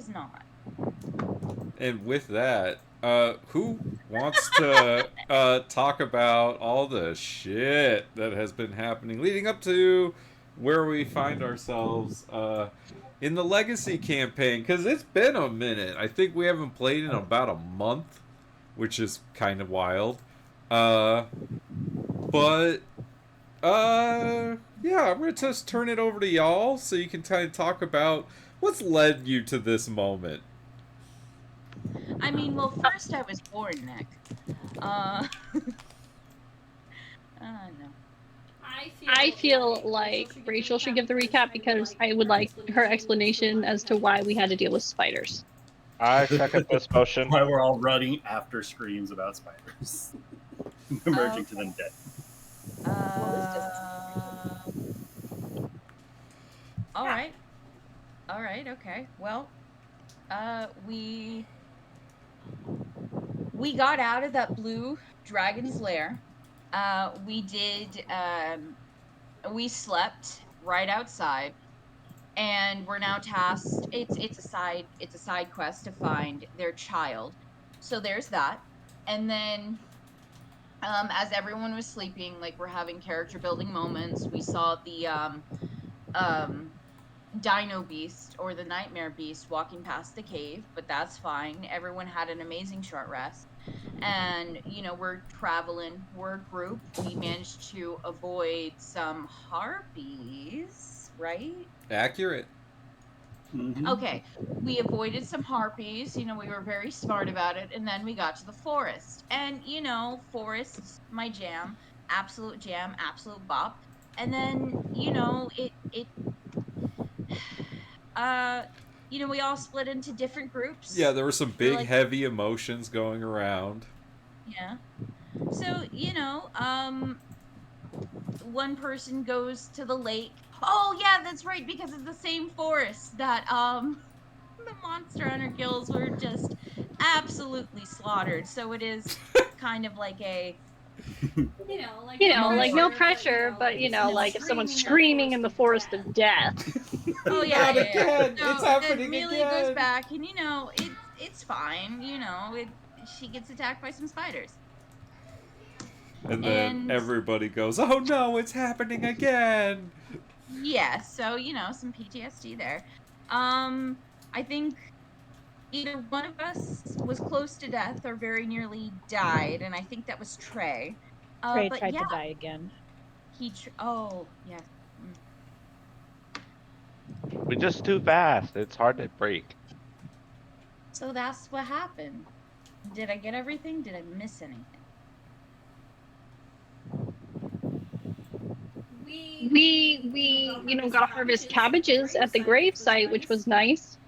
is not. And with that, who wants to talk about all the shit that has been happening leading up to where we find ourselves in the Legacy campaign? Because it's been a minute. I think we haven't played in about a month, which is kind of wild. Uh, but yeah, I'm gonna just turn it over to y'all so you can kind of talk about what's led you to this moment. I mean, well, first I was born, Nick. No. I feel like Rachel should give the recap because I would like her explanation as to why we had to deal with spiders. I second this motion. Why we're all running after screams about spiders. Emerging to them dead. All right. All right. Okay. Well, we got out of that blue dragon's lair. We did. We slept right outside, and we're now tasked. It's a side quest to find their child. So there's that, and then as everyone was sleeping, like we're having character building moments. We saw the Dino Beast or the Nightmare Beast walking past the cave, but that's fine. Everyone had an amazing short rest. And, we're traveling, we're a group. We managed to avoid some harpies, right? Accurate. Mm-hmm. Okay, we avoided some harpies. We were very smart about it. And then we got to the forest. And, forest's my jam. Absolute bop. And then, we all split into different groups. Yeah, there were some big, heavy emotions going around. Yeah. So, one person goes to the lake. Oh, yeah, that's right, because it's the same forest that, the Monster Hunter Guilds were just absolutely slaughtered. So it is kind of like a... like no pressure, but like if someone's screaming in the forest of death. Oh yeah, again. So it's happening Millie again. goes back, and it's fine. She gets attacked by some spiders. And then everybody goes, "Oh no, it's happening again!" Yeah, so some PTSD there. I think either one of us was close to death or very nearly died, and I think that was Trey. Trey but tried yeah, to die again. Oh yeah. We're just too fast. It's hard to break. So that's what happened. Did I get everything? Did I miss anything? We got to harvest cabbages at the grave site, which was nice.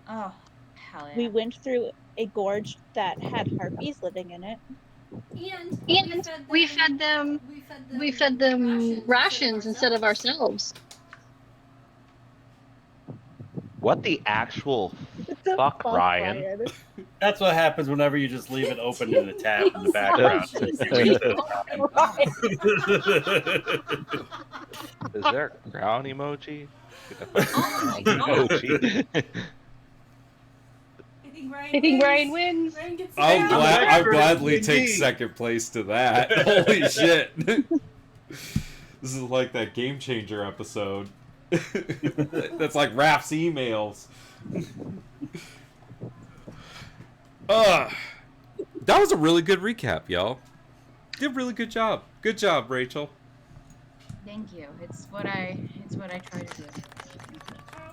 Oh, hell yeah. We went through a gorge that had harpies living in it. And we fed them rations instead of ourselves. What the actual fuck, Ryan? That's what happens whenever you just leave it open in the tab in the background. Is there a crown emoji? Oh my god. Emoji. I think Ryan wins. I'll gladly take second place to that. Holy shit. This is like that Game Changer episode. That's like Raph's emails. That was a really good recap, y'all. Did a really good job. Good job, Rachel. Thank you. It's what I try to do.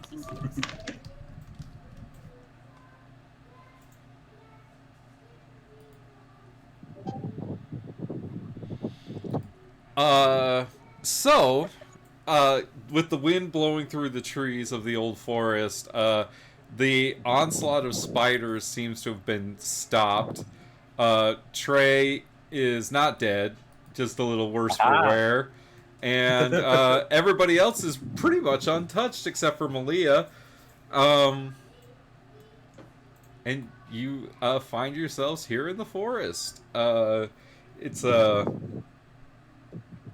Thank you. So, with the wind blowing through the trees of the old forest, the onslaught of spiders seems to have been stopped. Trey is not dead, just a little worse for wear. And everybody else is pretty much untouched except for Malia. And you find yourselves here in the forest. It's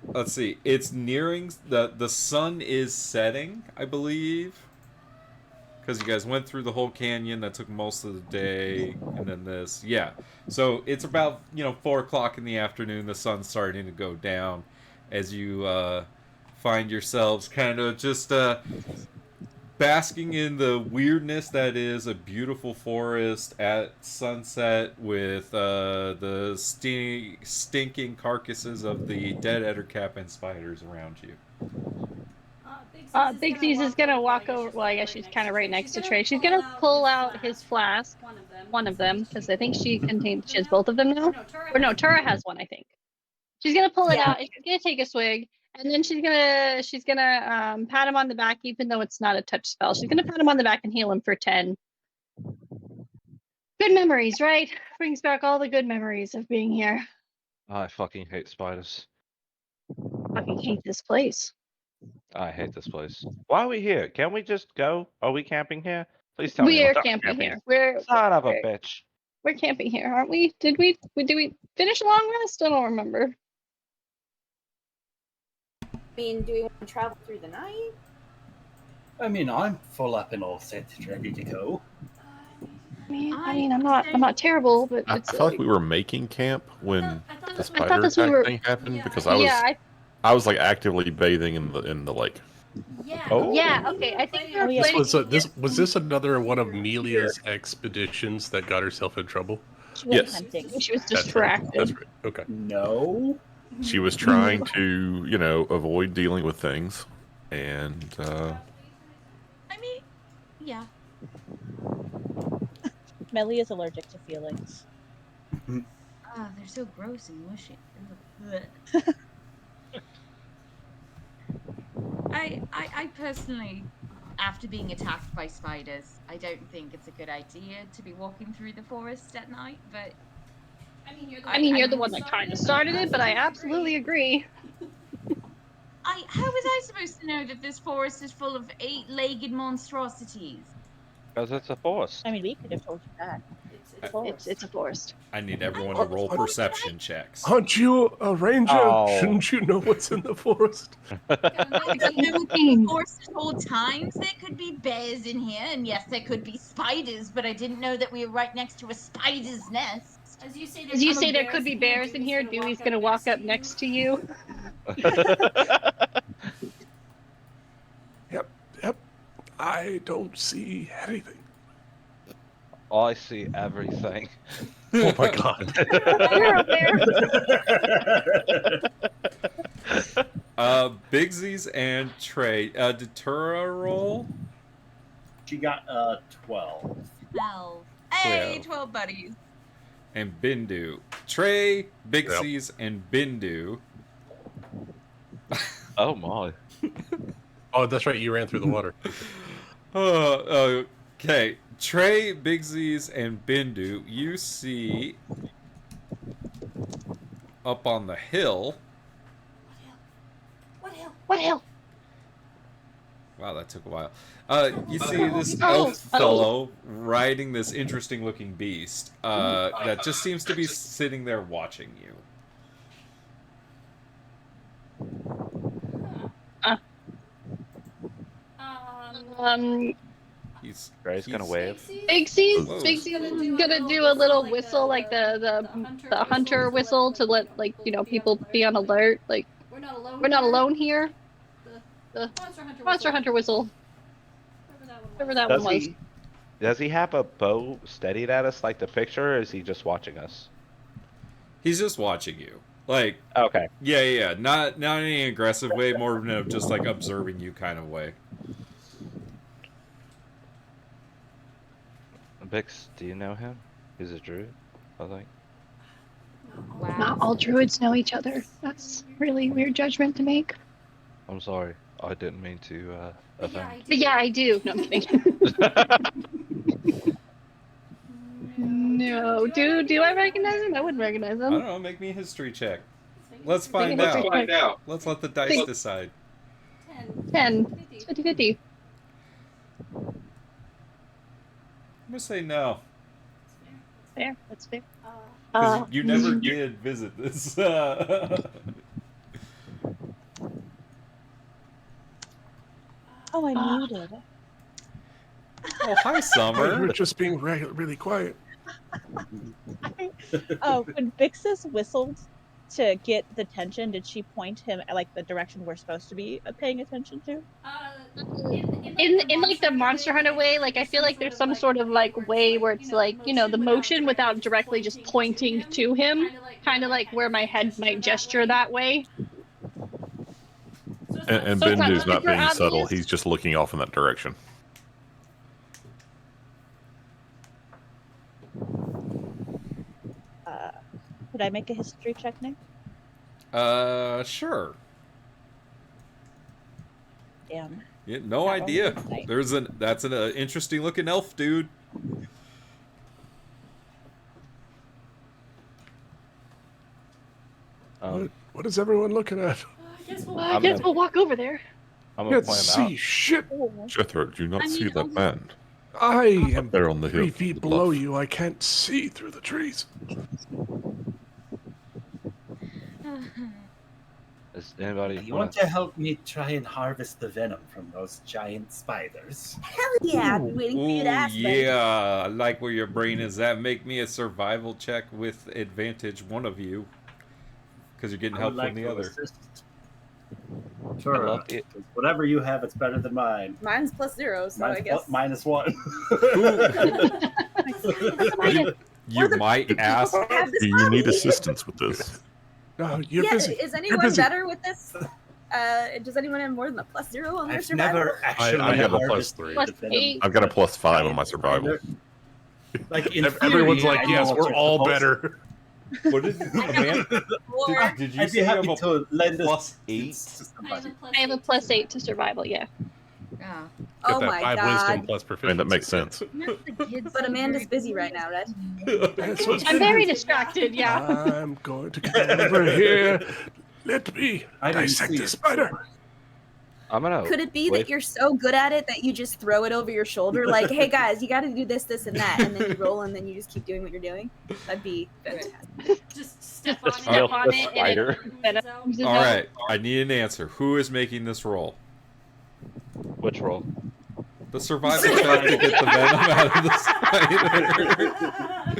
let's see. It's nearing the sun is setting, I believe. because you guys went through the whole canyon. That took most of the day, and then this. Yeah. So it's about 4 o'clock in the afternoon. The sun's starting to go down as you find yourselves kind of just basking in the weirdness that is a beautiful forest at sunset with the stinking carcasses of the dead ettercap and spiders around you. Big Z's is gonna walk over. Well, I guess she's kind of right next to Trey. She's gonna pull out his flask, one of them, because I think she has both of them now. Or no, Tura has one, I think. She's gonna pull it out and she's gonna take a swig, and then she's gonna pat him on the back, even though it's not a touch spell. She's gonna pat him on the back and heal him for 10. Good memories, right? Brings back all the good memories of being here. I fucking hate spiders. Fucking hate this place. I hate this place. Why are we here? Can we just go? Are we camping here? Please tell me. We are we're not camping here. We're Son of a bitch. we're camping here, aren't we? Did we finish a long rest? I don't remember. I mean, do we want to travel through the night? I mean, I'm full up and all set, ready to go. I mean, I'm not terrible, but I it's felt like we were making camp when the spider this we attack were- thing happened because I was like actively bathing in the lake. Oh. Yeah, okay. I think we were Oh, yeah. planning. Was this another one of Melia's expeditions that got herself in trouble? She went Yes. hunting. She was That's distracted. right. That's right. Okay. No. She was trying to, avoid dealing with things, and I mean, yeah. Melly is allergic to feelings. Oh, they're so gross and mushy. Ugh. I personally, after being attacked by spiders, I don't think it's a good idea to be walking through the forest at night, but I mean, you're the one that kind of started it, but I absolutely agree. how was I supposed to know that this forest is full of 8-legged monstrosities? Because it's a forest. I mean, we could have told you that. It's a forest. I need everyone to roll perception checks. Aren't you a ranger? Oh. Shouldn't you know what's in the forest? I don't know the forest at all times. There could be bears in here, and yes, there could be spiders, but I didn't know that we were right next to a spider's nest. As you say, there could be bears in here. Dewey's gonna walk up next to you. Yep. I don't see anything. I see everything. Oh my god. You're up there. Bigsies and Trey. Did Tura roll? She got 12. 12. Hey, 12. 12 buddies. And Bindu. Trey, Bigsies, and Bindu. Oh my. Oh, that's right. You ran through the water. Okay. Trey, Bigsies, and Bindu, you see up on the hill. What hell? Wow, that took a while. You see this elf fellow riding this interesting looking beast that just seems to be sitting there watching you. Trey's gonna wave. Big C's is gonna do a little whistle, like the hunter whistle, to let people be on alert. Like we're not alone here. The Monster Hunter whistle. Whatever that one was. Does he have a bow steadied at us like the picture, or is he just watching us? He's just watching you. Like, Okay. yeah. Not any aggressive way, more of just like observing you kind of way. Bix, do you know him? He's a druid, I think. Wow. Not all druids know each other. That's really weird judgment to make. I'm sorry. I didn't mean to offend. But yeah, I do. No, I'm kidding. No, do I recognize him? I wouldn't recognize I him. don't know, make me a history check. Let's find out. Let's let the dice decide. 10. It's 50-50. I'm gonna say no. Fair. That's fair. Because you never did visit this. Oh, I muted. Oh, hi, Summer. You're just being really quiet. When Vixus whistled to get the tension, did she point him at like the direction we're supposed to be paying attention to? In like the Monster Hunter way, like I feel like there's some sort of like way where it's like, you know, the motion without directly just pointing to him, kind of like where my head might gesture that way. And So it's not Benju's not super being subtle. obvious. He's just looking off in that direction. Could I make a history check, Nick? Sure. Damn. Yeah, no That idea. one was nice. That's an interesting looking elf, dude. What is everyone looking at? I guess we'll walk over there. I'm I gonna can't point him see out. shit. Jethro, do you not I see mean, that man? I am There on the hill. 3 feet below you. I can't see through the trees. Is anybody? You want to help me try and harvest the venom from those giant spiders? Hell yeah, I've been waiting for you to Ooh, ask. yeah. I like where your brain is at. Make me a survival check with advantage, one of you. Because you're getting I help would like from the to other. assist. I Sure. love it. Whatever you have, it's better than mine. Mine's +0, so I guess. -1. You might ask. Do you need assistance with this? No, you're Yeah, busy. is anyone busy. better with this? Does anyone have more than a +0 on their I've survival? never actually I have a harvested +3. the venom. +8. I've got a +5 on my survival. Like in Everyone's theory, like, I know yes, what we're you're all supposed to- better. What did Amanda? Or Did you I'd say be you happy have a to lend +8? assistance to somebody. I have a +8 to survival, yeah. yeah. Oh Got that my 5 wisdom god. plus I proficiency. mean, that makes sense. But Amanda's busy right now, Red. That's what's I'm good. very distracted, yeah. I'm going to come over here. Let me I didn't dissect see the it. spider. I'm gonna. Could it be wait. that you're so good at it that you just throw it over your shoulder, like, "Hey guys, you got to do this, this, and that," and then you roll, and then you just keep doing what you're doing? That'd be fantastic. Just step Just on step Milk on the it and spider. it venom oozes All out. right, I need an answer. Who is making this roll? Which roll? The survival check to get the venom out of the spider.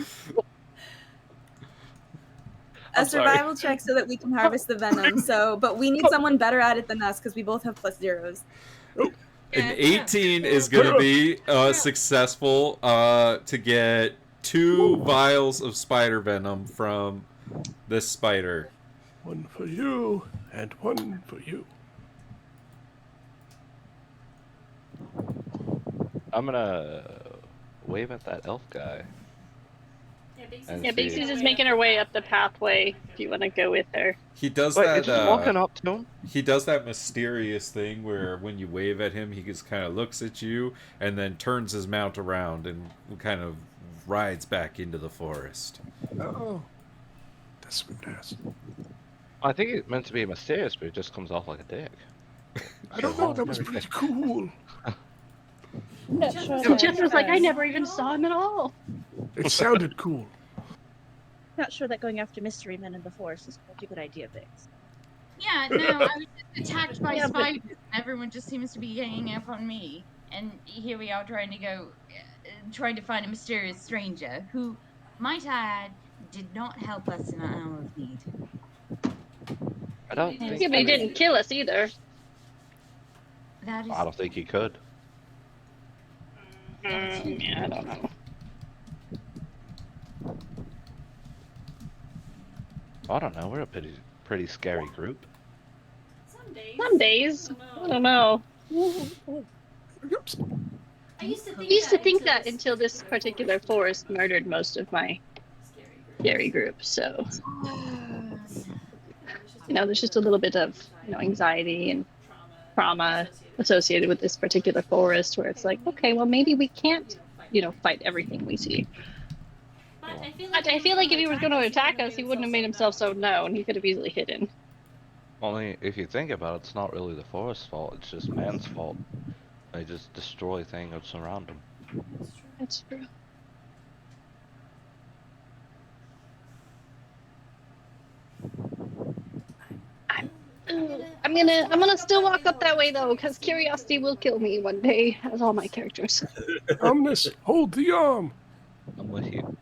A I'm sorry. survival check so that we can harvest the venom. So, but we need someone better at it than us because we both have +0s. An 18 is going to be successful to get 2 vials of spider venom from this spider. One for you, and one for you. I'm gonna wave at that elf guy. And Yeah, see. Bixie's is making her way up the pathway if you want to go with her. He does Wait, that. it's just walking up to him. He does that mysterious thing where when you wave at him, he just kind of looks at you and then turns his mount around and kind of rides back into the forest. Oh. That's nice. I think it's meant to be mysterious, but it just comes off like a dick. I don't know, that was pretty cool. I'm not sure So Jeff was like, I never even saw him at all. It sounded cool. Not sure that going after mystery men in the forest is quite a good idea, Vix. Yeah, no, I was just attacked by Yeah, but- spiders. Everyone just seems to be ganging up on me. And here we are trying to go, trying to find a mysterious stranger who, might I add, did not help us in our hour of need. I don't think. Yeah, but he didn't kill us either. That is. I don't think he could. Yeah, I don't know. I don't know. We're a pretty scary group. Some days, I don't know. Oops. I used to think that until this particular forest murdered most of my scary group. So, you know, there's just a little bit of, you know, anxiety and trauma associated with this particular forest where it's like, okay, well, maybe we can't, you know, fight everything we see. But I feel like if he was going to attack us, he wouldn't have made himself so known. He could have easily hidden. Only if you think about it, it's not really the forest's fault. It's just man's fault. They just destroy things around them. That's true. I'm gonna still walk up that way though, because curiosity will kill me one day, as all my characters. Ominous, hold the arm. I'm with you.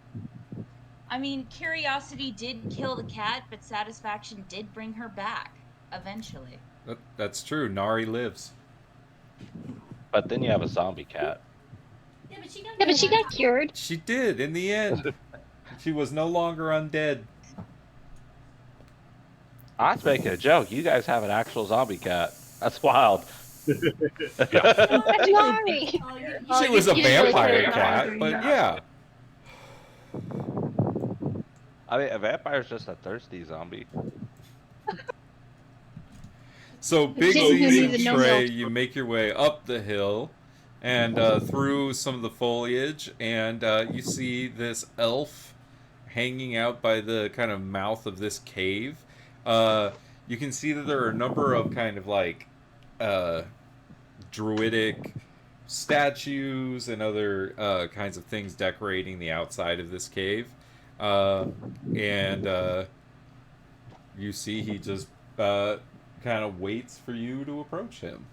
I mean, curiosity did kill the cat, but satisfaction did bring her back eventually. That's true. Nari lives. But then you have a zombie cat. Yeah, but She got cured. She did in the end. She was no longer undead. I was making a joke. You guys have an actual zombie cat. That's wild. That's Nari. She was a vampire cat, but yeah. I mean, a vampire's just a thirsty zombie. So Big Didn't Z even and know Trey, milk. you make your way up the hill and through some of the foliage, and you see this elf hanging out by the kind of mouth of this cave. You can see that there are a number of kind of like druidic statues and other kinds of things decorating the outside of this cave. And you see he just kind of waits for you to approach him.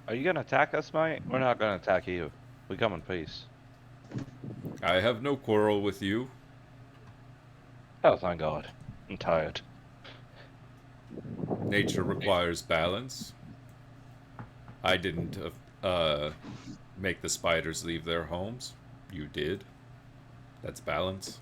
Are you gonna attack us, mate? We're not gonna attack you. We come in peace. I have no quarrel with you. Oh, thank God. I'm tired. Nature requires balance. I didn't make the spiders leave their homes. You did. That's balance.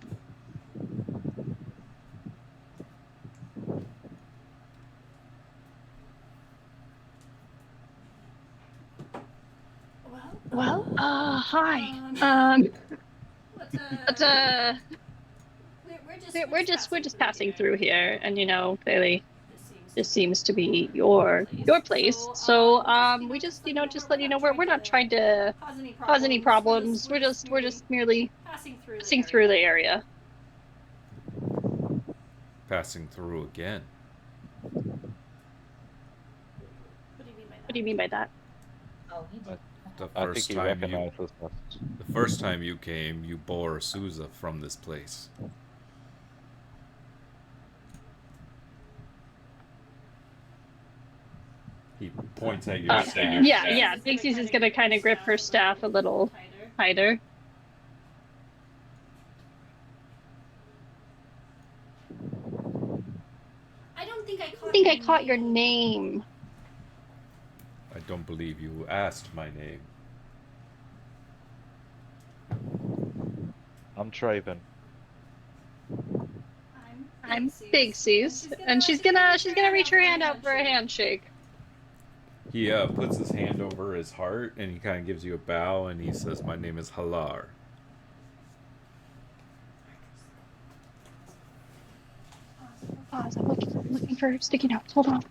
Well, hi. But we're just passing through here, and you know, clearly, this seems to be your place. So we just just let you know we're not trying to cause any problems. We're just merely passing through the area. Passing through again. What do you mean by that? Oh, he did. The I first think you time recognize this message. the first time you came, you bore Souza from this place. He points at your staff. Yeah. Dixie's is gonna kind of grip her staff a little tighter. I don't think I think I caught your name. I don't believe you asked my name. I'm Traven. I'm Big C's, and she's gonna reach her hand out for a handshake. He puts his hand over his heart and he kind of gives you a bow and he says, "My name is Halar." Pause. I'm looking for sticky notes. Hold on.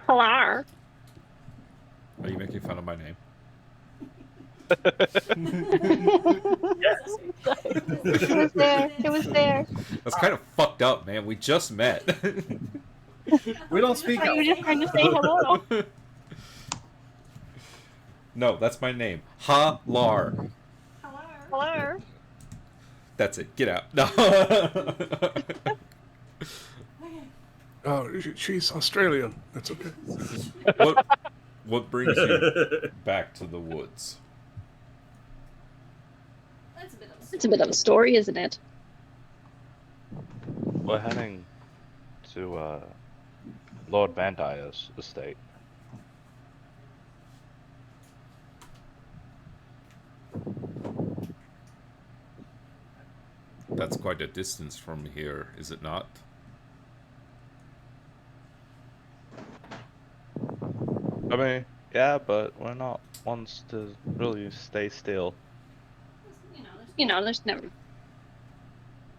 Halar. Are you making fun of my name? Yes. It was there. It was there. That's kind of fucked up, man. We just met. We don't speak You were out. just trying to say hello. No, that's my name. Halar. Hello. That's it. Get out. No. Oh, she's Australian. That's okay. What brings you back to the woods? It's a bit of a story, isn't it? We're heading to Lord Bandia's estate. That's quite a distance from here, is it not? I mean, yeah, but we're not ones to really stay still. You know, there's never.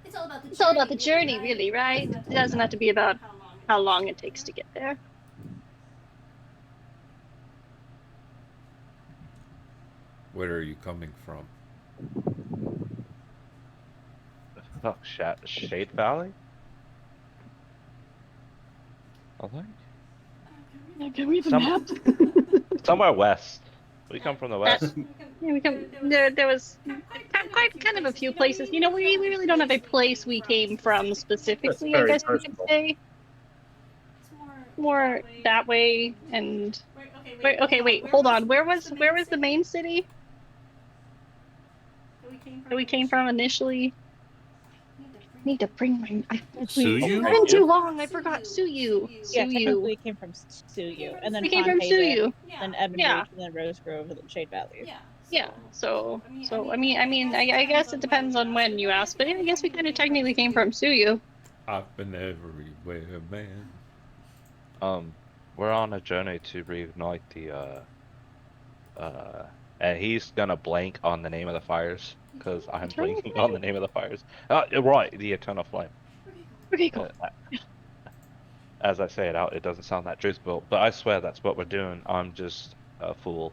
It's all about the It's all about the journey, really, right? It doesn't have to be about how long it takes to get there. Where are you coming from? Oh, Shade Valley? I think. Can we have a Some- map? Somewhere west. We come from the That- west. Yeah, we come. There was quite kind of a few places. You know, we really don't have a place we came from specifically. I very guess you could personal. say It's more that way. And wait, hold on. Where was the main city that we came from initially? Need to bring my. Suyu? It's been too long. I forgot Suyu. Yeah, Suyu. technically we came from Suyu, and then We came from Pondhaven, Suyu. then Ebon Yeah. Ridge, and then Rose Grove, and then Shade Valley. Yeah. So I guess it depends on when you ask, but I guess we kind of technically came from Suyu. I've been everywhere, man. We're on a journey to reignite the and he's gonna blank on the name of the fires because I'm blanking on the name of the fires. Right, the Eternal Flame. Okay, cool. As I say it out, it doesn't sound that truthful, but I swear that's what we're doing. I'm just a fool.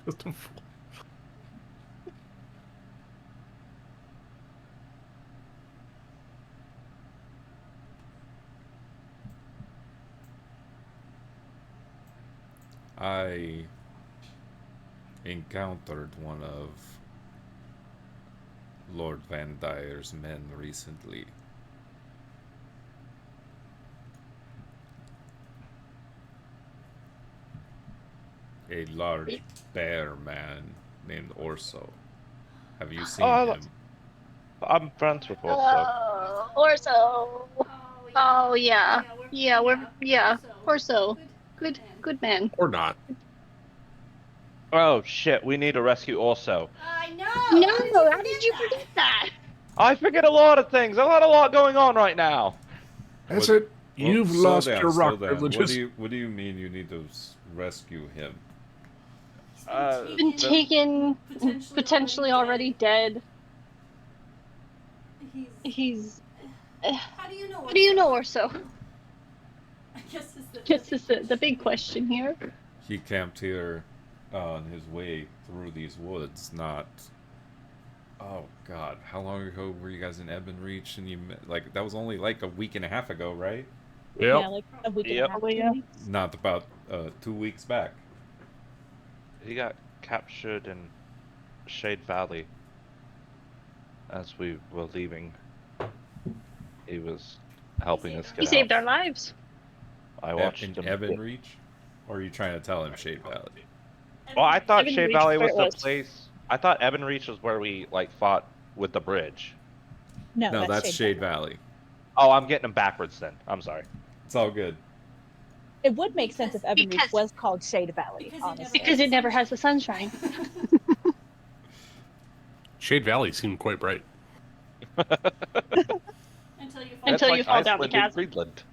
Just a fool. I encountered one of Lord Van Dyer's men recently. A large bear man named Orso. Have you seen Oh, him? I'm friends with Orso. Orso. Oh yeah. Orso. Good man. Or not. Oh shit, we need to rescue Orso. I know. No, how did you forget that? I forget a lot of things. I've got a lot going on right now. That's What- it. You've slow lost down, your slow rock down. privileges. What do you mean you need to rescue him? Been taken, potentially already dead. He's. How do you know? How do you know Orso? I guess is the. This is the big question here. He camped here on his way through these woods, not... Oh, God. How long ago were you guys in Ebon Reach? And you met, like, that was only like a week and a half ago, right? Yep. Yeah, like a week and Yep. a half. Oh, 2 yeah. weeks. Not about 2 weeks back. He got captured in Shade Valley as we were leaving. He was helping us get He out. saved our lives. I watched In him. Ebon Reach? Or are you trying to tell him Shade Valley? Well, I thought Ebon Shade Reach Valley is where was it the was. place. I thought Ebon Reach was where we like fought with the bridge. No, that's Shade Valley. Oh, I'm getting them backwards then. I'm sorry. It's all good. It would make sense if Ebon Reach Because- was called Shade Valley, honestly. Because it never has the sunshine. Shade Valley seemed quite bright. Until you fall down the Iceland and chasm. Greenland.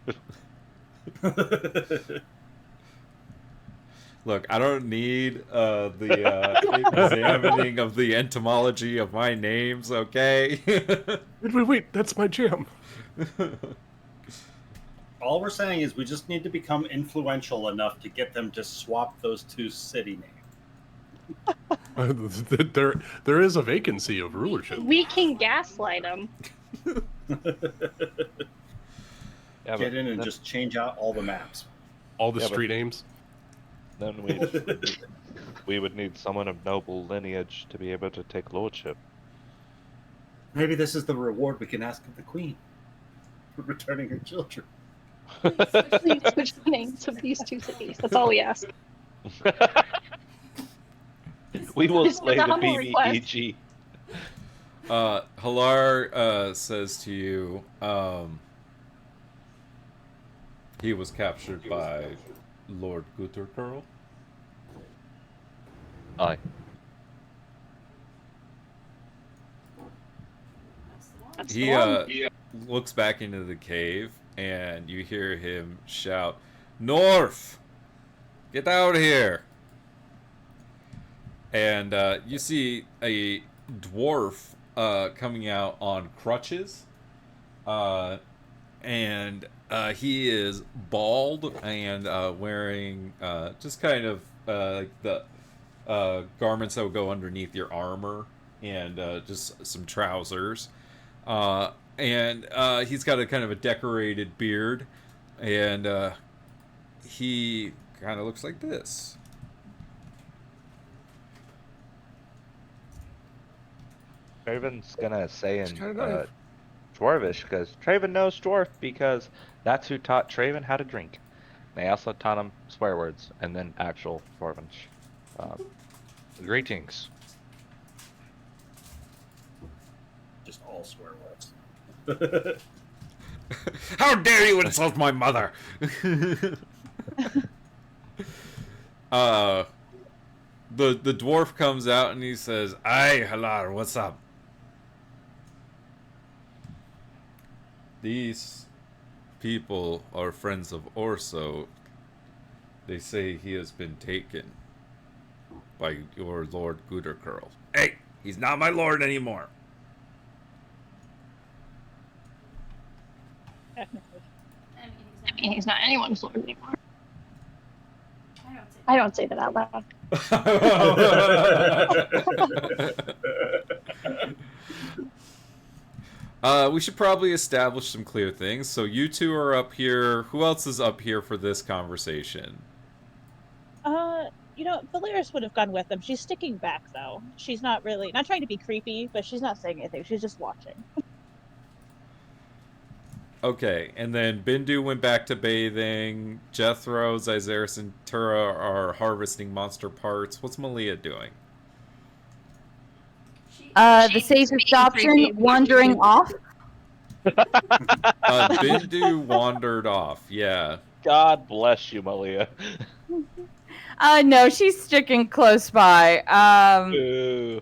Look, I don't need the examining of the etymology of my names, okay? Wait, that's my jam. All we're saying is we just need to become influential enough to get them to swap those two city names. There is a vacancy of rulership. We can gaslight him. Yeah, Get but in and then- just change out all the maps. All the Yeah, but- street names. Then we would need someone of noble lineage to be able to take lordship. Maybe this is the reward we can ask of the queen for returning her children. Please switch the names of these two cities. That's all we ask. We will This was slay a the humble request. BBEG. Halar says to you, he was captured by Lord Guttercurl. Aye. That's He the one. looks back into the cave, and you hear him shout, "North! Get out here!" And you see a dwarf coming out on crutches, and he is bald and wearing just kind of like the garments that would go underneath your armor, and just some trousers. And he's got a kind of a decorated beard, and he kind of looks like this. Traven's gonna say in kind of Dwarvish, because Traven knows Dwarf, because that's who taught Traven how to drink. They also taught him swear words, and then actual Dwarvish. Greetings. Just all swear words. How dare you insult my mother? The dwarf comes out and he says, "Aye, Halar, what's up?" These people are friends of Orso. They say he has been taken by your Lord Goodercurl. Hey, he's not my lord anymore. Technically. I mean, he's not anyone's lord anymore. I don't say I don't say that out loud. We should probably establish some clear things. So you two are up here. Who else is up here for this conversation? You know, Valeris would have gone with them. She's sticking back though. She's not trying to be creepy, but she's not saying anything. She's just watching. Okay, and then Bindu went back to bathing. Jethro, Zyzeris, and Tura are harvesting monster parts. What's Malia doing? The safest option, wandering off. Bindu wandered off, yeah. God bless you, Malia. No, she's sticking close by. Ooh.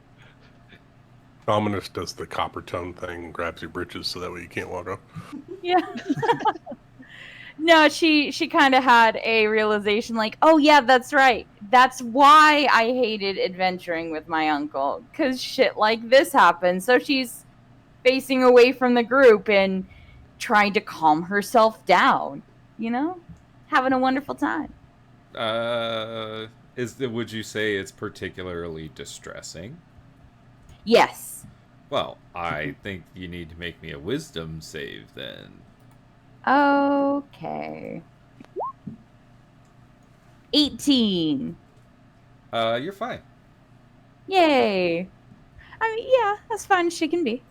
Ominous does the copper tone thing and grabs your britches so that way you can't walk off. Yeah. No, she kind of had a realization like, oh yeah, that's right. That's why I hated adventuring with my uncle, because shit like this happens. So she's facing away from the group and trying to calm herself down, you know? Having a wonderful time. Would you say it's particularly distressing? Yes. Well, I think you need to make me a wisdom save then. Okay. 18. You're fine. Yay. I mean, yeah, as fine as she can be.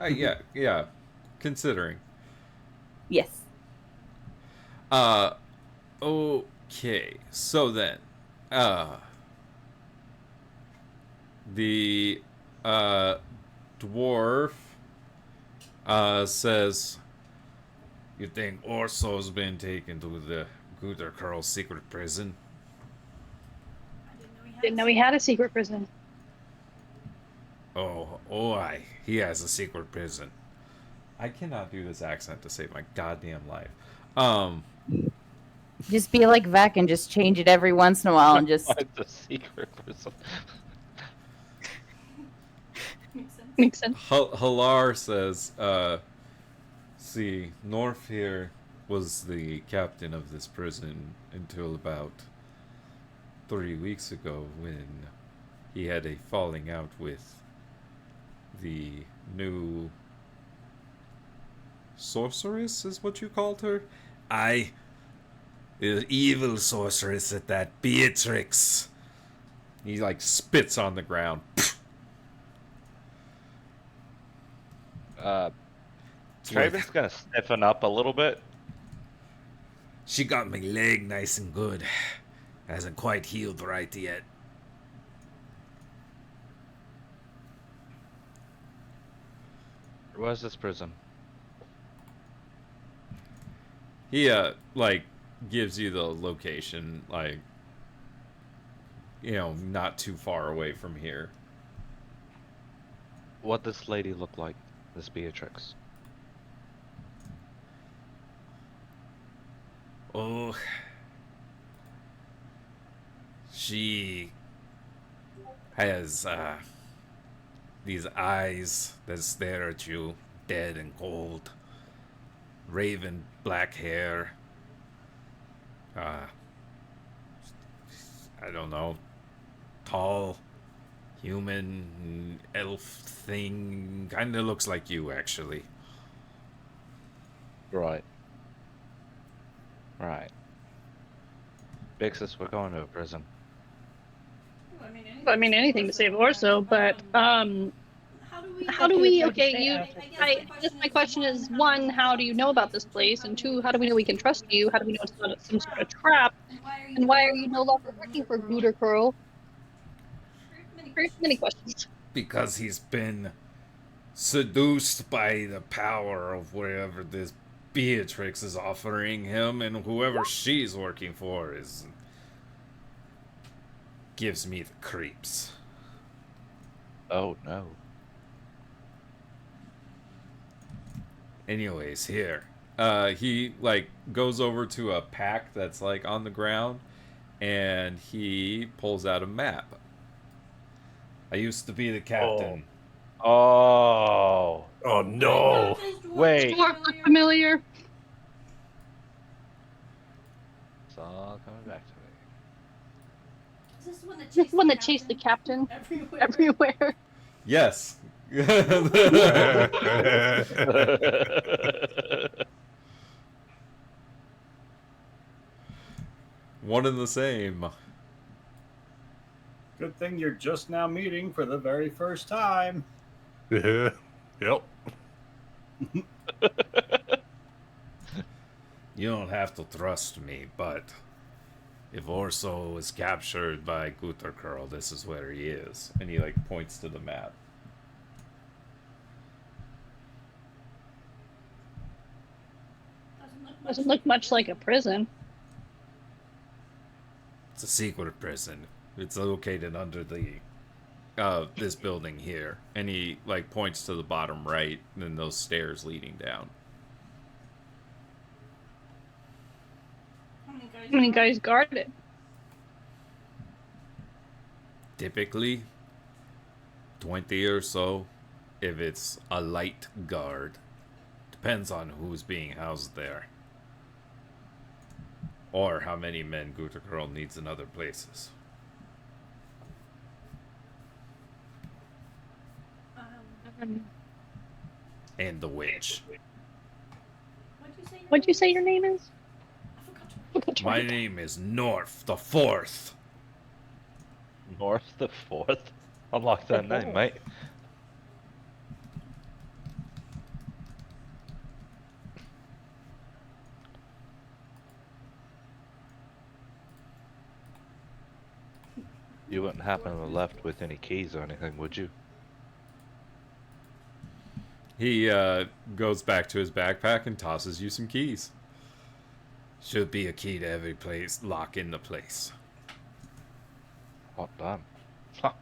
Yeah. Considering. Yes. Okay. So then, the dwarf says, "You think Orso's been taken to the Goodercurl secret prison?" Didn't know he had a secret prison. Aye. He has a secret prison. I cannot do this accent to save my goddamn life. Just be like Vec and just change it every once in a while and just... The secret prison. Makes sense. Halar says, see, North here was the captain of this prison until about 3 weeks ago when he had a falling out with the new sorceress, is what you called her? Aye. The evil sorceress at that, Beatrix. He, like, spits on the ground. Traven's gonna stiffen up a little bit. She got my leg nice and good. Hasn't quite healed right yet. Where's this prison? He, like, gives you the location, like, you know, not too far away from here. What this lady look like? This Beatrix. Oh, she has these eyes that stare at you, dead and cold. Raven black hair. I don't know. Tall, human, elf thing. Kind of looks like you, actually. Right. Right. Bixus, we're going to a prison. I mean, anything to save Orso, but How How do we? Like, Okay, say you. after. I guess my question is: one, how do you know about this place? And two, how do we know we can trust you? How do we know it's not some sort of trap? And why are you no longer working for Gooter Curl? Very many questions. Because he's been seduced by the power of whatever this Beatrix is offering him, and whoever she's working for is gives me the creeps. Oh no. Anyways, here. He like goes over to a pack that's like on the ground, and he pulls out a map. I used to be the captain. Oh. Oh no. Wait. Dwarves look familiar. It's all coming back to me. Is this the one that This chased one that chased the captain everywhere. Yes. One and the same. Good thing you're just now meeting for the very first time. Yeah. Yep. You don't have to trust me, but if Orso is captured by Gutterkurl, this is where he is. And he like points to the map. Doesn't look much like a prison. It's a secret prison. It's located under the this building here. And he like points to the bottom right, and then those stairs leading down. How How many guys guard it? Typically 20 or so, if it's a light guard. Depends on who's being housed there. Or how many men Gutterkurl needs in other places. And the witch. What'd you say your name is? My name is North the Fourth. North the Fourth? Unlock that name, mate. You wouldn't happen to have left with any keys or anything, would you? He goes back to his backpack and tosses you some keys. Should be a key to every place, lock in the place. Hot damn. Huh.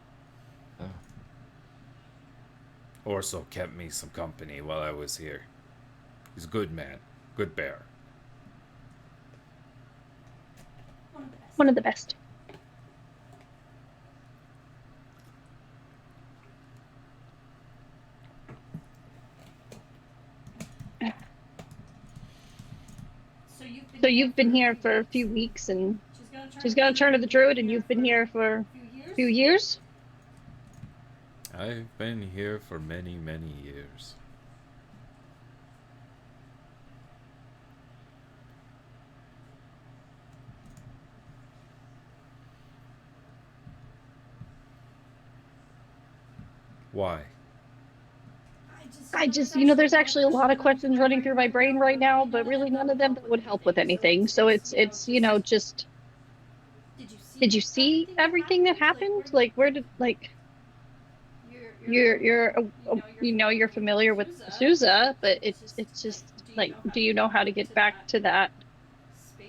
Oh. Orso kept me some company while I was here. He's a good man, good bear. One of the best. So you've been here for a few weeks, and she's gonna turn to the druid, and you've been here for a few years? I've been here for many, many years. Why? I just, there's actually a lot of questions running through my brain right now, but really none of them that would help with anything. So it's just, did you see everything that happened? Like, where did, like, you're familiar with Sousa, but it's just, like, do you know how to get back to that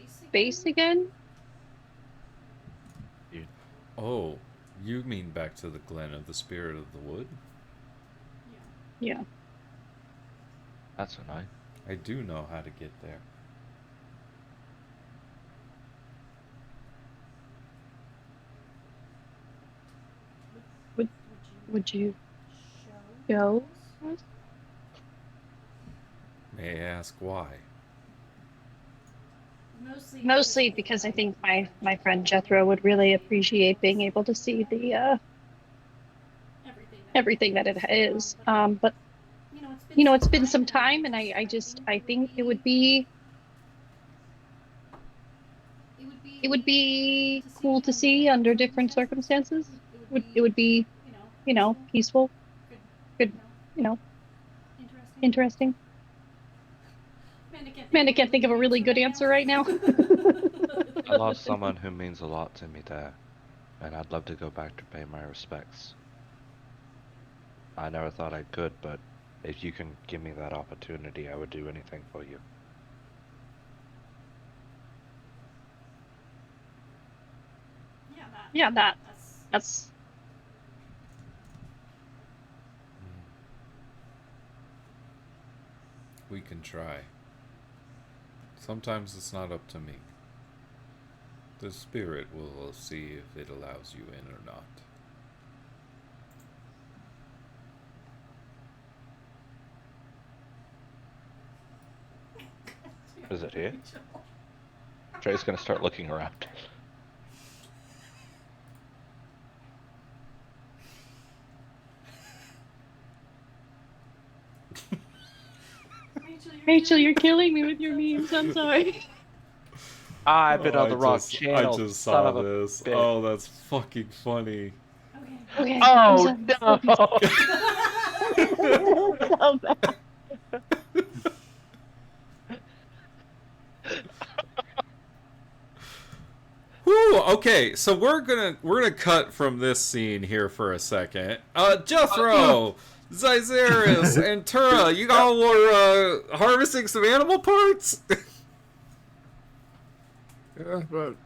space again? Oh, you mean back to the Glen of the Spirit of the Wood? Yeah. That's a nice. I do know how to get there. Would you go? May I ask why? Mostly because I think my friend Jethro would really appreciate being able to see the everything that it is. But it's been some time, and I think it would be cool to see under different circumstances. It would be peaceful, you know, interesting. Man, I can't think of a really good answer right now. I lost someone who means a lot to me there, and I'd love to go back to pay my respects. I never thought I could, but if you can give me that opportunity, I would do anything for you. Yeah, that's We can try. Sometimes it's not up to me. The spirit will see if it allows you in or not. Is it here? Trey's gonna start looking around. Rachel, you're killing me with your memes. I'm sorry. I've been on the wrong I channel. just son saw of a this. bitch. Oh, that's fucking funny. Okay. Oh no! So bad. Whew, okay, so we're gonna cut from this scene here for a second. Jethro, Zyzeris, and Tura, you all were harvesting some animal parts?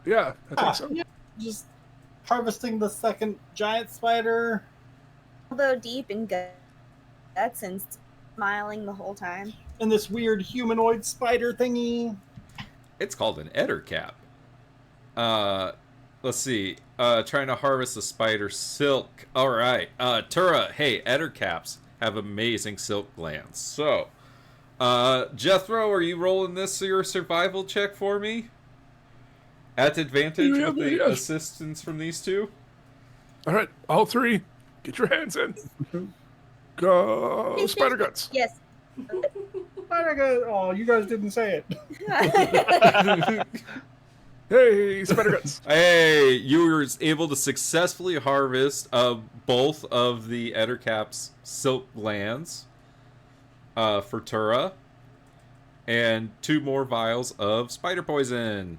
Yeah, I think so. Yeah, just harvesting the second giant spider. Elbow deep in guts and smiling the whole time. And this weird humanoid spider thingy. It's called an ettercap. Let's see. Trying to harvest the spider silk. Alright. Tura, hey, ettercaps have amazing silk glands. So, Jethro, are you rolling this your survival check for me? At advantage with the Yes. assistance from these two? All right, all three, get your hands in. Go, spider guts. Yes. Spider gut. Oh, you guys didn't say it. Hey, spider guts. Hey, you were able to successfully harvest both of the ettercap's silk glands for Tura, and 2 more vials of spider poison.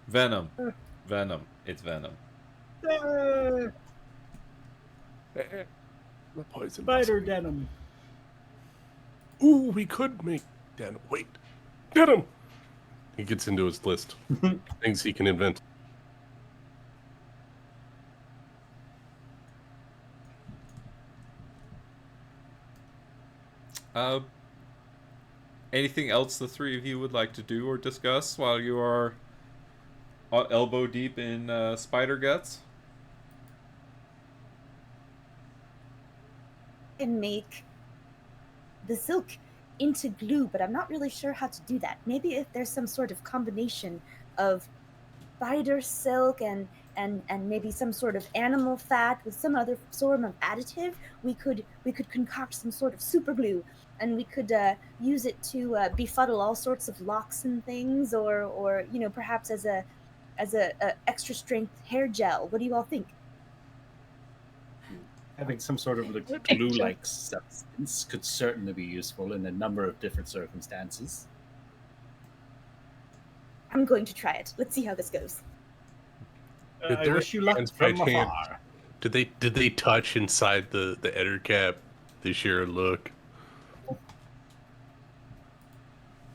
Venom. Venom. It's venom. Uh, The poison. spider denim. Ooh, we could make denim. Wait, denim. He gets into his list. Things he can invent. Anything else the three of you would like to do or discuss while you are elbow deep in spider guts? And make the silk into glue, but I'm not really sure how to do that. Maybe if there's some sort of combination of spider silk and maybe some sort of animal fat with some other sort of additive, we could concoct some sort of super glue, and we could use it to befuddle all sorts of locks and things, or you know, perhaps as a extra strength hair gel. What do you all think? Having some sort of like glue-like substance could certainly be useful in a number of different circumstances. I'm going to try it. Let's see how this goes. Did I their wish you luck hands by from chance- afar. Did they touch inside the ettercap? They share a look.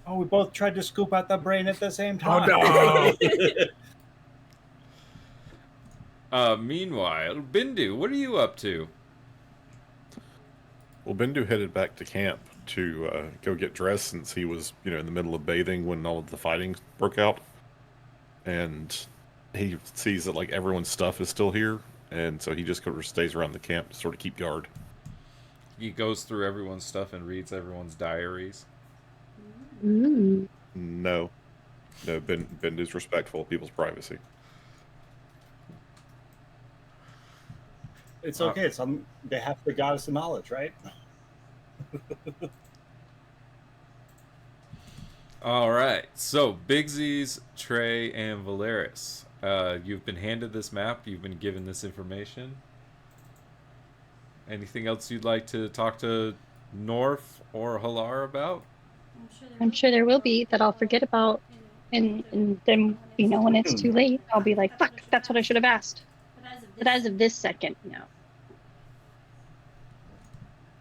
Oh, we both tried to scoop out the brain at the same time. no. Meanwhile, Bindu, what are you up to? Well, Bendu headed back to camp to go get dressed since he was, in the middle of bathing when all of the fighting broke out. And he sees that, everyone's stuff is still here. And so he just stays around the camp to sort of keep guard. He goes through everyone's stuff and reads everyone's diaries. Ooh. No, Bendu's respectful of people's privacy. It's okay. It's on behalf of the goddess of knowledge, right? All right. So, Bigsies, Trey, and Valeris. You've been handed this map. You've been given this information. anything else you'd like to talk to North or Halar about? I'm sure there will be that I'll forget about, and then when it's too late, I'll be like, "Fuck, that's what I should have asked." But as of this second, no.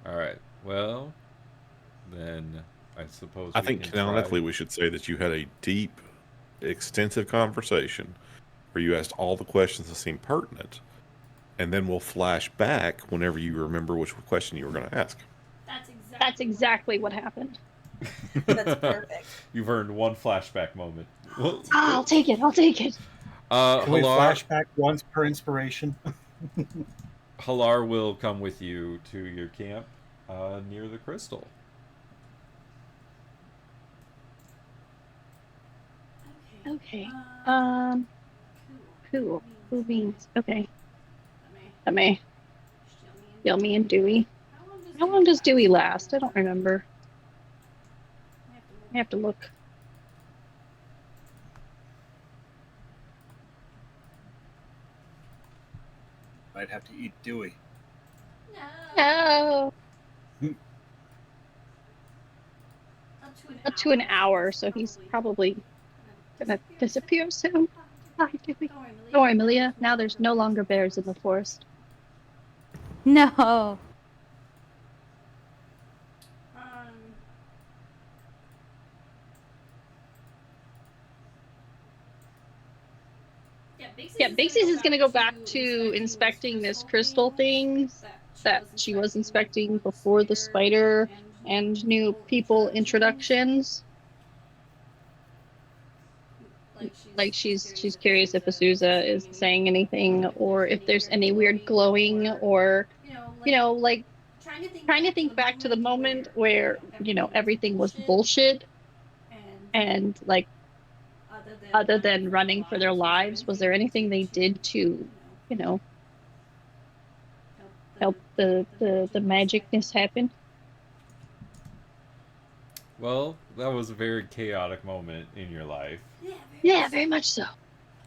All right. Well, then I suppose I we think can canonically try. we should say that you had a deep, extensive conversation where you asked all the questions that seem pertinent, and then we'll flash back whenever you remember which question you were going to ask. That's exactly what happened. That's perfect. You've earned one flashback moment. Well, I'll take it. I'll take it. Can we Halar, flash back once per inspiration? Halar will come with you to your camp near the crystal. Okay. Cool. Who means? Okay. That may kill me and Dewey. How long does Dewey last? I don't remember. I have to look. I'd have to eat Dewey. No. Up to an hour, so he's probably gonna disappear soon. Bye, Dewey. Don't worry, Amelia. Now there's no longer bears in the forest. No. Yeah, Bixie's is gonna go back to inspecting this crystal thing that she was inspecting before the spider and new people introductions. Like she's curious if Azusa is saying anything, or if there's any weird glowing, or like trying to think back to the moment where everything was bullshit, and like other than running for their lives, was there anything they did to help the magicness happen? Well, that was a very chaotic moment in your life. Yeah, very much so.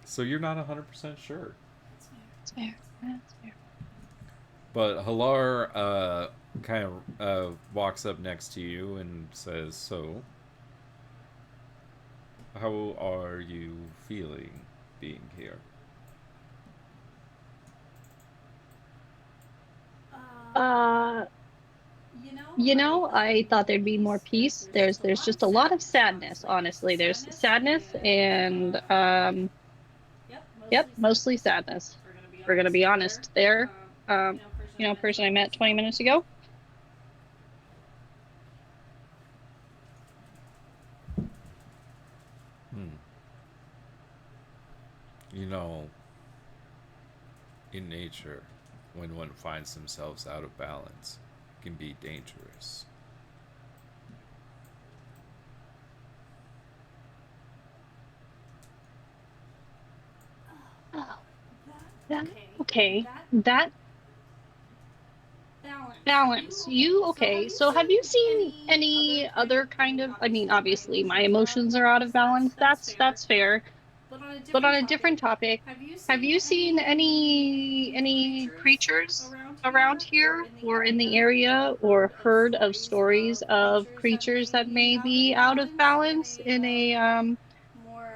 So you're not 100% sure. That's fair. That's fair. But Halar kind of walks up next to you and says, "So, how are you feeling being here?" I thought there'd be more peace. There's just a lot of sadness, honestly. There's sadness and mostly sadness. We're gonna be honest there. Person I met 20 minutes ago. In nature, when one finds themselves out of balance, it can be dangerous. Oh, okay. That balance. Okay? So have you seen any other kind of? I mean, obviously, my emotions are out of balance. That's fair. But on a different topic, have you seen any creatures around here or in the area, or heard of stories of creatures that may be out of balance in a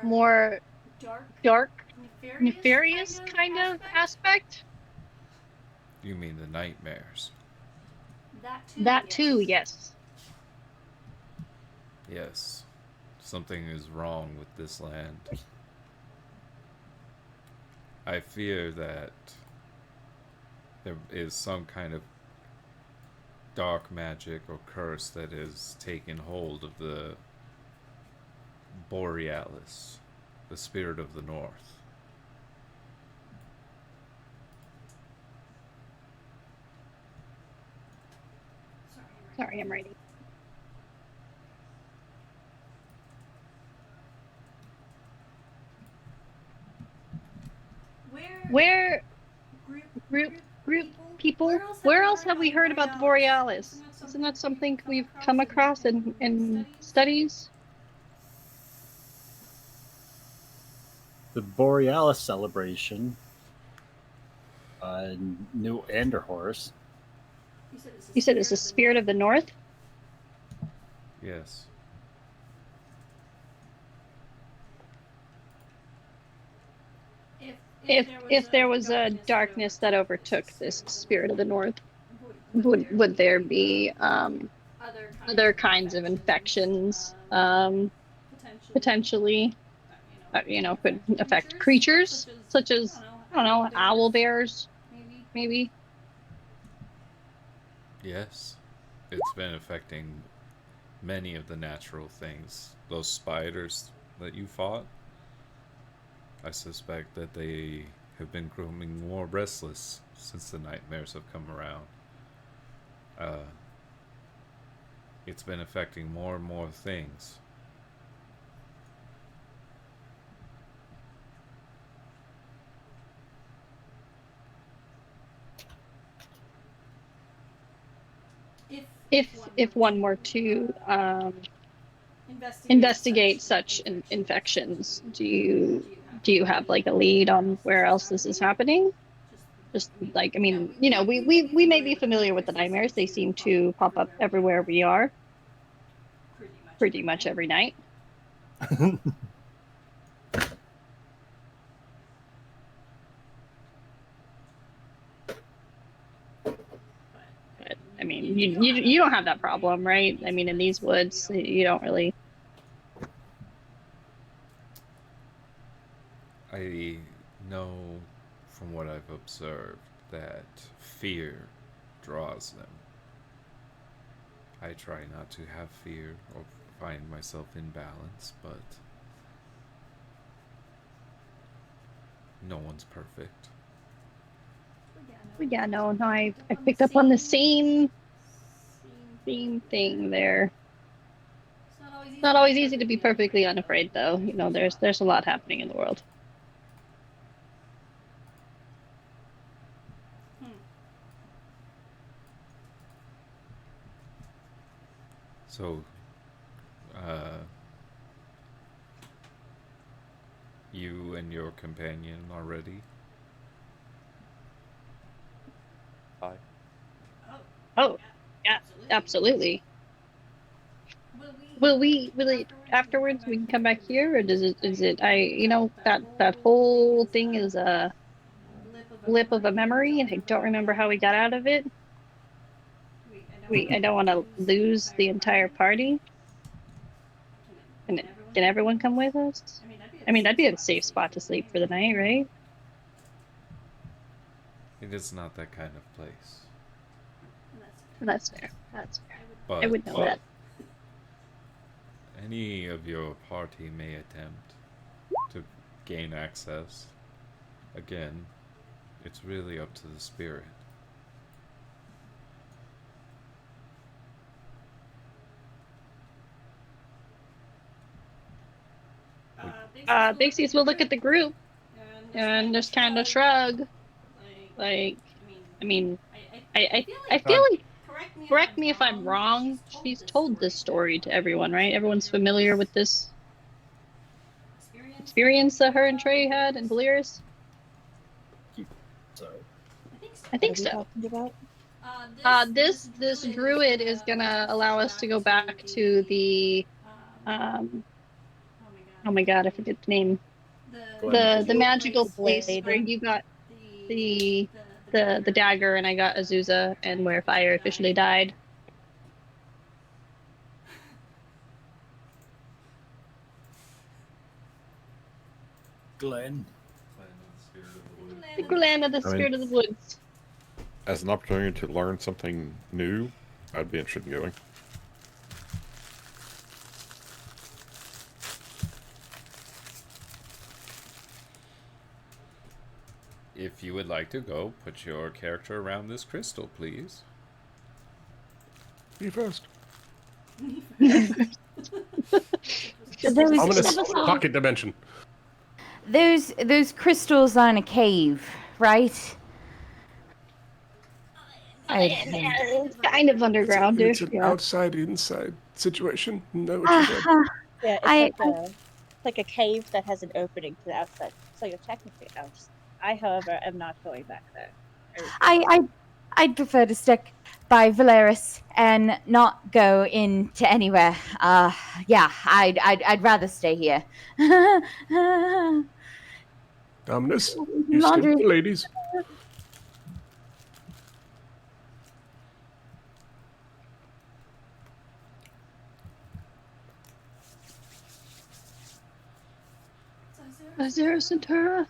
more dark, nefarious kind of aspect? You mean the nightmares? That too, yes. Yes. Something is wrong with this land. I fear that there is some kind of dark magic or curse that has taken hold of the Borealis, the spirit of the north. Sorry, I'm writing. Where group people? Where else have we heard about the Borealis? Isn't that something we've come across in studies? The Borealis celebration, New Anderhorst, You said it's the spirit of the north? Yes. If there was a darkness that overtook this spirit of the north, would there be other kinds of infections potentially could affect creatures such as I don't know, owl bears maybe? Yes. It's been affecting many of the natural things. Those spiders that you fought, I suspect that they have been growing more restless since the nightmares have come around. It's been affecting more and more things. If one were to investigate such infections, do you have like a lead on where else this is happening? Just like, I mean, we may be familiar with the nightmares. They seem to pop up everywhere we are, pretty much every night. But I mean, you don't have that problem, right? I mean, in these woods, you don't really. I know from what I've observed that fear draws them. I try not to have fear or find myself in balance, but no one's perfect. Yeah, no, I picked up on the same thing there. It's not always easy to be perfectly unafraid, though. There's a lot happening in the world. So, you and your companion are ready? Hi. Oh, yeah, absolutely. Will we afterwards we can come back here, or is it that whole thing is a blip of a memory, and I don't remember how we got out of it. I don't want to lose the entire party. Can everyone come with us? I mean, that'd be a safe spot to sleep for the night, right? It is not that kind of place. That's fair. That's fair. But I would know that. any of your party may attempt to gain access. Again, it's really up to the spirit. Bixies will look at the group and just kind of shrug. Like, I mean, I feel like, correct me if I'm wrong, she's told this story to everyone, right? Everyone's familiar with this experience that her and Trey had in Valiris? So, I think What are so. we talking about? This druid is gonna allow us to go back to the oh my god, I forget the name. The magical place where you got the dagger and I got Azusa, and where fire officially died. Glenn. The Glen of the Spirit of the Woods. As an opportunity to learn something new, I'd be interested in going. If you would like to go, put your character around this crystal, please. You first. There's Ominous pocket dimension. Those crystals are in a cave, right? it's kind of underground. It's an Yeah. outside-inside situation. Know what you said. Yeah, it's like a cave that has an opening to the outside. So you're technically out. I, however, am not going back there. I'd prefer to stick by Valeris and not go into anywhere. Yeah, I'd rather stay here. Dominus, you Laundry. skip the ladies. Azera Centura.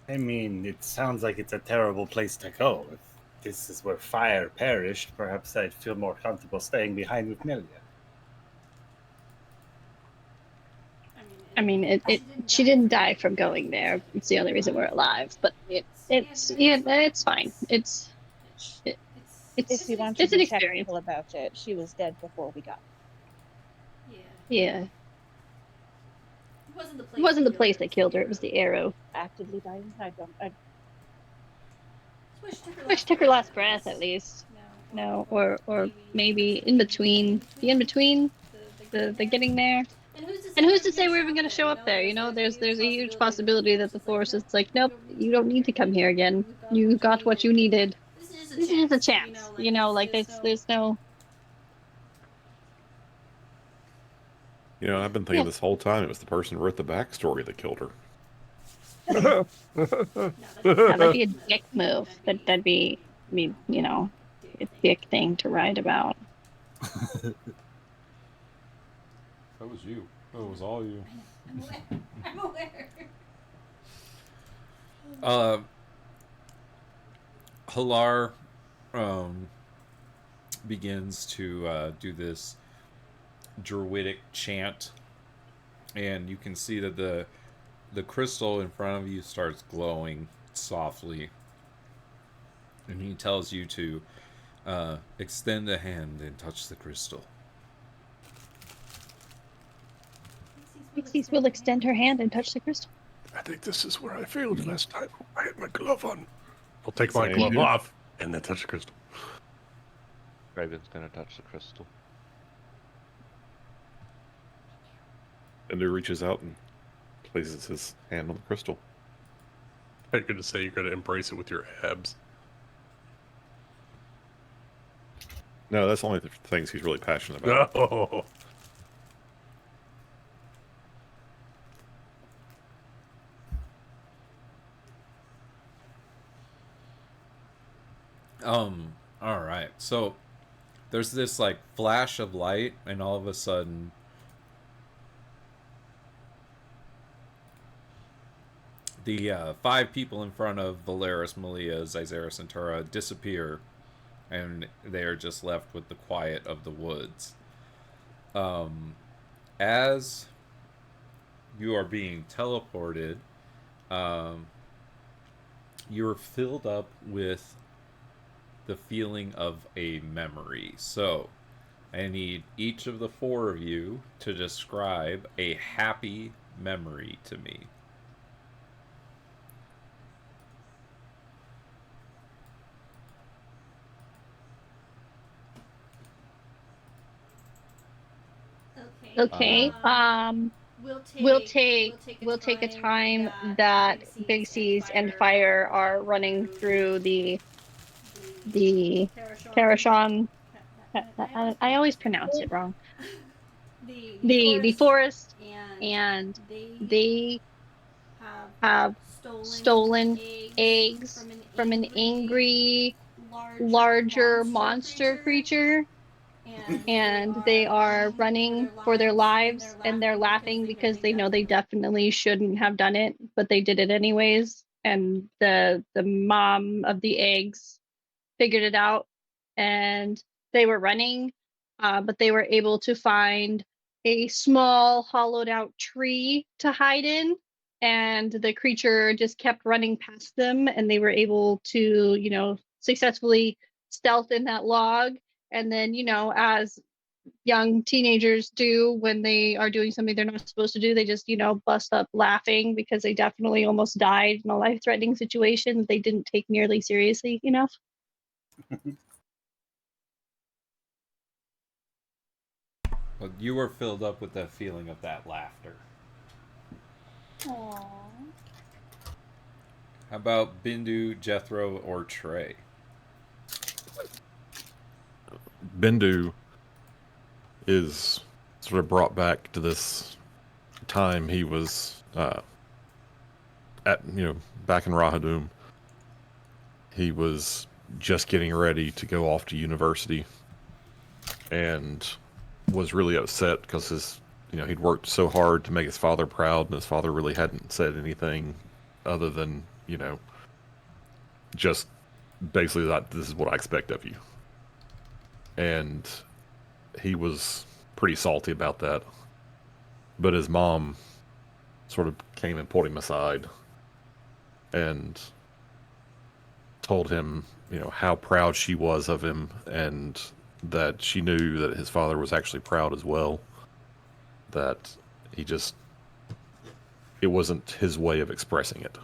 I mean, it sounds like it's a terrible place to go. If this is where fire perished, perhaps I'd feel more comfortable staying behind with Nelia. I mean, she didn't die from going there. It's the only reason we're alive. But it's fine. It's If you want it's to an be experience. technical about it, she was dead before we got. Yeah. It wasn't the place that killed her. It was the arrow. Actively dying. I Wish took her last breath at least. No, or maybe in between. The in between, the getting there. And who's to say we're even going to show up there? You know, there's a huge possibility that the force is like, nope, you don't need to come here again. You got what you needed. This is a chance. You know, like there's no. You know, I've been thinking this whole time it was the person who wrote the backstory that killed her. That'd be a dick move. That'd be, you know, a dick thing to write about. That was you. That was all you. I'm aware. Halar begins to do this druidic chant, and you can see that the crystal in front of you starts glowing softly, and he tells you to extend a hand and touch the crystal. Pixies will extend her hand and touch the crystal. I think this is where I failed last time. I had my glove on. I'll take my Same glove here. off and then touch the crystal. Raven's gonna touch the crystal. Ender reaches out and places his hand on the crystal. I'm going to say you're going to embrace it with your abs. No, that's only the things he's really passionate about. Oh. All right. So there's this like flash of light, and all of a sudden the 5 people in front of Valeris, Malia, Zaizera, Centura disappear, and they are just left with the quiet of the woods. As you are being teleported, you're filled up with the feeling of a memory. So I need each of the 4 of you to describe a happy memory to me. Okay. We'll take a time that Big C's and Fire are running through the Karashon. I always pronounce it wrong. The forest, and they have stolen eggs from an angry, larger monster creature. And they are running for their lives, and they're laughing because they know they definitely shouldn't have done it, but they did it anyways. And the mom of the eggs figured it out, and they were running, but they were able to find a small hollowed out tree to hide in, and the creature just kept running past them, and they were able to, you know, successfully stealth in that log. And then, you know, as young teenagers do when they are doing something they're not supposed to do, they just, you know, bust up laughing because they definitely almost died in a life-threatening situation they didn't take nearly seriously enough. But you were filled up with that feeling of that laughter. Aww. How about Bindu, Jethro, or Trey? Bendu is sort of brought back to this time he was back in Rahadum. He was just getting ready to go off to university and was really upset because he'd worked so hard to make his father proud, and his father really hadn't said anything other than, just basically that this is what I expect of you. And he was pretty salty about that. But his mom sort of came and pulled him aside and told him, how proud she was of him, and that she knew that his father was actually proud as well. That it wasn't his way of expressing it.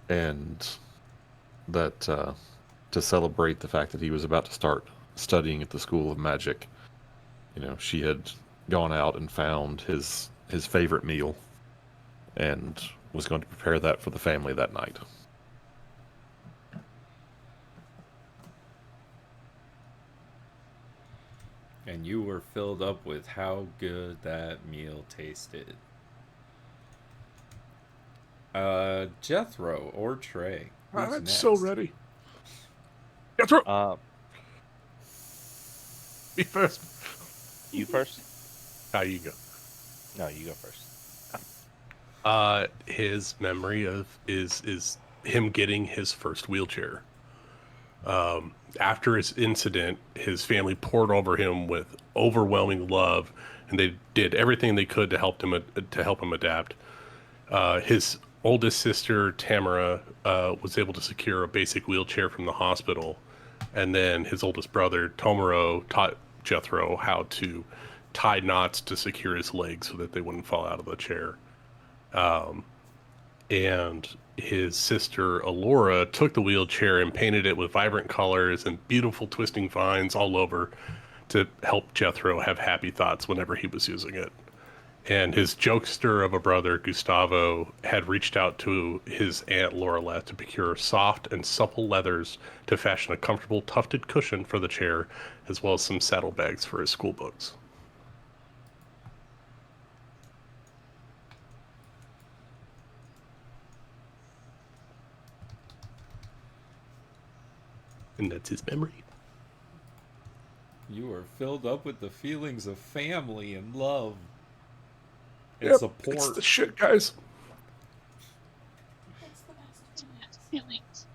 And that to celebrate the fact that he was about to start studying at the School of Magic, she had gone out and found his favorite meal and was going to prepare that for the family that night. And you were filled up with how good that meal tasted. Jethro or Trey? Who's I'm next? so ready. Jethro! Me first. You first? You go. No, you go first. His memory of is him getting his first wheelchair. After his incident, his family poured over him with overwhelming love, and they did everything they could to help him adapt. His oldest sister Tamara was able to secure a basic wheelchair from the hospital, and then his oldest brother Tomoro taught Jethro how to tie knots to secure his legs so that they wouldn't fall out of the chair. And his sister Alora took the wheelchair and painted it with vibrant colors and beautiful twisting vines all over to help Jethro have happy thoughts whenever he was using it. And his jokester of a brother, Gustavo, had reached out to his aunt Lorelette to procure soft and supple leathers to fashion a comfortable tufted cushion for the chair, as well as some saddlebags for his school books. And that's his memory. You are filled up with the feelings of family and love. And Yep, support. it's the shit, guys. Feelings.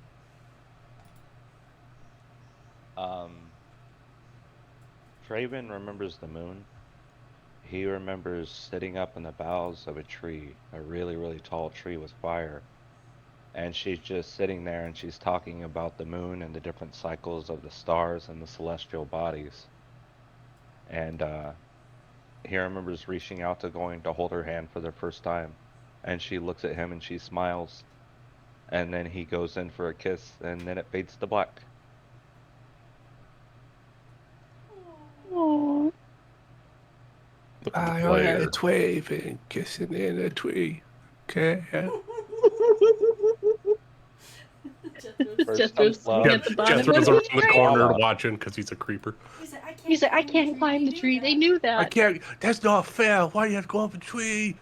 Traven remembers the moon. He remembers sitting up in the boughs of a tree, a really, really tall tree with fire. And she's just sitting there and she's talking about the moon and the different cycles of the stars and the celestial bodies. And he remembers reaching out to going to hold her hand for the first time. And she looks at him and she smiles. And then he goes in for a kiss, and then it fades to black. Aww. I only had a twave and kissing in a tree. Okay. Jethro's love. at the bottom. Jethro's around the corner watching because he's a creeper. He's like, I can't climb the tree. They knew that. I can't. That's not fair. Why do you have to go up a tree?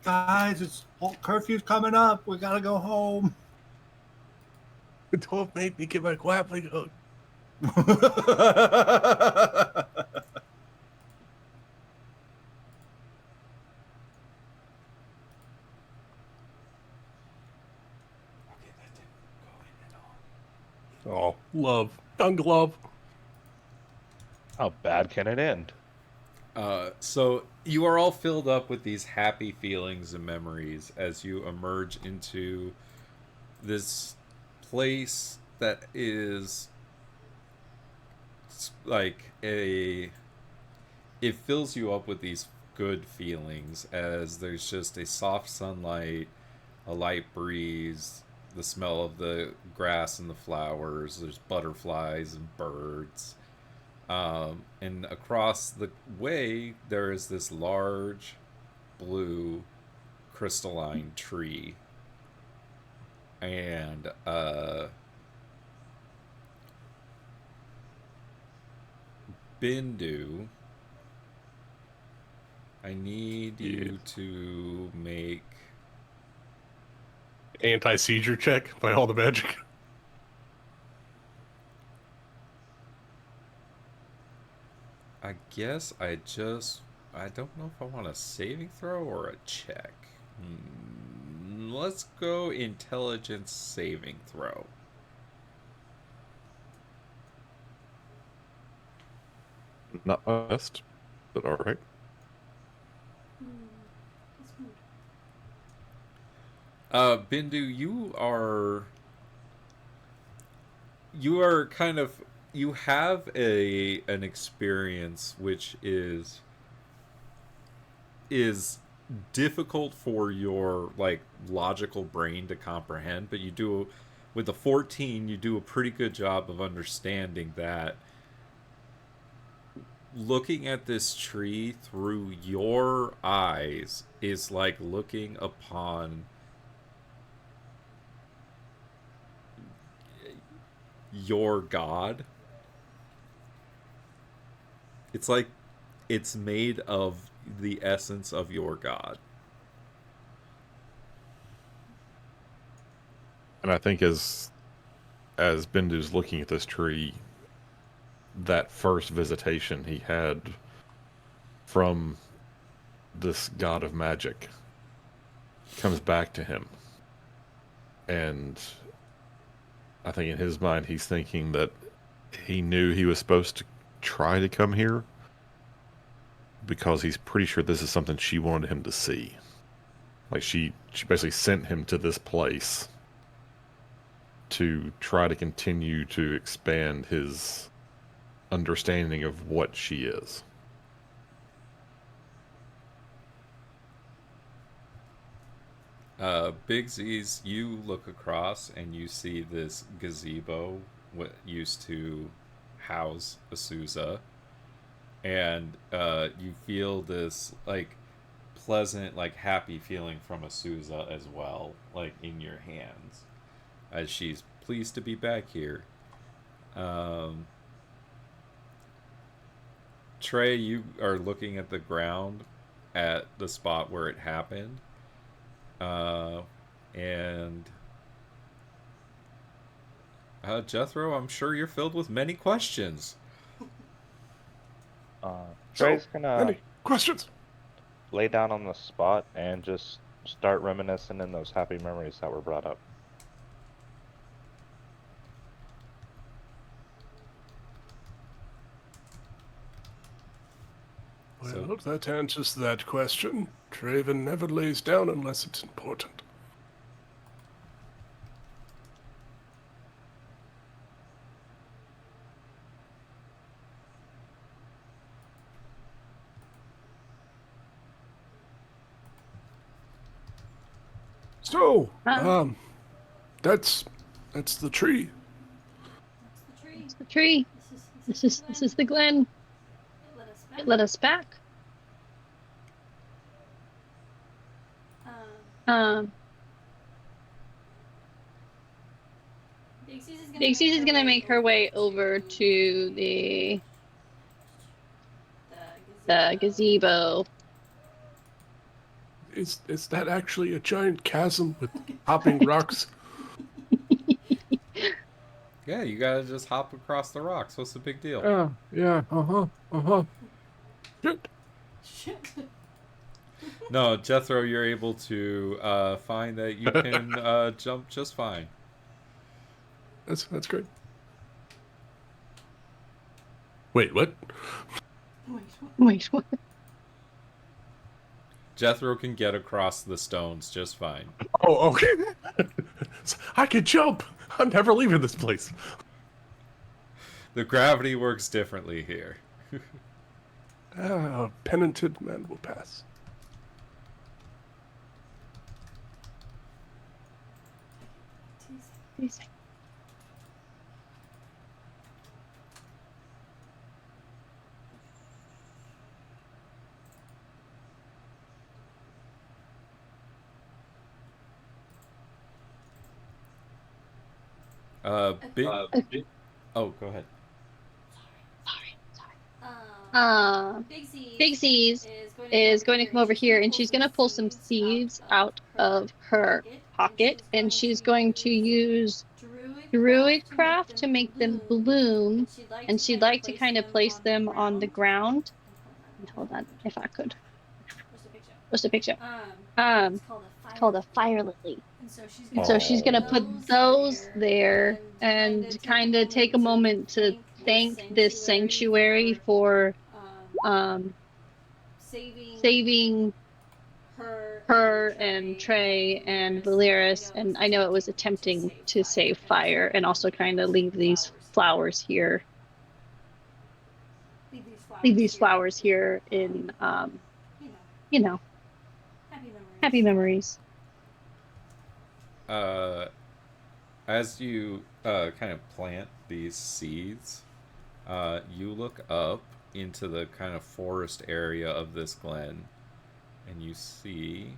Guys, curfew's coming up. We gotta go home. Don't make me get my grappling hook. Oh, love. Young love. How bad can it end? So you are all filled up with these happy feelings and memories as you emerge into this place that is like it fills you up with these good feelings as there's just a soft sunlight, a light breeze, the smell of the grass and the flowers, there's butterflies and birds. And across the way, there is this large blue crystalline tree. And Bindu, I need you to make Anti-seizure check by all the magic. I guess I don't know if I want a saving throw or a check. Let's go intelligence saving throw. Not my best, but all right. Bindu, you are kind of, you have an experience which is difficult for your like logical brain to comprehend, but you do, with the 14, you do a pretty good job of understanding that looking at this tree through your eyes is like looking upon your god. It's like it's made of the essence of your god. And I think as Bindu's looking at this tree, that first visitation he had from this god of magic comes back to him. And I think in his mind he's thinking that he knew he was supposed to try to come here because he's pretty sure this is something she wanted him to see. Like she basically sent him to this place to try to continue to expand his understanding of what she is. Big Z's, you look across and you see this gazebo, what used to house Azusa, and you feel this like pleasant, like happy feeling from Azusa as well, like in your hands, as she's pleased to be back here. Trey, you are looking at the ground at the spot where it happened. And Jethro, I'm sure you're filled with many questions. Trey's gonna Any questions? lay down on the spot and just start reminiscing in those happy memories that were brought up. Well, that answers that question. Traven never lays down unless it's important. So, that's the tree. It's the tree. This is the glen. It led us back. Big C's is gonna make her way over to the gazebo. Is that actually a giant chasm with hopping rocks? Yeah, you gotta just hop across the rocks. What's the big deal? Yeah, Shit. No, Jethro, you're able to find that you can jump just fine. That's great. Wait, what? Wait, what? Jethro can get across the stones just fine. Oh, okay. I can jump. I'm never leaving this place. The gravity works differently here. A penitent man will pass. Big. Oh, go ahead. Big Z's is going to come over here and she's going to pull some seeds out of her pocket and she's going to use druid craft to make them bloom, and she'd like to kind of place them on the ground. Hold on, if I could. Post a picture. It's called a fire lily. And so she's gonna put those there and kind of take a moment to thank this sanctuary for saving her and Trey and Valeris, and I know it was attempting to save fire and also kind of leave these flowers here. Leave these flowers here in, you know, happy memories. As you kind of plant these seeds, you look up into the kind of forest area of this glen, and you see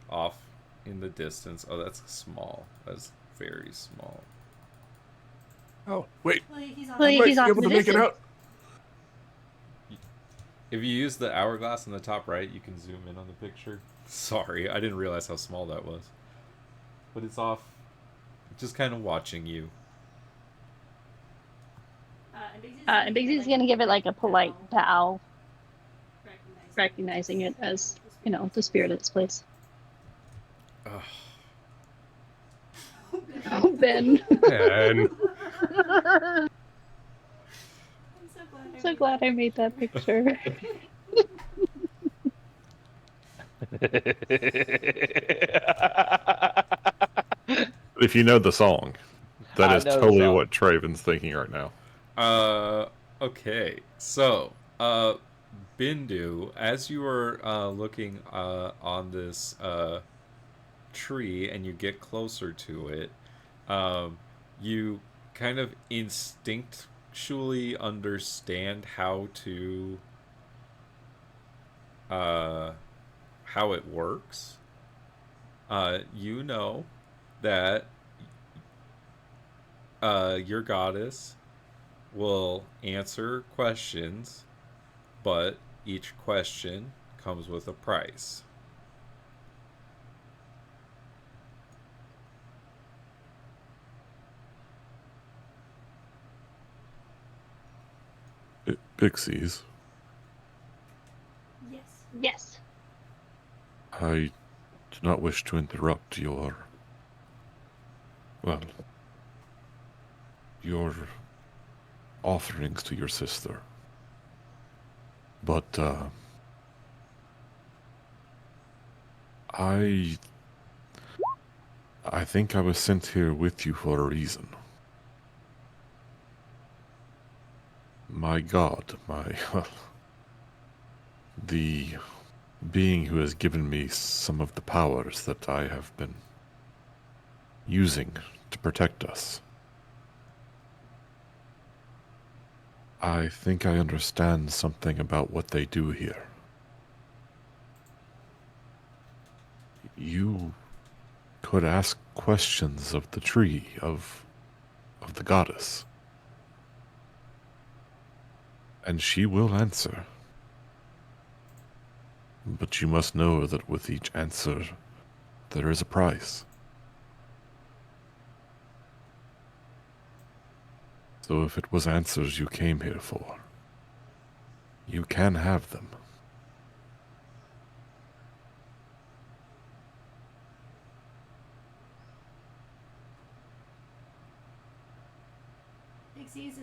off in the distance. Oh, that's small. That's very small. Oh, wait. He's able to make it out. If you use the hourglass in the top right, you can zoom in on the picture. Sorry, I didn't realize how small that was. But it's off, just kind of watching you. And Bigsy's gonna give it like a polite bow, recognizing it as, you know, the spirit of this place. Oh, Ben. Ben. I'm so glad I made that picture. If you know the song, that I is know the totally song. what Traven's thinking right now. Okay. So, Bindu, as you are looking on this tree and you get closer to it, you kind of instinctually understand how it works. You know that your goddess will answer questions, but each question comes with a price. Pixies, Yes. I do not wish to interrupt your offerings to your sister. But, I think I was sent here with you for a reason. My God, the being who has given me some of the powers that I have been using to protect us. I think I understand something about what they do here. You could ask questions of the tree, of the goddess. And she will answer. But you must know that with each answer, there is a price. So if it was answers you came here for, you can have them.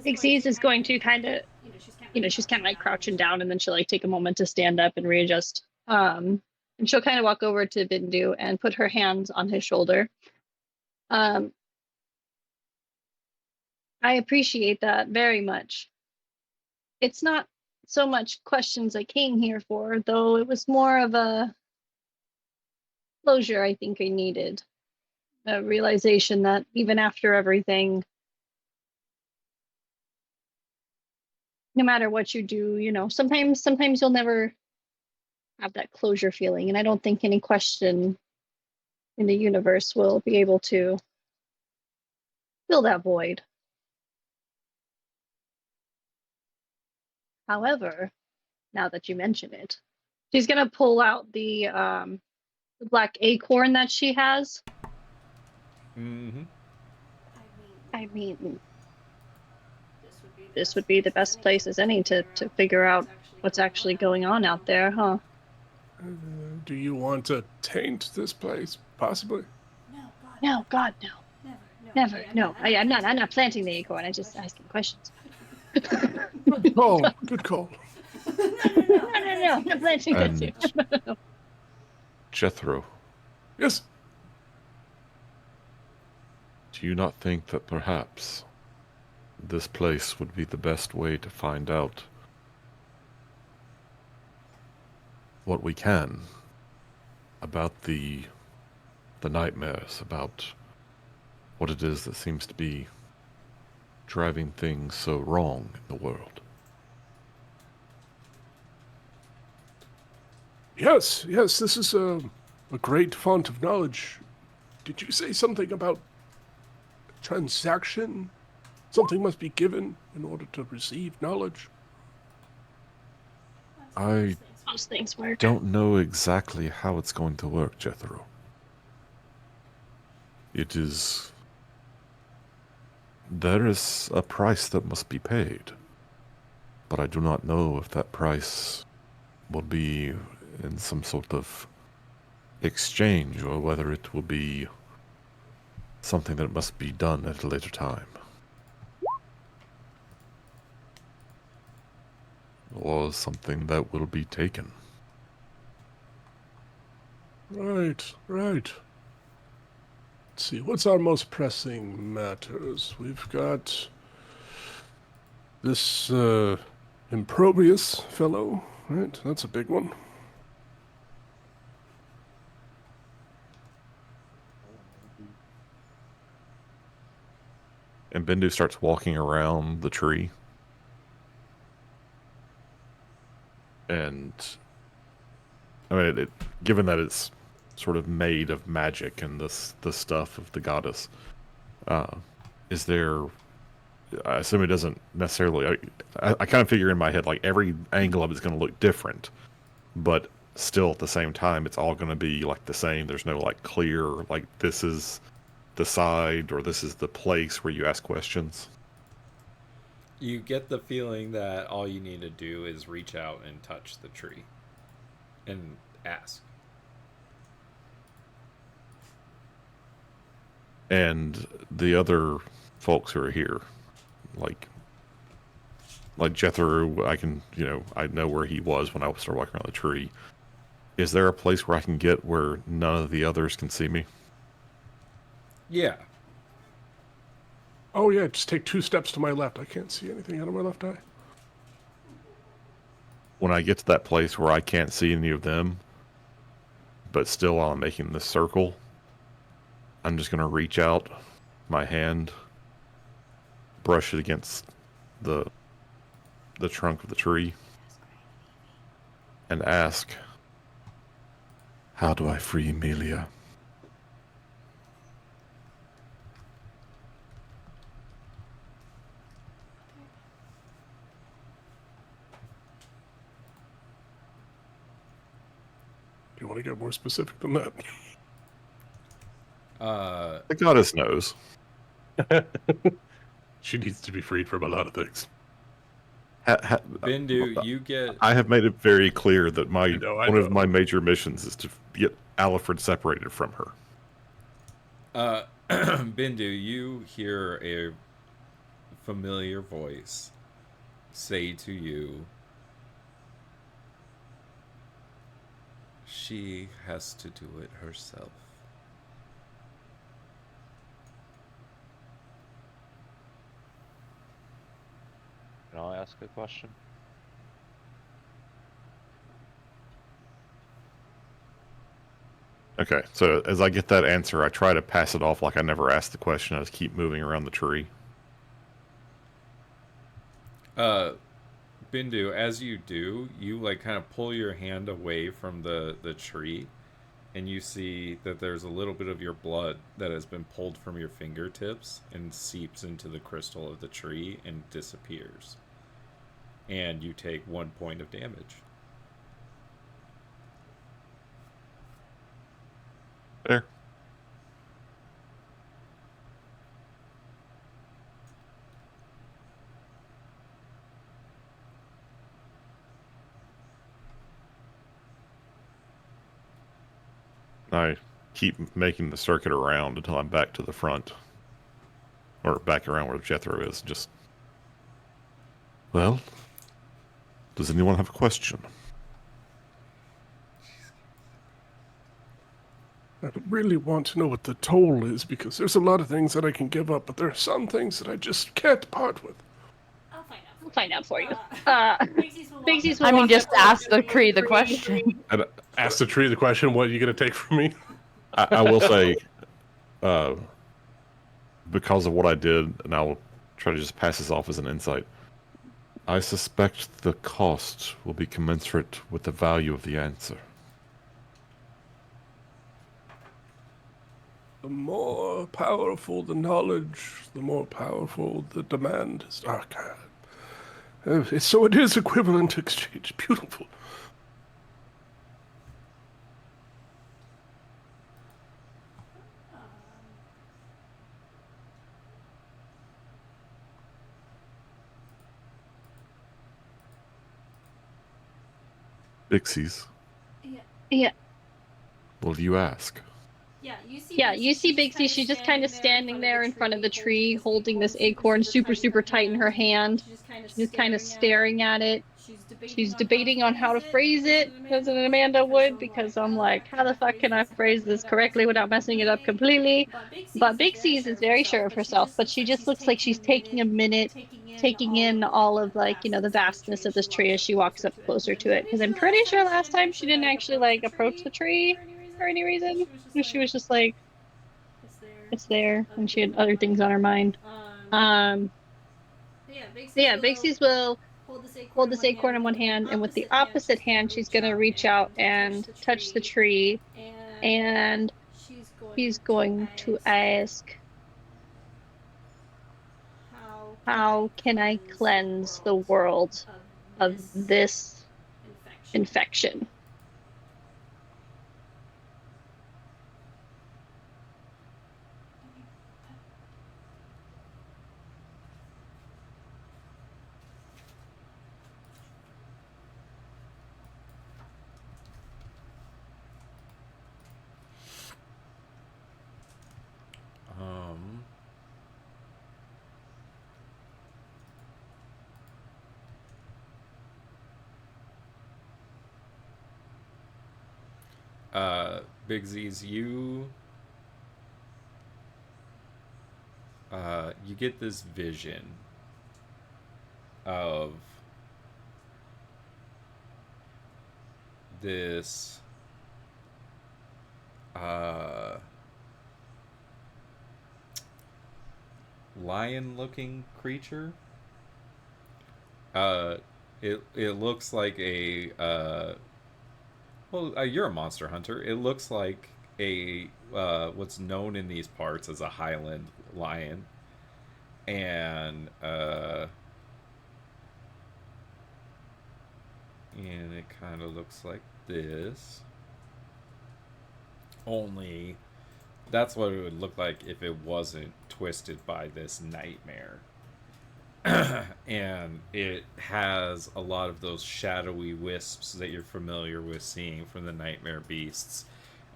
Xyz is going to kind of, she's kind of like crouching down, and then she'll like take a moment to stand up and readjust. And she'll kind of walk over to Bindu and put her hands on his shoulder. I appreciate that very much. It's not so much questions I came here for, though it was more of a closure I think I needed. A realization that even after everything, no matter what you do, sometimes you'll never have that closure feeling. And I don't think any question in the universe will be able to fill that void. However, now that you mention it, she's gonna pull out the black acorn that she has. Mm-hmm. I mean, this would be the best place as any to figure out what's actually going on out there, huh? Do you want to taint this place? Possibly. No, God, no. Never. No, I'm not planting the acorn. I'm just asking questions. Good call. Good call. No, I'm not planting this. And Jethro, Yes. do you not think that perhaps this place would be the best way to find out what we can about the nightmares, about what it is that seems to be driving things so wrong in the world? Yes, this is a great font of knowledge. Did you say something about transaction? Something must be given in order to receive knowledge? I Those things work. don't know exactly how it's going to work, Jethro. It is... There is a price that must be paid, but I do not know if that price will be in some sort of exchange or whether it will be something that must be done at a later time. Or something that will be taken. Right. Let's see, what's our most pressing matters? We've got this improbious fellow, right? That's a big one. And Bendu starts walking around the tree. And I mean, given that it's sort of made of magic and the stuff of the goddess, is there? I assume it doesn't necessarily. I kind of figure in my head like every angle of it's going to look different, but still at the same time, it's all going to be like the same. There's no like clear like this is the side or this is the place where you ask questions. You get the feeling that all you need to do is reach out and touch the tree and ask. And the other folks who are here, like Jethro, I know where he was when I started walking around the tree. Is there a place where I can get where none of the others can see me? Yeah. Oh yeah, just take 2 steps to my left. I can't see anything out of my left eye. When I get to that place where I can't see any of them, but still while I'm making this circle, I'm just going to reach out my hand, brush it against the trunk of the tree, and ask, how do I free Emilia? Do you want to get more specific than that? The goddess knows. She needs to be freed from a lot of things. Bindu, you get... I have made it very clear that I one of my major missions is to get Alifred separated from her. Bindu, you hear a familiar voice say to you, she has to do it herself. Can I ask a question? Okay, so as I get that answer, I try to pass it off like I never asked the question. I just keep moving around the tree. Bindu, as you do, you like kind of pull your hand away from the tree, and you see that there's a little bit of your blood that has been pulled from your fingertips and seeps into the crystal of the tree and disappears. And you take 1 point of damage. There. I keep making the circuit around until I'm back to the front. Or back around where Jethro is. Just. Well, does anyone have a question? I really want to know what the toll is, because there's a lot of things that I can give up, but there are some things that I just can't part with. We'll find out for you. Bigsies will I mean, walk just up to ask the tree the question. Ask the tree the question, what are you going to take from me? I will say, because of what I did, and I'll try to just pass this off as an insight, I suspect the cost will be commensurate with the value of the answer. The more powerful the knowledge, the more powerful the demand is. Oh, God. So it is equivalent exchange. Beautiful. Pixies, Yeah. will you ask? Yeah, you see Bixie, she's just kind of standing there in front of the tree, holding this acorn super, super tight in her hand. She's just kind of staring at it. She's debating on how to phrase it, as an Amanda would, because I'm like, how the fuck can I phrase this correctly without messing it up completely? But Bixie's is very sure of herself, but she just looks like she's taking a minute, taking in all of, like, you know, the vastness of this tree as she walks up closer to it. Because I'm pretty sure last time she didn't actually, like, approach the tree for any reason. She was just like, it's there, and she had other things on her mind. So yeah, Bixie's will hold this acorn in one hand, and with the opposite hand, she's gonna reach out and touch the tree, and she's going to ask, how can I cleanse the world of this infection? Big Z's, you get this vision of this lion-looking creature. It looks like a you're a monster hunter. It looks like a what's known in these parts as a Highland lion, and it kind of looks like this. Only that's what it would look like if it wasn't twisted by this nightmare. And it has a lot of those shadowy wisps that you're familiar with seeing from the nightmare beasts,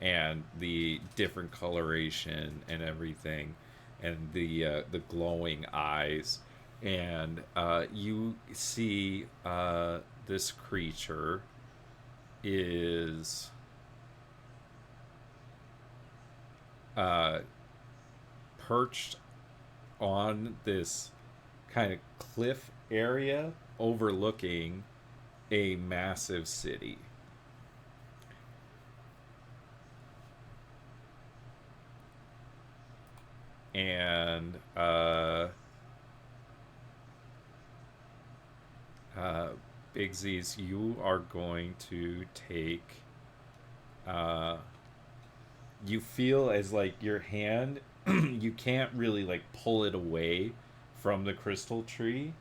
and the different coloration and everything, and the glowing eyes. And you see this creature is perched on this kind of cliff area overlooking a massive city. And Big Z's, you are going to take you feel as like your hand, you can't really like pull it away from the crystal tree,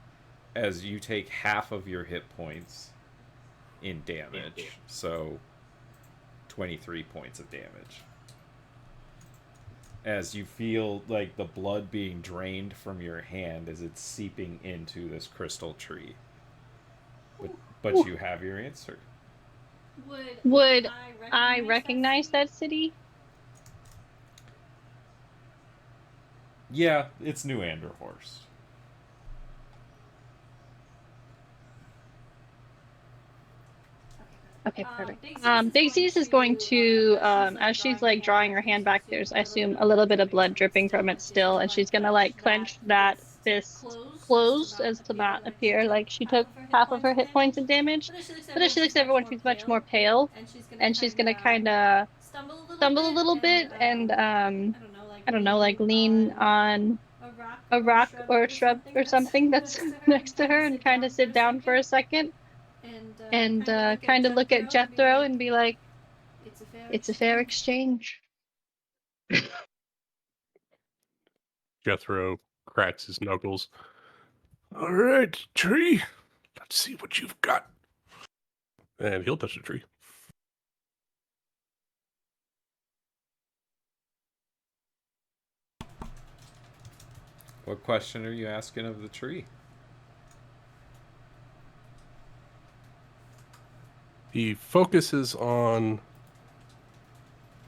as you take half of your hit points in damage. So 23 points of damage. As you feel like the blood being drained from your hand as it's seeping into this crystal tree. But you have your answer. Would I recognize that city? Yeah, it's New Anderhorst. Okay, perfect. Big Z's is going to, as she's like drawing her hand back, there's, I assume, a little bit of blood dripping from it still, and she's gonna like clench that fist closed as to not appear like she took half of her hit points of damage. But as she looks at everyone, she's much more pale, and she's gonna kind of stumble a little bit and, I don't know, like lean on a rock or a shrub or something that's next to her and kind of sit down for a second. And kind of look at Jethro and be like, it's a fair exchange. Jethro cracks his knuckles. All right, tree. Let's see what you've got. And he'll touch the tree. What question are you asking of the tree? He focuses on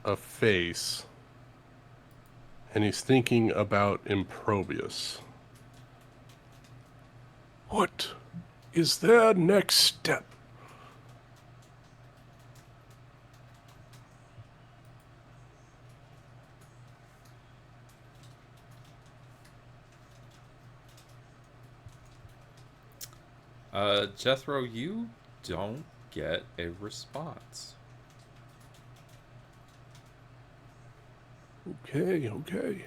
a face, and he's thinking about Improbius. What is their next step? Jethro, you don't get a response. Okay.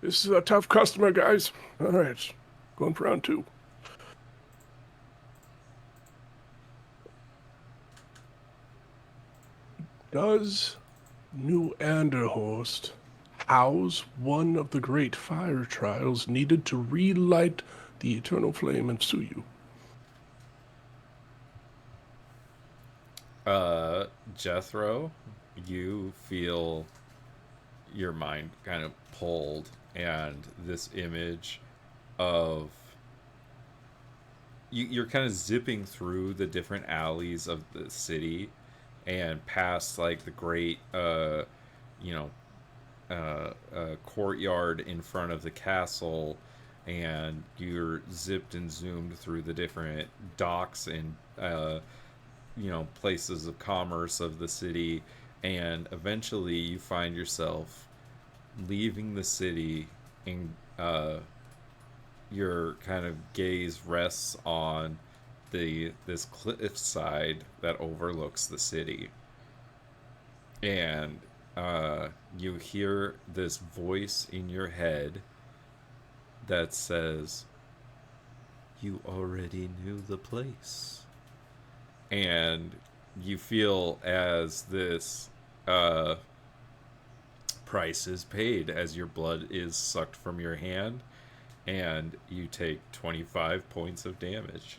This is a tough customer, guys. All right, going for round 2. Does New Anderhorst house one of the great fire trials needed to relight the eternal flame in Suyu? Jethro, you feel your mind kind of pulled, and this image of you're kind of zipping through the different alleys of the city and past like the great courtyard in front of the castle, and you're zipped and zoomed through the different docks and places of commerce of the city, and eventually you find yourself leaving the city, and your kind of gaze rests on this cliffside that overlooks the city, and you hear this voice in your head that says, "You already knew the place." And you feel as this price is paid as your blood is sucked from your hand, and you take 25 points of damage.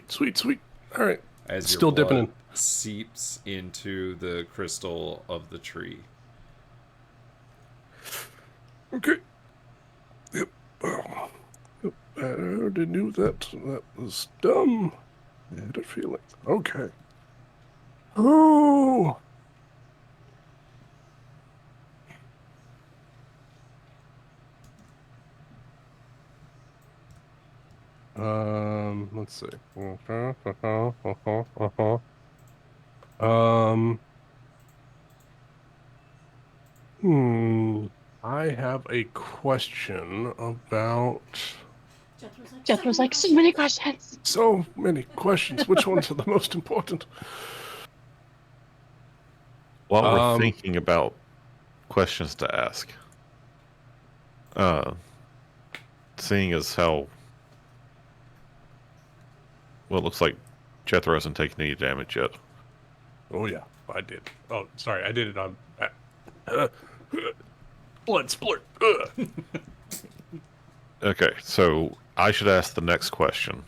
Sweet. All right. As your Still blood dipping in. seeps into the crystal of the tree. Okay. Yep. I already knew that was dumb. I had a feeling. Okay. Oh. Let's see. I have a question about... Jethro's like, so many questions. So many questions. Which ones are the most important? While we're thinking about questions to ask, seeing as how, well, it looks like Jethro hasn't taken any damage yet. Oh yeah. I did. Oh, sorry, I did it on. Blood splurt. Okay, so I should ask the next question,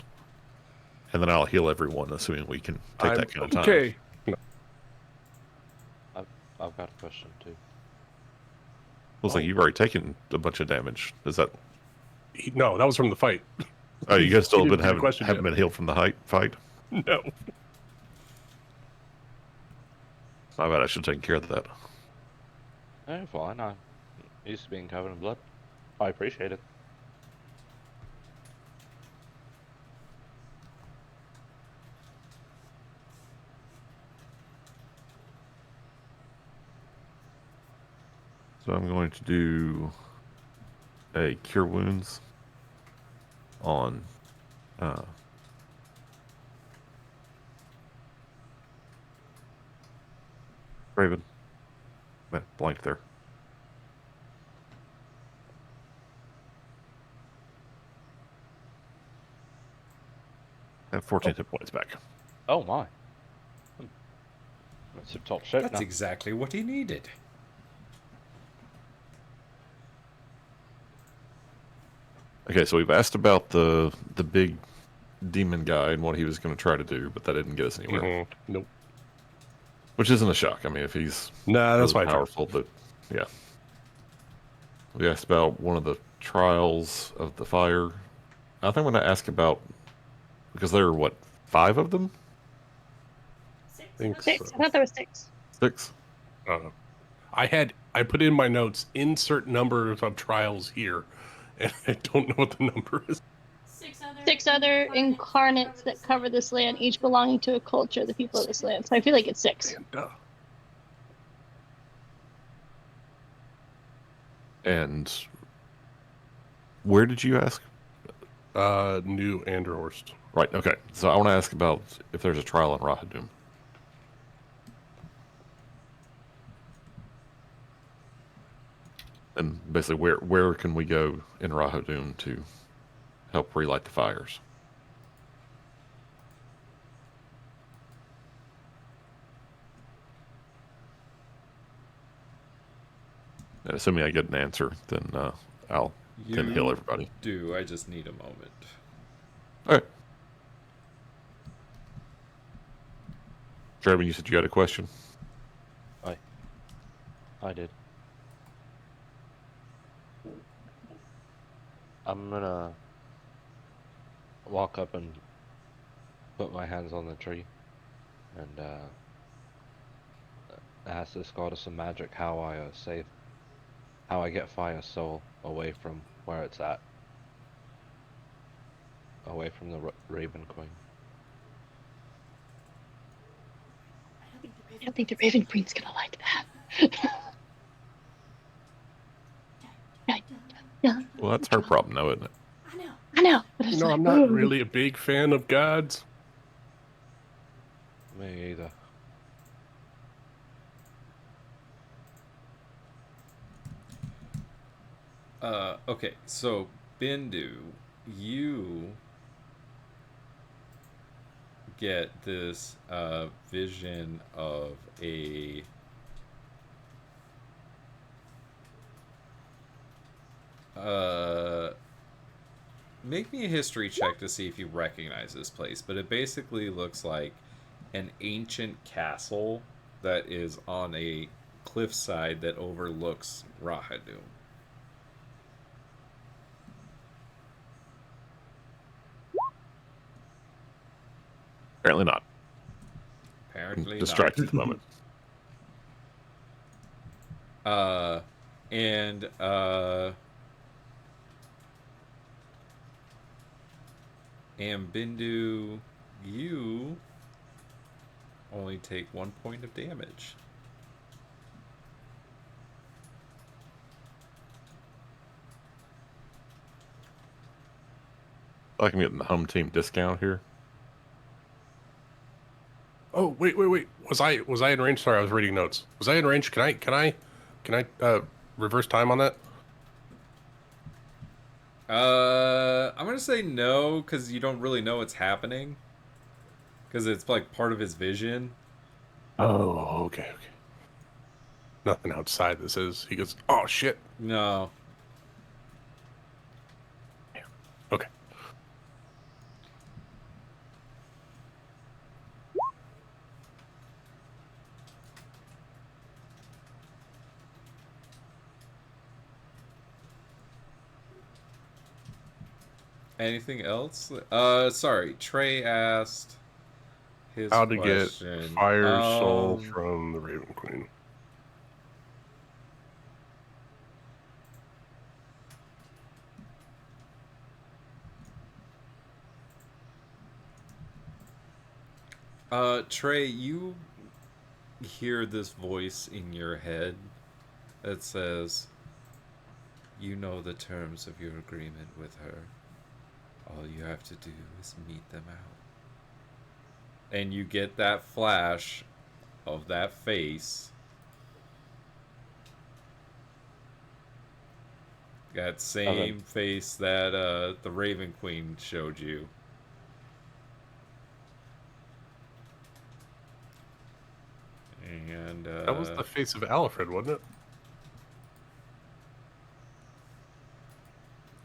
and then I'll heal everyone, assuming we can take that kind of time. Okay. I've got a question too. Looks like you've already taken a bunch of damage. Is that? No, that was from the fight. Oh, you guys still He been didn't do the question haven't yet. been healed from the fight? No. I bet I should take care of that. No, fine. I'm used to being covered in blood. I appreciate it. So I'm going to do a cure wounds on Raven. Blank there. And 14 hit points back. Oh my. That's a top shape That's now. exactly what he needed. Okay, so we've asked about the big demon guy and what he was going to try to do, but that didn't get us anywhere. Mm-hmm. Nope. Which isn't a shock. I mean, if he's Nah, that's really fine. powerful, but yeah. We asked about one of the trials of the fire. I think I'm going to ask about, because there are, what, 5 of them? Think Six. so. I thought there was 6. 6? I put in my notes insert number of trials here, and I don't know what the number is. 6 other incarnates that cover this land, each belonging to a culture of the people of this land. So I feel like it's 6. Duh. And where did you ask? New Anderhorst. Right, okay. So I want to ask about if there's a trial in Rahadum. And basically, where can we go in Rahadum to help relight the fires? And assuming I get an answer, then I'll then heal everybody. Do I just need a moment? All right. Draven, you said you had a question? I did. I'm gonna walk up and put my hands on the tree and ask this goddess of magic how I get Fire Soul away from where it's at, away from the Raven Queen. I don't think the Raven Queen's gonna like that. Yeah. Well, that's her problem, though, isn't it? I know. But You it's know, like, I'm not ooh. really a big fan of gods. Me either. Okay, so Bindu, you get this vision of a make me a history check to see if you recognize this place, but it basically looks like an ancient castle that is on a cliffside that overlooks Rahadum. Apparently not. Apparently I'm distracted at the moment. And Bindu, you only take 1 point of damage. I can get the home team discount here. Oh, wait. Was I in range? Sorry, I was reading notes. Was I in range? Can I reverse time on that? I'm gonna say no, because you don't really know what's happening. Because it's like part of his vision. Oh, okay. Nothing outside this is. He goes, oh shit. No. Okay. Anything else? Sorry. Trey asked his How to question. get Fire Soul from the Raven Queen. Trey, you hear this voice in your head that says, you know the terms of your agreement with her. All you have to do is meet them out. And you get that flash of that face. That same face that the Raven Queen showed you. And that was the face of Alfred, wasn't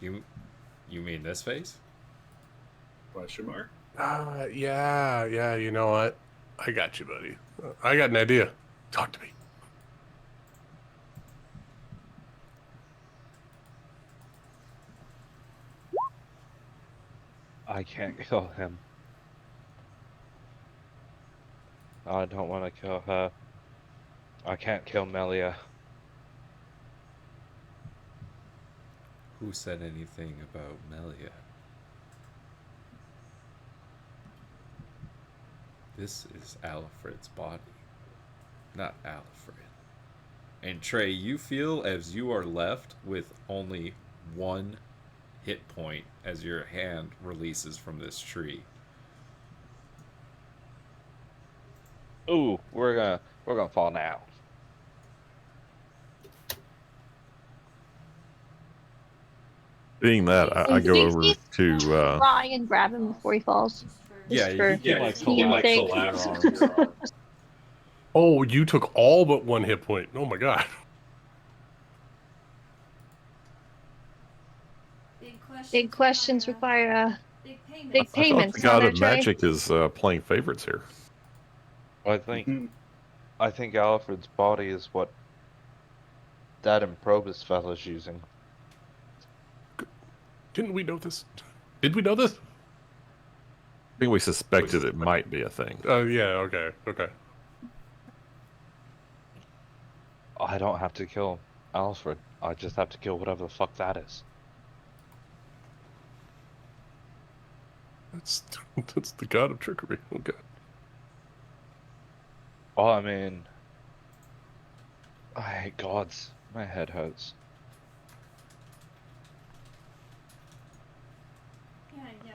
it? You mean this face? Question mark? Yeah, you know what? I got you, buddy. I got an idea. Talk to me. I can't kill him. I don't want to kill her. I can't kill Melia. Who said anything about Melia? This is Alfred's body, not Alfred. And Trey, you feel as you are left with only one hit point as your hand releases from this tree. Ooh, we're gonna fall now. Being that, I go over to. Try and grab him before he falls. Yeah, for you can sake. Oh, you took all but one hit point. Oh my god. Big questions require a big I thought payments. the God on of their tray. Magic is playing favorites here. I think Alfred's body is what that Improbus fella's using. Didn't we know this? Did we know this? I think we suspected it might be a thing. Oh, yeah, okay. I don't have to kill Alfred. I just have to kill whatever the fuck that is. That's the god of trickery. Okay. Oh, I mean, I hate gods. My head hurts.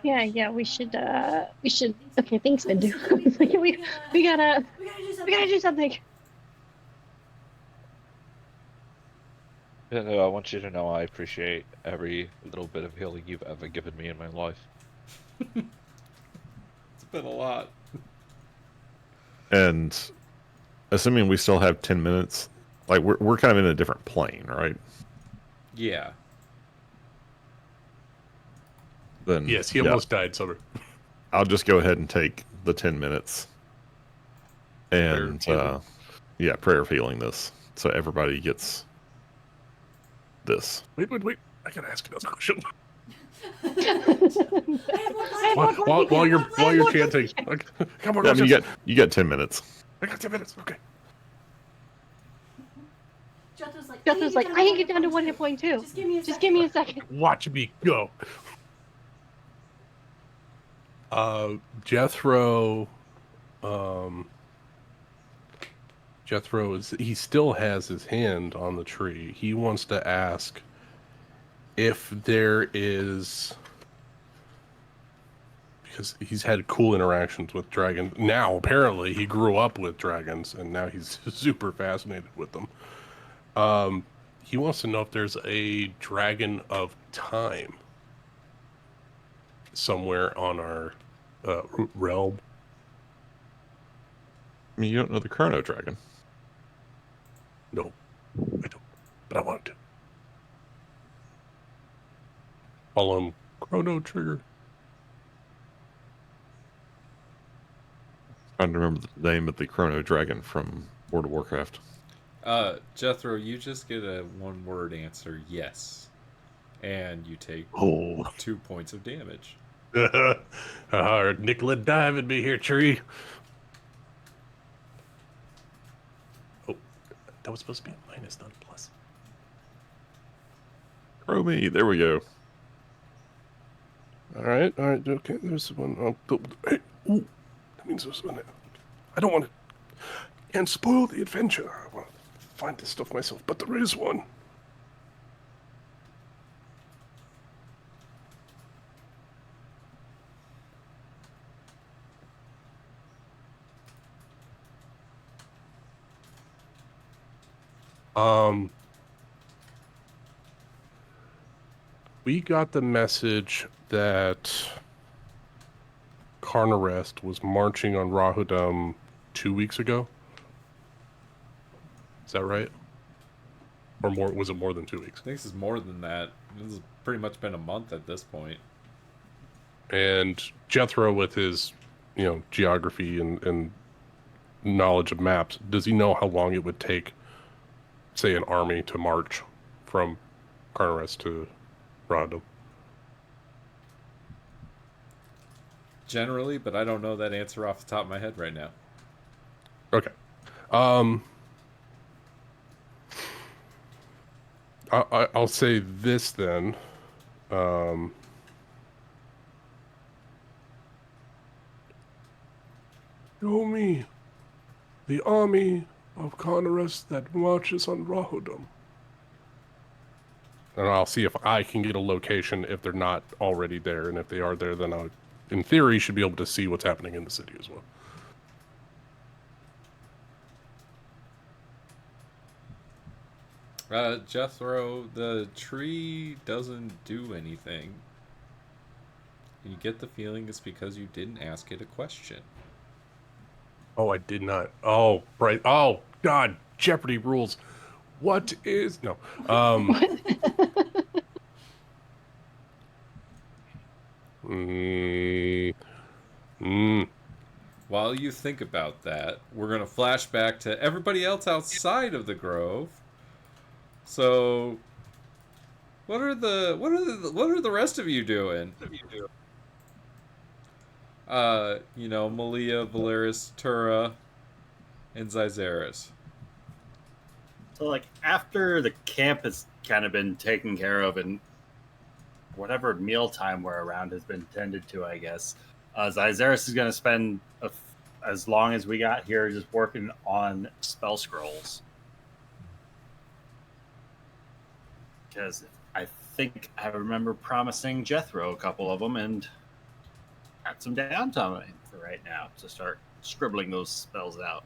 Yeah, we should, okay, thanks, Vindu. we gotta do something. Yeah, no, I want you to know I appreciate every little bit of healing you've ever given me in my life. It's been a lot. And assuming we still have 10 minutes, like we're kind of in a different plane, right? Yeah. Then Yes, he almost died, Summer. I'll just go ahead and take the 10 minutes. And prayer of healing this. So everybody gets this. Wait. I gotta ask another question. While you're chanting. Come on, Yeah, I mean, you got 10 minutes. I got 10 minutes. Okay. Jethro's like, I can get down to 1 hit point too. Just give me a second. Watch me go. Jethro he still has his hand on the tree. He wants to ask if there is, because he's had cool interactions with dragons. Now apparently he grew up with dragons and now he's super fascinated with them. He wants to know if there's a dragon of time somewhere on our realm. I mean, you don't know the Chrono Dragon. No, I don't. But I want to. Call him Chrono Trigger. Trying to remember the name of the Chrono Dragon from World of Warcraft. Jethro, you just get a one-word answer, yes. And you take 2 points of damage. Nickel and diamond me here, tree. Oh, that was supposed to be a minus, not a plus. Throw me. There we go. All right, okay, there's one. Hey, ooh, that means there's one. I don't want to. Can't spoil the adventure. I want to find this stuff myself, but there is one. We got the message that Carnarest was marching on Rahudum 2 weeks ago. Is that right? Or more? Was it more than 2 weeks? I think this is more than that. This has pretty much been a month at this point. And Jethro, with his, geography and knowledge of maps, does he know how long it would take, say, an army to march from Carnarest to Rahudum? Generally, but I don't know that answer off the top of my head right now. Okay. I'll say this then. Show me the army of Carnarest that marches on Rahudum. And I'll see if I can get a location if they're not already there. And if they are there, then I, in theory, should be able to see what's happening in the city as well. Jethro, the tree doesn't do anything. You get the feeling it's because you didn't ask it a question. Oh, I did not. Oh, right. Oh, God. Jeopardy rules. What is... No. While you think about that, we're going to flash back to everybody else outside of the grove. So, what are the rest of you doing? Malia, Valeris, Tura, and Zyzeris. So, after the camp has kind of been taken care of and whatever mealtime we're around has been tended to, I guess, Zyzeris is going to spend as long as we got here just working on spell scrolls. Because I think I remember promising Jethro a couple of them and got some downtime for right now to start scribbling those spells out.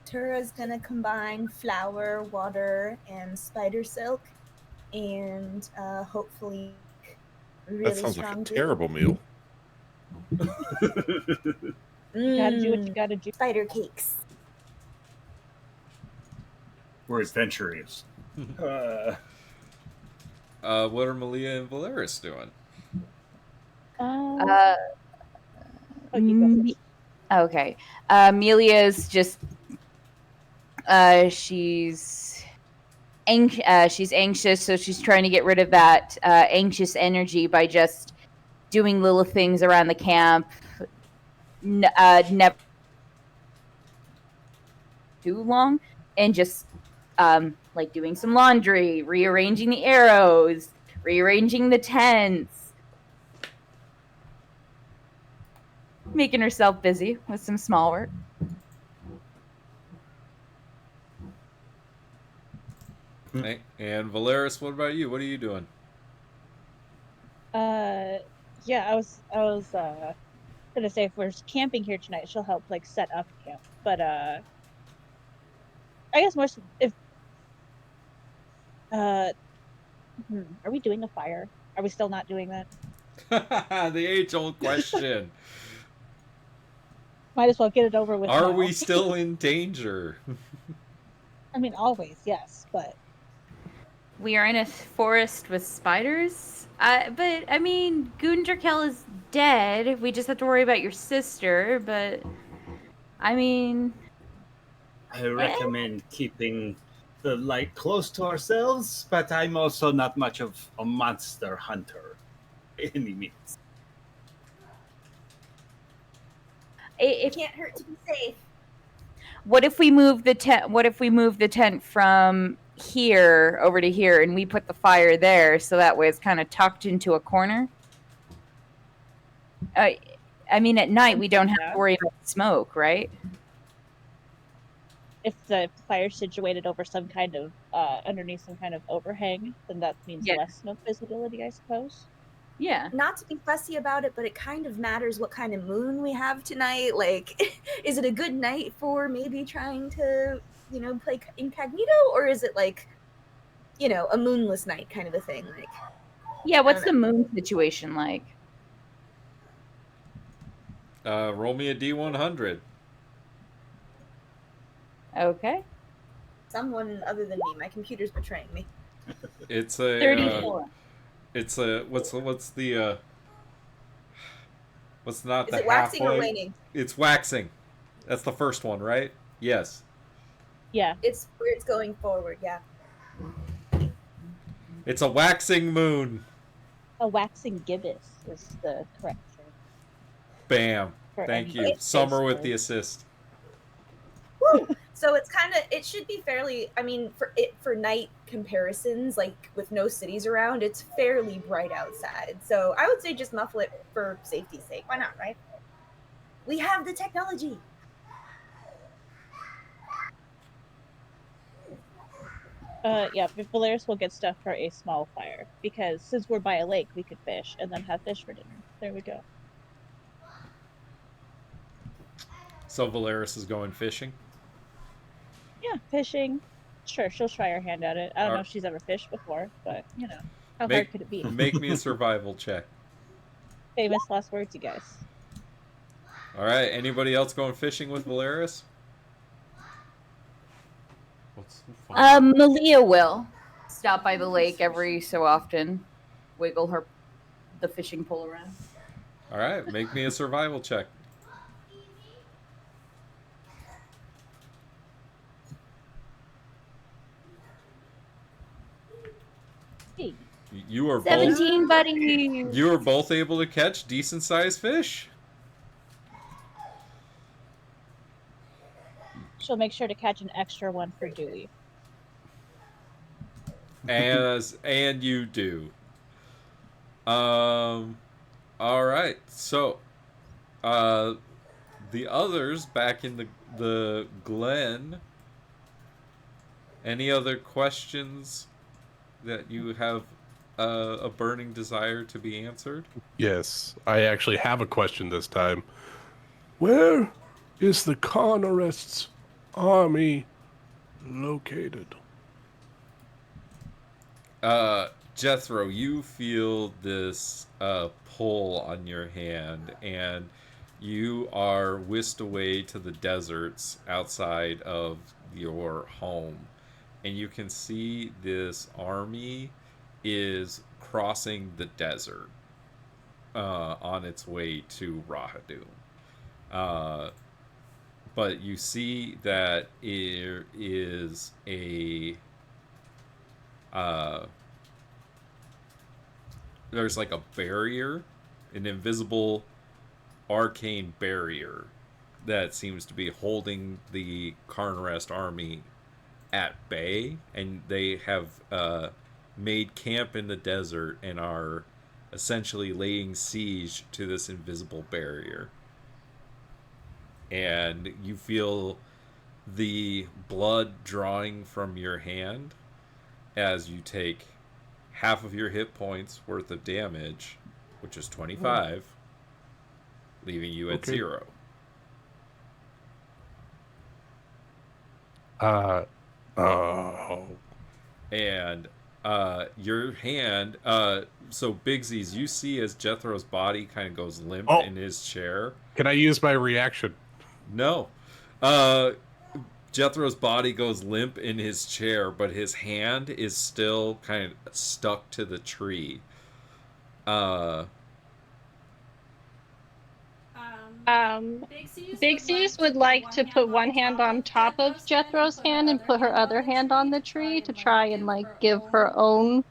Tura's gonna combine flour, water, and spider silk, and hopefully really That sounds like a terrible meal. Gotta do what you gotta do. Spider cakes. We're adventurers. What are Malia and Valeris doing? Okay. Amelia's just she's anxious, so she's trying to get rid of that anxious energy by just doing little things around the camp. Never too long, and just doing some laundry, rearranging the arrows, rearranging the tents, making herself busy with some small work. And Valeris, what about you? What are you doing? Yeah, I was gonna say if we're camping here tonight, she'll help set up camp. But I guess more if are we doing a fire? Are we still not doing that? The age-old question. Might as well get it over with. Are now. we still in danger? I mean, always, yes, but We are in a forest with spiders. But I mean, Gundrakel is dead. We just have to worry about your sister. But I mean, I recommend keeping the light close to ourselves, but I'm also not much of a monster hunter by any means. if Can't hurt to be safe. what if we move the tent? What if we move the tent from here over to here, and we put the fire there, so that way it's kind of tucked into a corner? I mean, at night we don't have to worry about smoke, right? if the fire's situated over some kind of underneath some kind of overhang, then that means Yeah. less smoke visibility, I suppose. Yeah. Not to be fussy about it, but it kind of matters what kind of moon we have tonight. Like, is it a good night for maybe trying to, play incognito, or is it like, a moonless night kind of a thing? Like, Yeah. What's don't the moon situation like? Roll me a D100. Okay. someone other than me. My computer's betraying me. It's a 34. it's a what's not Is the it waxing or halfway? waning? It's waxing. That's the first one, right? Yes. Yeah. It's where it's going forward, yeah. It's a waxing moon. A waxing gibbous is the correct term. Bam. For Thank any you. space Summer with bird. the assist. Woo! So it should be fairly, for night comparisons, like with no cities around, it's fairly bright outside. So I would say just muffle it for safety's sake. Why not, right? We have the technology. Yeah, but Valeris will get stuff for a small fire, because since we're by a lake, we could fish and then have fish for dinner. There we go. So Valeris is going fishing. Yeah, fishing. Sure, she'll try her hand at it. I don't know Alright. if she's ever fished before, but, how Make- hard could it be? Make me a survival check. Famous last words, you guys. All right. Anybody else going fishing with Valeris? What's so funny? Malia will stop by the lake every so often, wiggle the fishing pole around. All right. Make me a survival check. Hey. You are both 17, buddy. you are both able to catch decent sized fish. She'll make sure to catch an extra one for Dewey. And you do. All right. So, the others back in the glen. Any other questions that you have a burning desire to be answered? Yes, I actually have a question this time. Where is the Carnarest's army located? Jethro, you feel this pull on your hand, and you are whisked away to the deserts outside of your home. And you can see this army is crossing the desert on its way to Rahadum. But you see that there is there's like a barrier, an invisible arcane barrier that seems to be holding the Carnarest army at bay, and they have made camp in the desert and are essentially laying siege to this invisible barrier. And you feel the blood drawing from your hand as you take half of your hit points worth of damage, which is 25, leaving you at 0. And your hand, so Bigsies, you see as Jethro's body kind of goes limp in his chair. Can I use my reaction? No. Jethro's body goes limp in his chair, but his hand is still kind of stuck to the tree. Big C's would like to put one hand on top of Jethro's hand and put her other hand on the tree to try and like give her own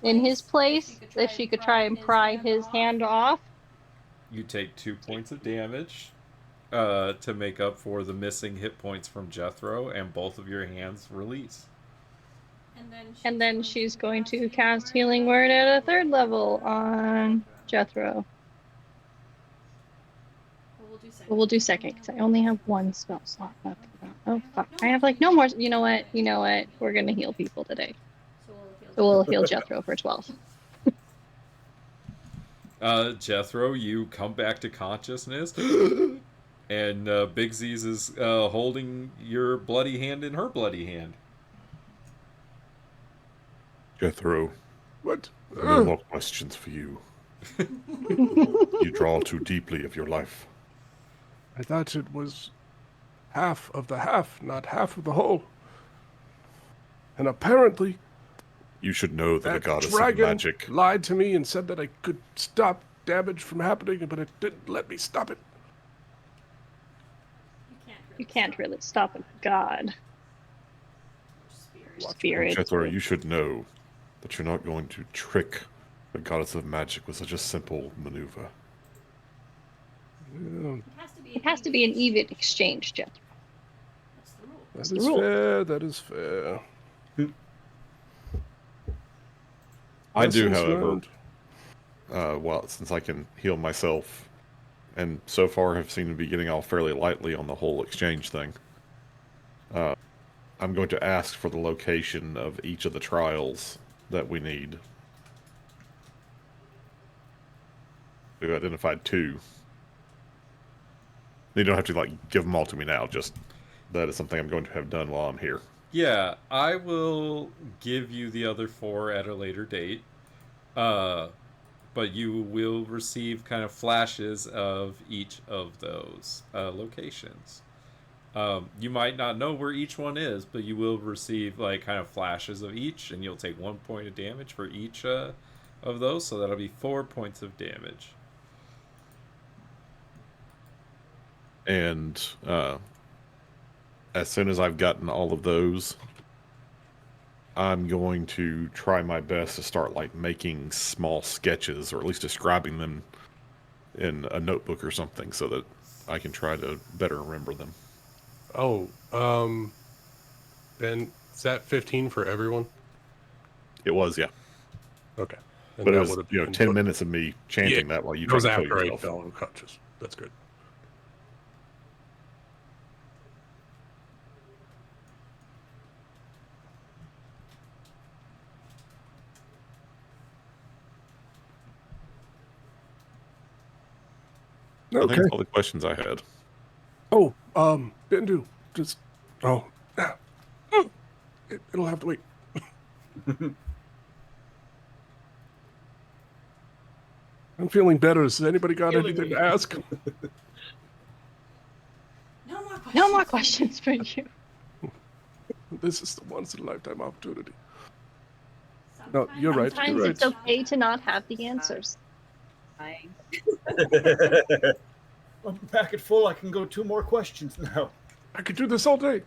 in his place. If she could try and pry his hand off. You take 2 points of damage to make up for the missing hit points from Jethro, and both of your hands release. And then she's going to cast Healing Word at a 3rd level on Jethro. We'll do second because I only have 1 spell slot left. Oh fuck! I have like no more. You know what? We're gonna heal people today, so we'll heal Jethro for 12. Jethro, you come back to consciousness, and Big Z's is holding your bloody hand in her bloody hand. Jethro, What? no more questions for you. You draw too deeply of your life. I thought it was half of the half, not half of the whole. And apparently, You should know that a that goddess of dragon magic. lied to me and said that I could stop damage from happening, but it didn't let me stop it. You can't really stop a god. Spirit. Jethro, you should know that you're not going to trick the goddess of magic with such a simple maneuver. Yeah, It has to be an even exchange, Jethro. that the is rule. fair. That is fair. I do, Lessons however, learned. well, since I can heal myself, and so far have seemed to be getting off fairly lightly on the whole exchange thing, I'm going to ask for the location of each of the trials that we need. We've identified 2. You don't have to, like, give them all to me now, just that is something I'm going to have done while I'm here. Yeah, I will give you the other 4 at a later date. But you will receive kind of flashes of each of those locations. You might not know where each one is, but you will receive like kind of flashes of each, and you'll take 1 point of damage for each of those, so that'll be 4 points of damage. And as soon as I've gotten all of those, I'm going to try my best to start like making small sketches, or at least describing them in a notebook or something, so that I can try to better remember them. Oh, and is that 15 for everyone? It was, yeah. Okay. And But it that was, would've you know, been 10 what- minutes of me chanting that while you It try was to kill after I yourself. fell unconscious. That's good. I think Okay. that's all the questions I had. Oh, Bindu, just it'll have to wait. I'm feeling better. Has anybody got anything to ask? No more questions for you. This is the once in a lifetime opportunity. No, you're right. Sometimes You're it's right. okay to not have the answers. Fine. I'm back at full. I can go 2 more questions now. I could do this all day.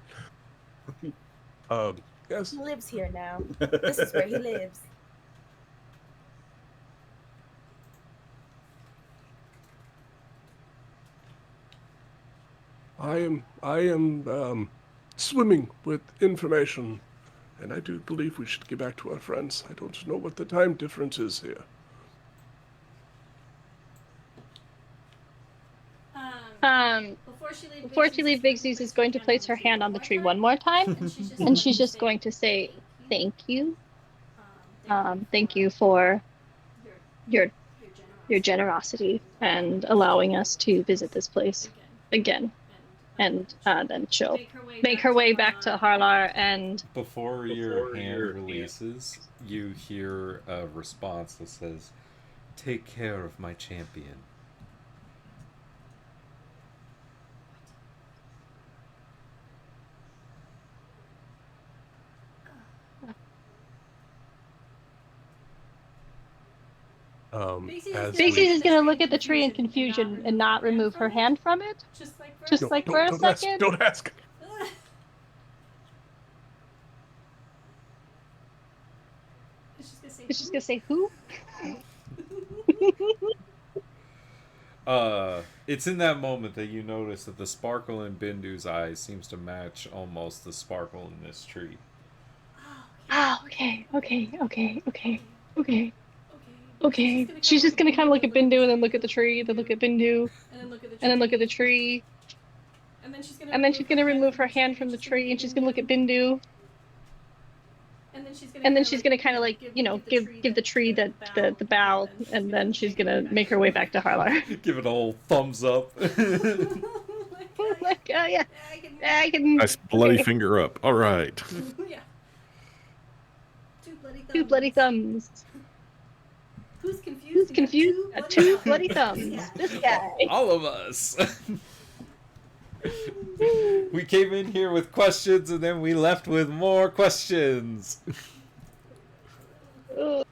Yes. He lives here now. This is where he lives. I am swimming with information, and I do believe we should get back to our friends. I don't know what the time difference is here. Before she leaves, Big Zeus is going to place her hand on the tree one more time, and she's just going to say, "Thank you. Thank you for your generosity and allowing us to visit this place again." And then she'll make her way back to Harlar, and Before your hand releases, you hear a response that says, "Take care of my champion." As Stacey's is gonna look at the tree in confusion and not remove her hand from it. Just like for a second. Don't ask. It's just gonna say who? It's in that moment that you notice that the sparkle in Bindu's eyes seems to match almost the sparkle in this tree. Ah, okay. She's just gonna kind of look at Bindu and then look at the tree, then look at Bindu, and then look at the tree. And then she's gonna remove her hand from the tree and she's gonna look at Bindu. And then she's gonna kind of like, give the tree the bow, and then she's gonna make her way back to Harlar. Give it a whole thumbs up. Like, oh yeah, I can. Nice bloody finger up. All right. Yeah. Two bloody thumbs. Who's confused? Who's confused? Two bloody thumbs. This guy. All of us. We came in here with questions and then we left with more questions. So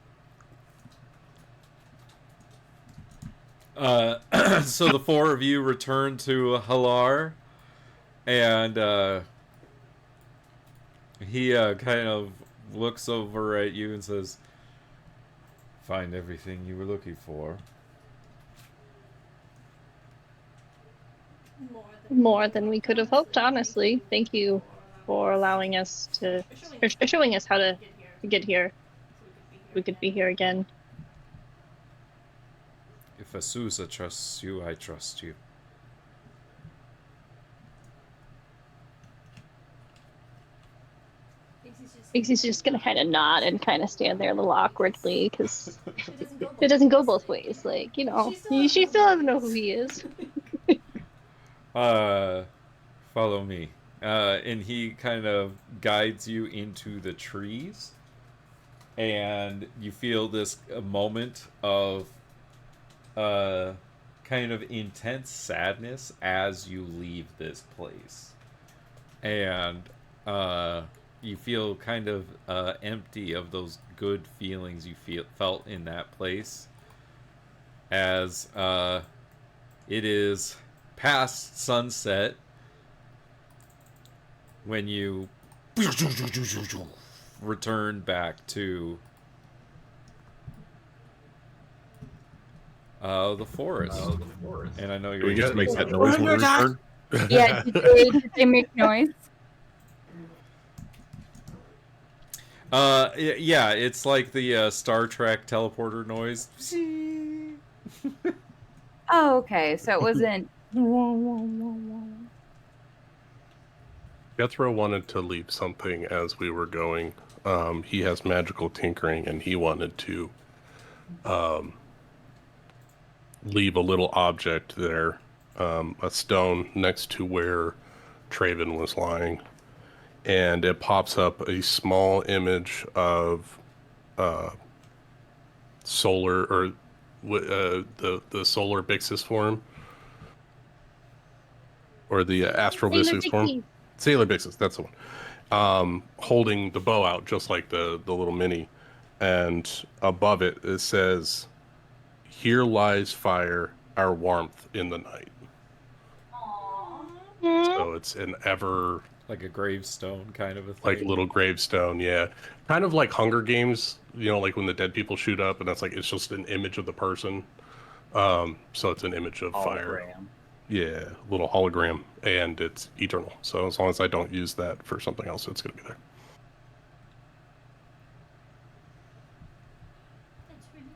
the four of you return to Halar, and he kind of looks over at you and says, "Find everything you were looking for." More than we could have hoped, honestly. Thank you for allowing us to, or showing us how to get here. We could be here again. If Azusa trusts you, I trust you. He's just gonna kind of nod and kind of stand there a little awkwardly because it doesn't go both ways. Like, she still doesn't know who he is. Follow me. And he kind of guides you into the trees. And you feel this moment of kind of intense sadness as you leave this place. And you feel kind of empty of those good feelings you felt in that place. As it is past sunset when you return back to the forest. And I know you're... Do we just make that noise when we return? Yeah, did they make noise? Yeah, it's like the Star Trek teleporter noise. Oh, okay. So it wasn't. Jethro wanted to leave something as we were going. He has magical tinkering, and he wanted to leave a little object there, a stone next to where Traven was lying. And it pops up a small image of solar, or the solar Bixis form, or the astral Bixis form. Sailor Bixis, that's the one. Holding the bow out just like the little mini, and above it it says, "Here lies fire, our warmth in the night." So it's an ever... like a gravestone kind of a thing. Like a little gravestone, yeah. Kind of like Hunger Games, like when the dead people shoot up and that's like, it's just an image of the person. So it's an image of fire. Yeah, little hologram, and it's eternal. So as long as I don't use that for something else, it's going to be there.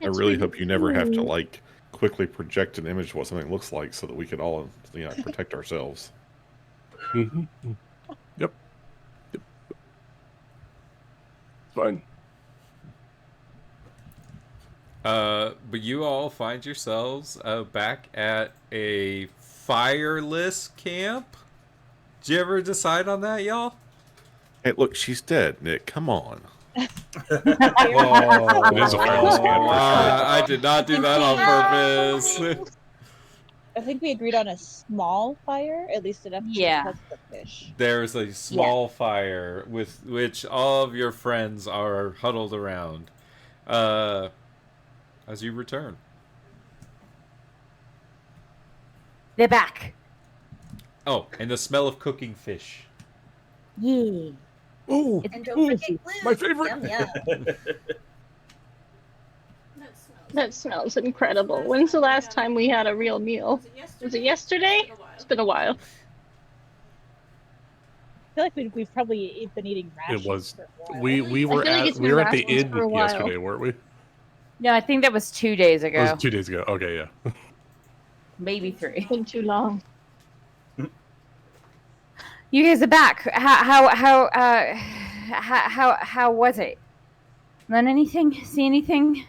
I really hope you never have to quickly project an image of what something looks like so that we could all protect ourselves. Mm-hmm. Yep. Fine. But you all find yourselves back at a fireless camp. Did you ever decide on that, y'all? Hey, look, she's dead, Nick. Come on. It is a fireless camp. I did not do that on purpose. I think we agreed on a small fire, at least enough to touch the fish. There's a small fire with which all of your friends are huddled around. as you return. They're back. Oh, and the smell of cooking fish. Yeah. Oh, And don't forget Blue. my favorite. Yum, yum. That smells incredible. When's the last time we had a real meal? Was it yesterday? It's been a while. I feel like we've probably been eating rations. It was. For a while. We were feel like at it's we been were at the rations inn for a while. yesterday, weren't we? No, I think that was 2 days It ago. was 2 days ago. Okay, yeah. Maybe 3. It's been too long. You guys are back. How was it? Learn anything? See anything?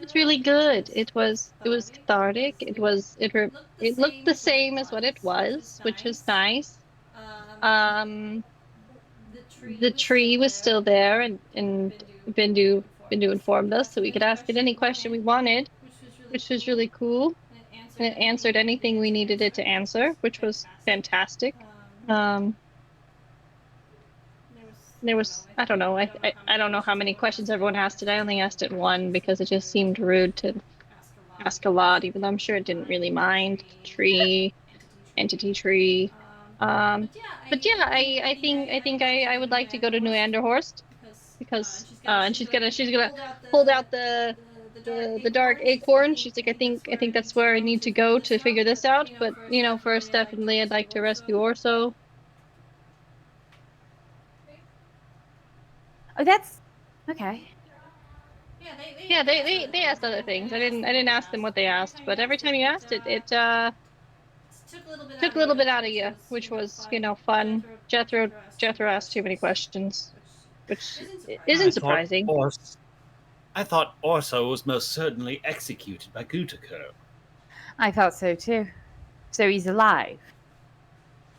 It's really good. It was cathartic. It looked the same as what it was, which was nice. The tree was still there, and Bindu informed us so we could ask it any question we wanted, which was really cool. And it answered anything we needed it to answer, which was fantastic. There was I don't know. I don't know how many questions everyone asked it. I only asked it one because it just seemed rude to ask a lot, even though I'm sure it didn't really mind. Entity tree. But yeah, I think I would like to go to New Anderhorst because and she's gonna hold out the dark acorn. She's like, I think that's where I need to go to figure this out. But you know, first definitely I'd like to rescue Orso. Oh, that's okay. Yeah, they asked other things. I didn't ask them what they asked, but every time you asked it, it took a little bit out of you, which was, you know, fun. Jethro asked too many questions, which isn't surprising. I thought Orso was most certainly executed by Gutako. I thought so too. So he's alive.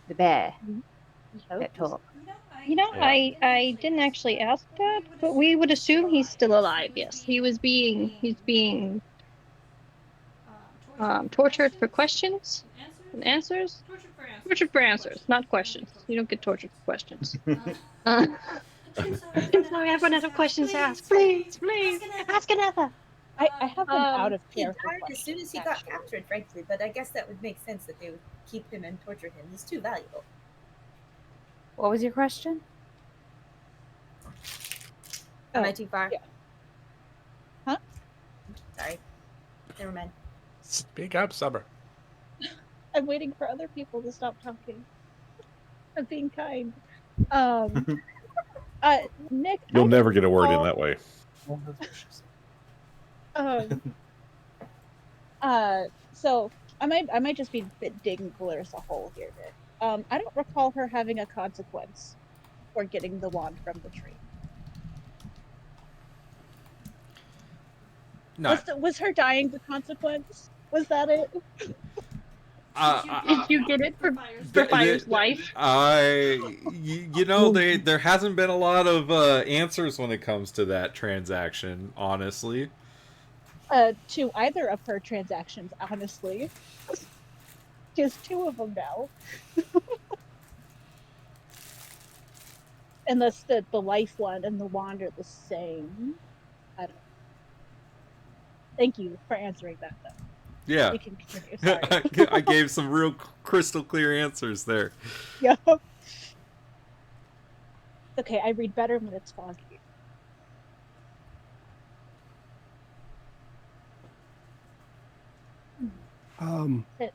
The bear. That talk. You know, I didn't actually ask that, but we would assume he's still alive. Yes, he's being tortured for questions and answers. Tortured for answers, not questions. You don't get tortured for questions. I'm sorry, I've run out of questions to ask. Please, ask another. I have been out of He care for died as soon as he got questions, captured, frankly, but I guess that would make sense that they would keep him and torture him. He's too valuable. What was your question? Am I too far? yeah. Huh? Sorry. Never mind. Speak up, Summer. I'm waiting for other people to stop talking. I'm being kind. Nick, You'll I never get a word in recall- that way. So I might just be digging Clarissa a hole here, Nick. I don't recall her having a consequence for getting the wand from the tree. No. Was her dying the consequence? Was that it? Did you get it for Fire's wife? You know, there hasn't been a lot of answers when it comes to that transaction, honestly. To either of her transactions, honestly. There's 2 of them now. Unless the life one and the wand are the same. I don't know. Thank you for answering that, though. Yeah. You can continue. Sorry. I gave some real crystal clear answers there. Yep. Okay, I read better when it's foggy.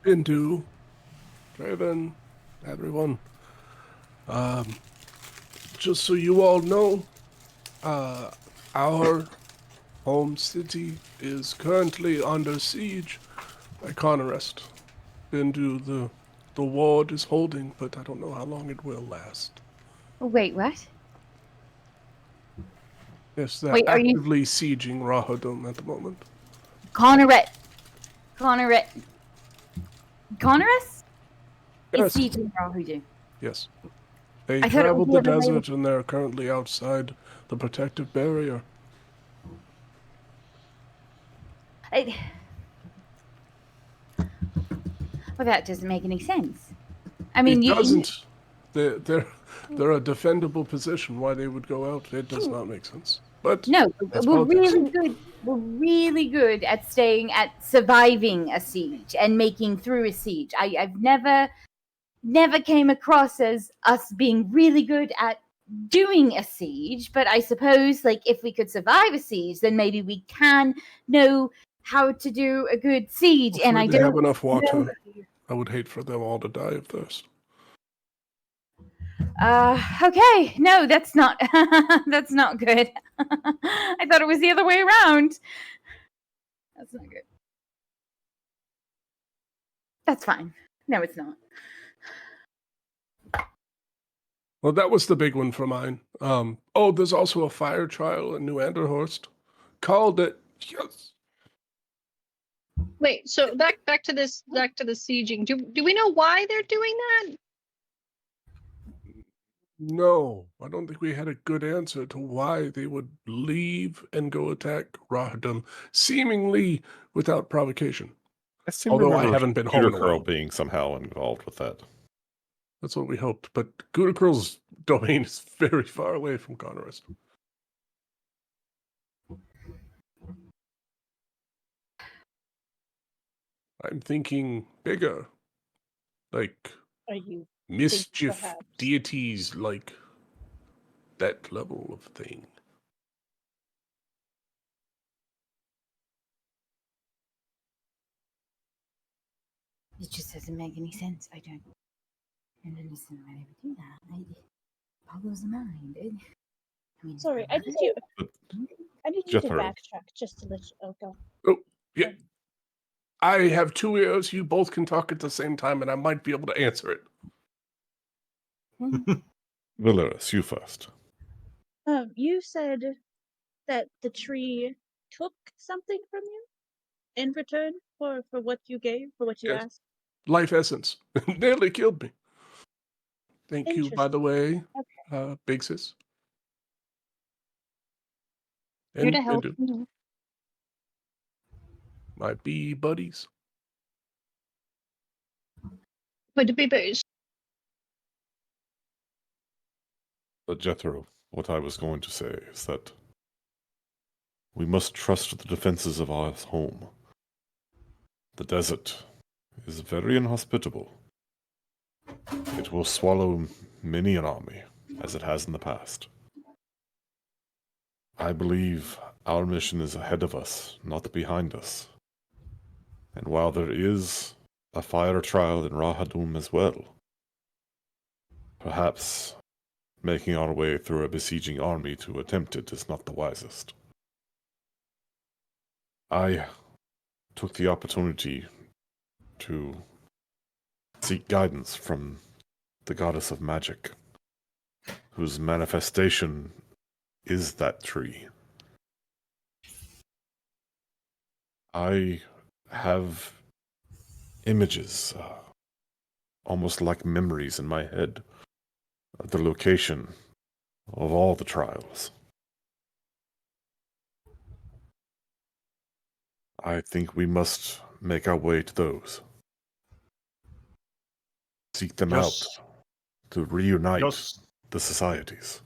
Bindu, Draven, everyone. Just so you all know, our home city is currently under siege by Conarest. Bindu, the ward is holding, but I don't know how long it will last. Wait, what? Yes, they're Wait, are you- actively sieging Rahadum at the moment. Connorus is Yes. sieging Rahudu. Yes. They I thought it traveled was the the other way. desert and they're currently outside the protective barrier. Well, that doesn't make any sense. I mean, It doesn't. They're a defendable position. Why they would go out, it does not make sense. but No, that's we're politics. really good. We're really good at surviving a siege and making through a siege. I've never came across as us being really good at doing a siege, but I suppose like if we could survive a siege, then maybe we can know how to do a good siege. And I Hopefully they have don't enough water. know. I would hate for them all to die of thirst. Okay, no, that's not that's not good. I thought it was the other way around. That's not good. That's fine. No, it's not. Well, that was the big one for mine. Oh, there's also a fire trial in New Anderhorst. Called it. Yes. Wait, so back to the sieging. Do we know why they're doing that? No, I don't think we had a good answer to why they would leave and go attack Rahadum, seemingly without provocation. I seem to Although I remember haven't been home in a Curl while. being somehow involved with that. That's what we hoped. But Gudakril's domain is very far away from Connorist. I'm thinking bigger. Like Are you mischief perhaps- deities, like that level of thing. It just doesn't make any sense. I don't understand why they would do that. It boggles the mind. I mean, Sorry, I need you. I need you to Jethro. backtrack just to let you. Oh, go. Oh, yeah. I have 2 ears. You both can talk at the same time, and I might be able to answer it. Valeris, you first. You said that the tree took something from you in return for what you gave, for what you Yes. asked. Life essence. Nearly killed me. Thank you, by the way, Okay. Big Sis. Here to And help. my bee buddies. But the bees. But Jethro, what I was going to say is that we must trust the defenses of our home. The desert is very inhospitable. It will swallow many an army, as it has in the past. I believe our mission is ahead of us, not behind us. And while there is a fire trial in Rahadum as well, perhaps making our way through a besieging army to attempt it is not the wisest. I took the opportunity to seek guidance from the goddess of magic, whose manifestation is that tree. I have images, almost like memories in my head, of the location of all the trials. I think we must make our way to those. Seek them out to reunite the societies.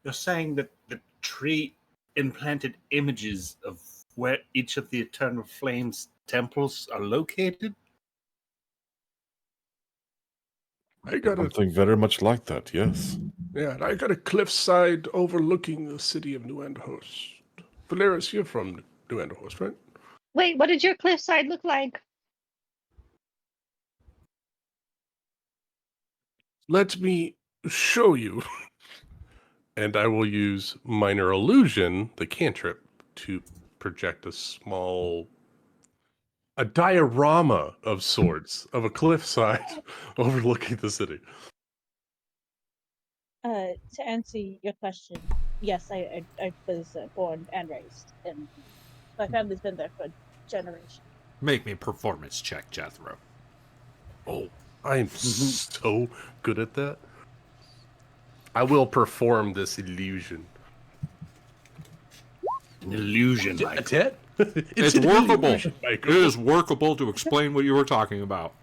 You're saying that the tree implanted images of where each of the Eternal Flames temples are located? I got something very much like that, yes. Yeah, and I got a cliffside overlooking the city of New Anderhorst. Valeris, you're from New Anderhorst, right? Wait, what did your cliffside look like? Let me show you. And I will use Minor Illusion, the cantrip, to project a diorama of sorts of a cliffside overlooking the city. To answer your question, yes, I was born and raised, and my family's been there for generations. Make me a performance check, Jethro. Oh, I am so good at that. I will perform this illusion. An illusion, Michael. It's an workable. illusion, It Michael. is workable to explain what you were talking about.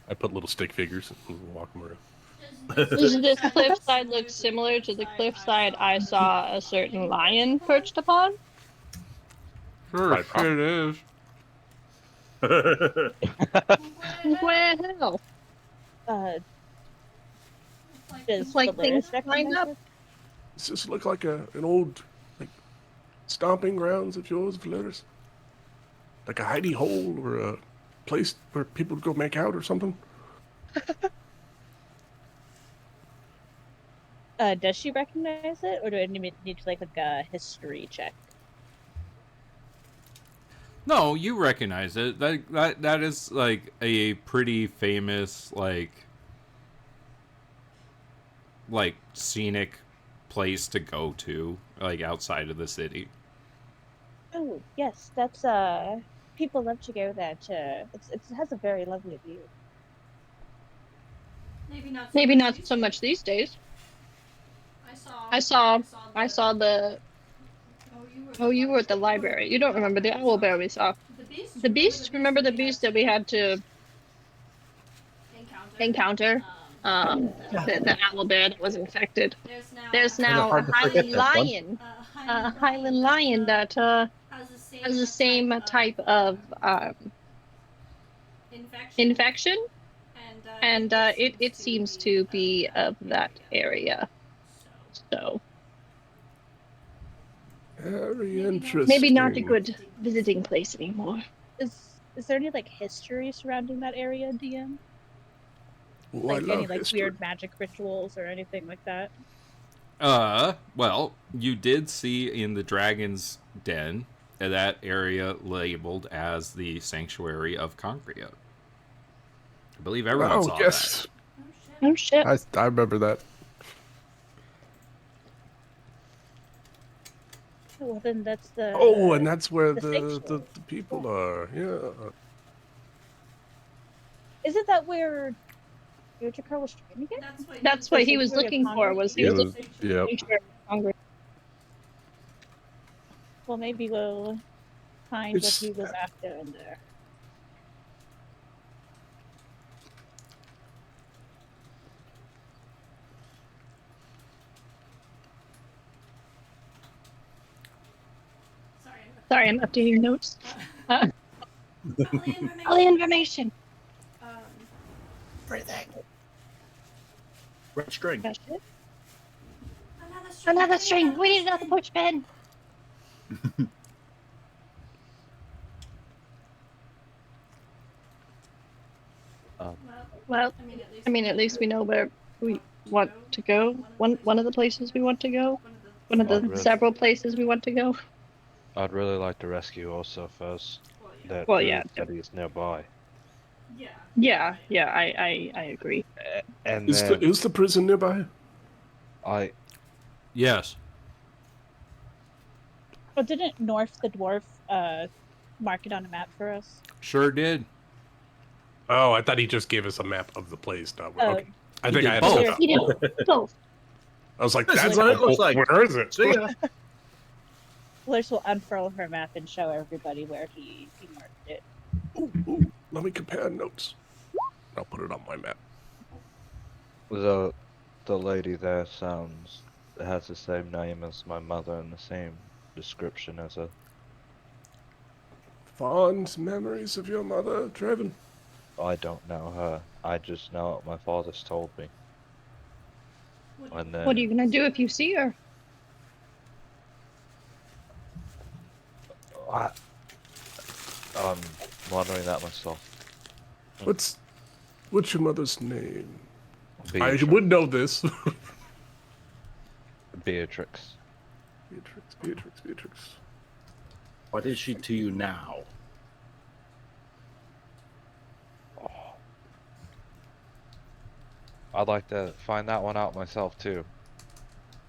I put little stick figures and walk them around. Does Does this cliffside look similar to the cliffside I saw a certain lion perched upon? Sure, Right, it is. Well, Does like Valeris things lined recognize up. it? Does this look like an old, like, stomping grounds of yours, Valeris? Like a hidey hole or a place where people go make out or something? Does she recognize it, or do I need to like a history check? No, you recognize it. That is like a pretty famous like scenic place to go to, like outside of the city. Oh yes, that's people love to go there. It has a very lovely view. Maybe not so much these days. I saw the. Oh, you were at the library. You don't remember the owlbear we saw. The beast. Remember the beast that we had to encounter? The owlbear that was infected. There's now a Highland lion. A Highland lion that has the same type of infection, and it seems to be of that area. So Very interesting. maybe not a good visiting place anymore. Is there any like history surrounding that area, DM? Oh, I Like love any like history. weird magic rituals or anything like that? Well, you did see in the Dragon's Den that area labeled as the Sanctuary of Concria. I believe everyone saw yes. Oh shit! I remember that. Well, then that's the. Oh, and that's where the the sanctuary. people are. Yeah. Isn't that where Yochikar was trying to get? That's what he was Sanctuary of looking for. Congress? Was he was It was. looking Yep. for Sanctuary of Congress. Well, maybe we'll find It's- what he was after in there. Sorry, I'm updating notes. All the information. Red string. That's it. Another string. We need another push pin. Well, I mean, at least we know where we want to go. One of the places we want to go. One of the Not really. several places we want to go. I'd really like to rescue also first. That Well, yeah. that is nearby. Yeah, I agree. And Is then the prison nearby? Yes. Oh, didn't North the dwarf mark it on a map for us? Sure did. Oh, I thought he just gave us a map of the place. No, Oh. okay. I He think did I had both. it up. He did both. I was like, This is that's what it cool. looks like. Where is it? See ya. Liz will unfurl her map and show everybody where he marked it. Ooh, let me compare notes. I'll put it on my map. the lady there has the same name as my mother and the same description as her. Fond memories of your mother, Trevin. I don't know her. I just know what my father's told me. And then What are you gonna do if you see her? I'm wondering that myself. What's your mother's name? Beatrix. I would know this. Beatrix. Beatrix. What is she to you now? I'd like to find that one out myself too.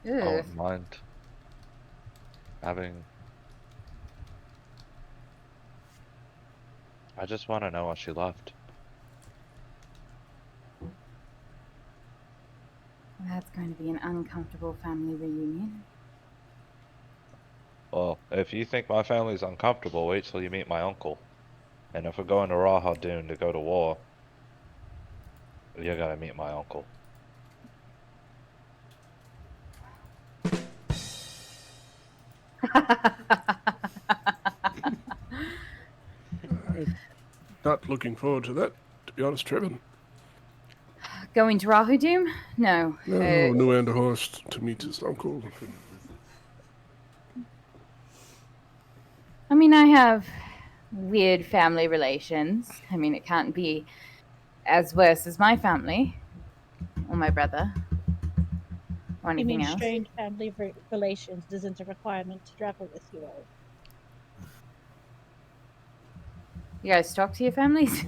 I Ugh. wouldn't mind having. I just want to know what she left. That's going to be an uncomfortable family reunion. Well, if you think my family's uncomfortable, wait till you meet my uncle. And if we're going to Raha Dune to go to war, you're gonna meet my uncle. I'm not looking forward to that, to be honest, Trevin. Going to Rahu Doom? No. No, New Anderhorst to meet his uncle. I mean, I have weird family relations. I mean, it can't be as worse as my family or my brother or You anything mean else. strained family relations isn't a requirement to travel with you all? You guys talk to your families?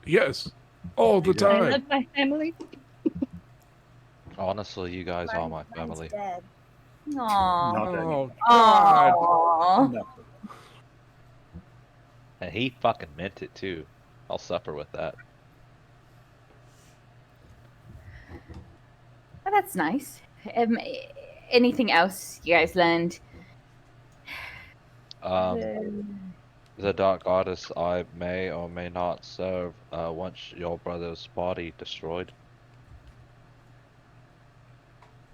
Yes, all the I time. love my family. Honestly, you guys are my family. Dead. Aww. God. Aww. And he fucking meant it too. I'll suffer with that. Oh, that's nice. Anything else you guys learned? The Dark Goddess I may or may not serve once your brother's body destroyed.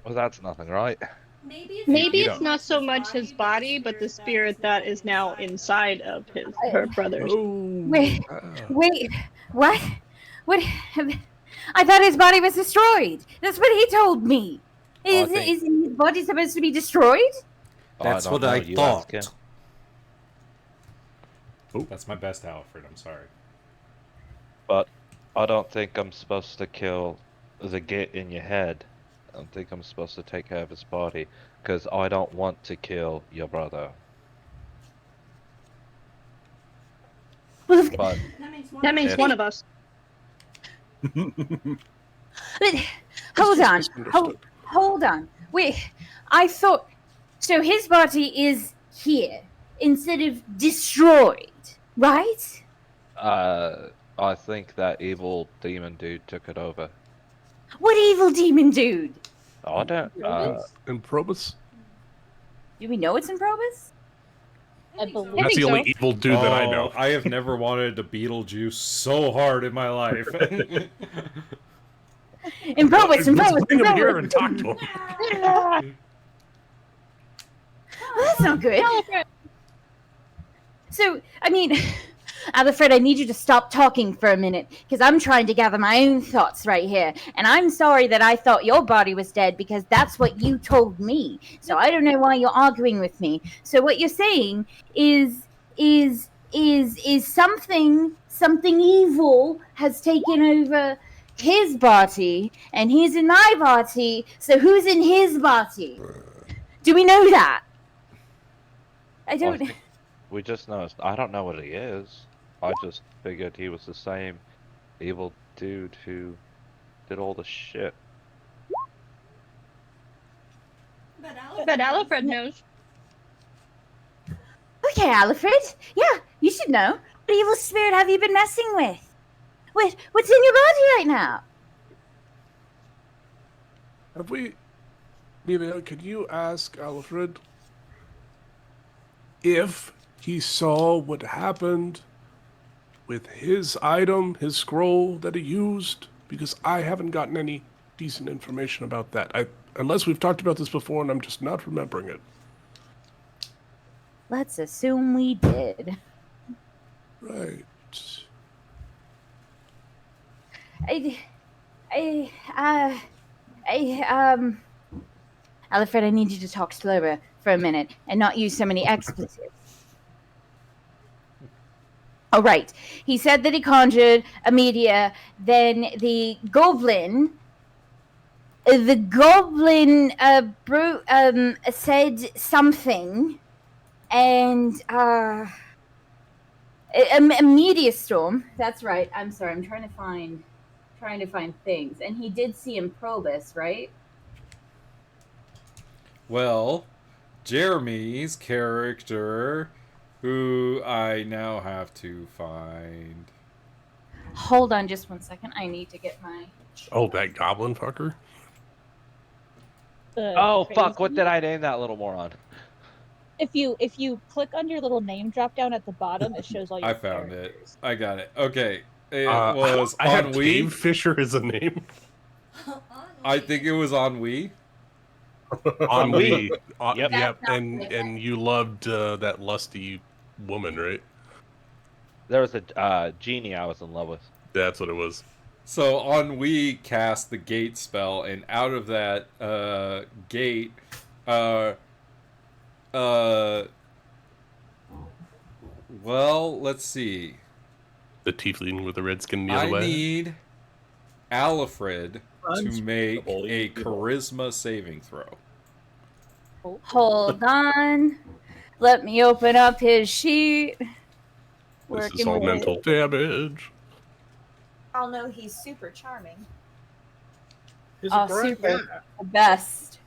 Well, that's nothing, right? Maybe You it's not so much his body, but the spirit that is now inside of her brother's. Oh, Wait, wait, what? What? I thought his body was destroyed. That's what he told me. Isn't his body supposed to be destroyed? That's don't what know, I you ask thought. him. That's my best Alfred, I'm sorry. But I don't think I'm supposed to kill the git in your head. I don't think I'm supposed to take care of his body, because I don't want to kill your brother. Well, But That makes If- one of us. hold on. misunderstood. Hold on. Wait, I thought. So his body is here instead of destroyed, right? I think that evil demon dude took it over. What evil demon dude? I don't. And Probus? Do we know it's in Probus? I believe. That's think the only so. evil dude that I know. I have never wanted to Beetlejuice so hard in my life. In Probus, in Probus, in Bring him here Probus. and talk to him. Well, that's not good. So, I mean, Alfred, I need you to stop talking for a minute because I'm trying to gather my own thoughts right here. And I'm sorry that I thought your body was dead because that's what you told me. So I don't know why you're arguing with me. So what you're saying is something evil has taken over his body and he's in my body. So who's in his body? Do we know that? I don't. We just know. I don't know what he is. I just figured he was the same evil dude who did all the shit. But Alfred knows. Okay, Alfred. Yeah, you should know. What evil spirit have you been messing with? What's in your body right now? Have we... Mila, could you ask Alfred if he saw what happened with his item, his scroll that he used? Because I haven't gotten any decent information about that. Unless we've talked about this before and I'm just not remembering it. Let's assume we did. Right. Alfred, I need you to talk slower for a minute and not use so many expletives. Oh, right. He said that he conjured a meteor, then the goblin said something, and a meteor storm. That's right. I'm sorry. I'm trying to find things, and he did see Improbus, right? Well, Jeremy's character, who I now have to find. Hold on just one second. I need to get my... Oh, that goblin fucker? Oh fuck! What did I name that little moron? If you click on your little name drop down at the bottom, it shows all your I found characters. it. I got it. Okay. It was I have Ennui. Dave Fisher as a name. I think it was Ennui. Ennui. Yep. Yep. That sounds And like and you loved that lusty woman, right? There was a genie I was in love with. That's what it was. So Ennui cast the gate spell, and out of that gate, well, let's see. The tiefling with the red skin the other I way. need Alfred to make Unspeakable a evil. charisma saving throw. Hold on. Let me open up his sheet. This is Working all with mental damage. I'll know he's super charming. He's Oh, a great super. guy. the best.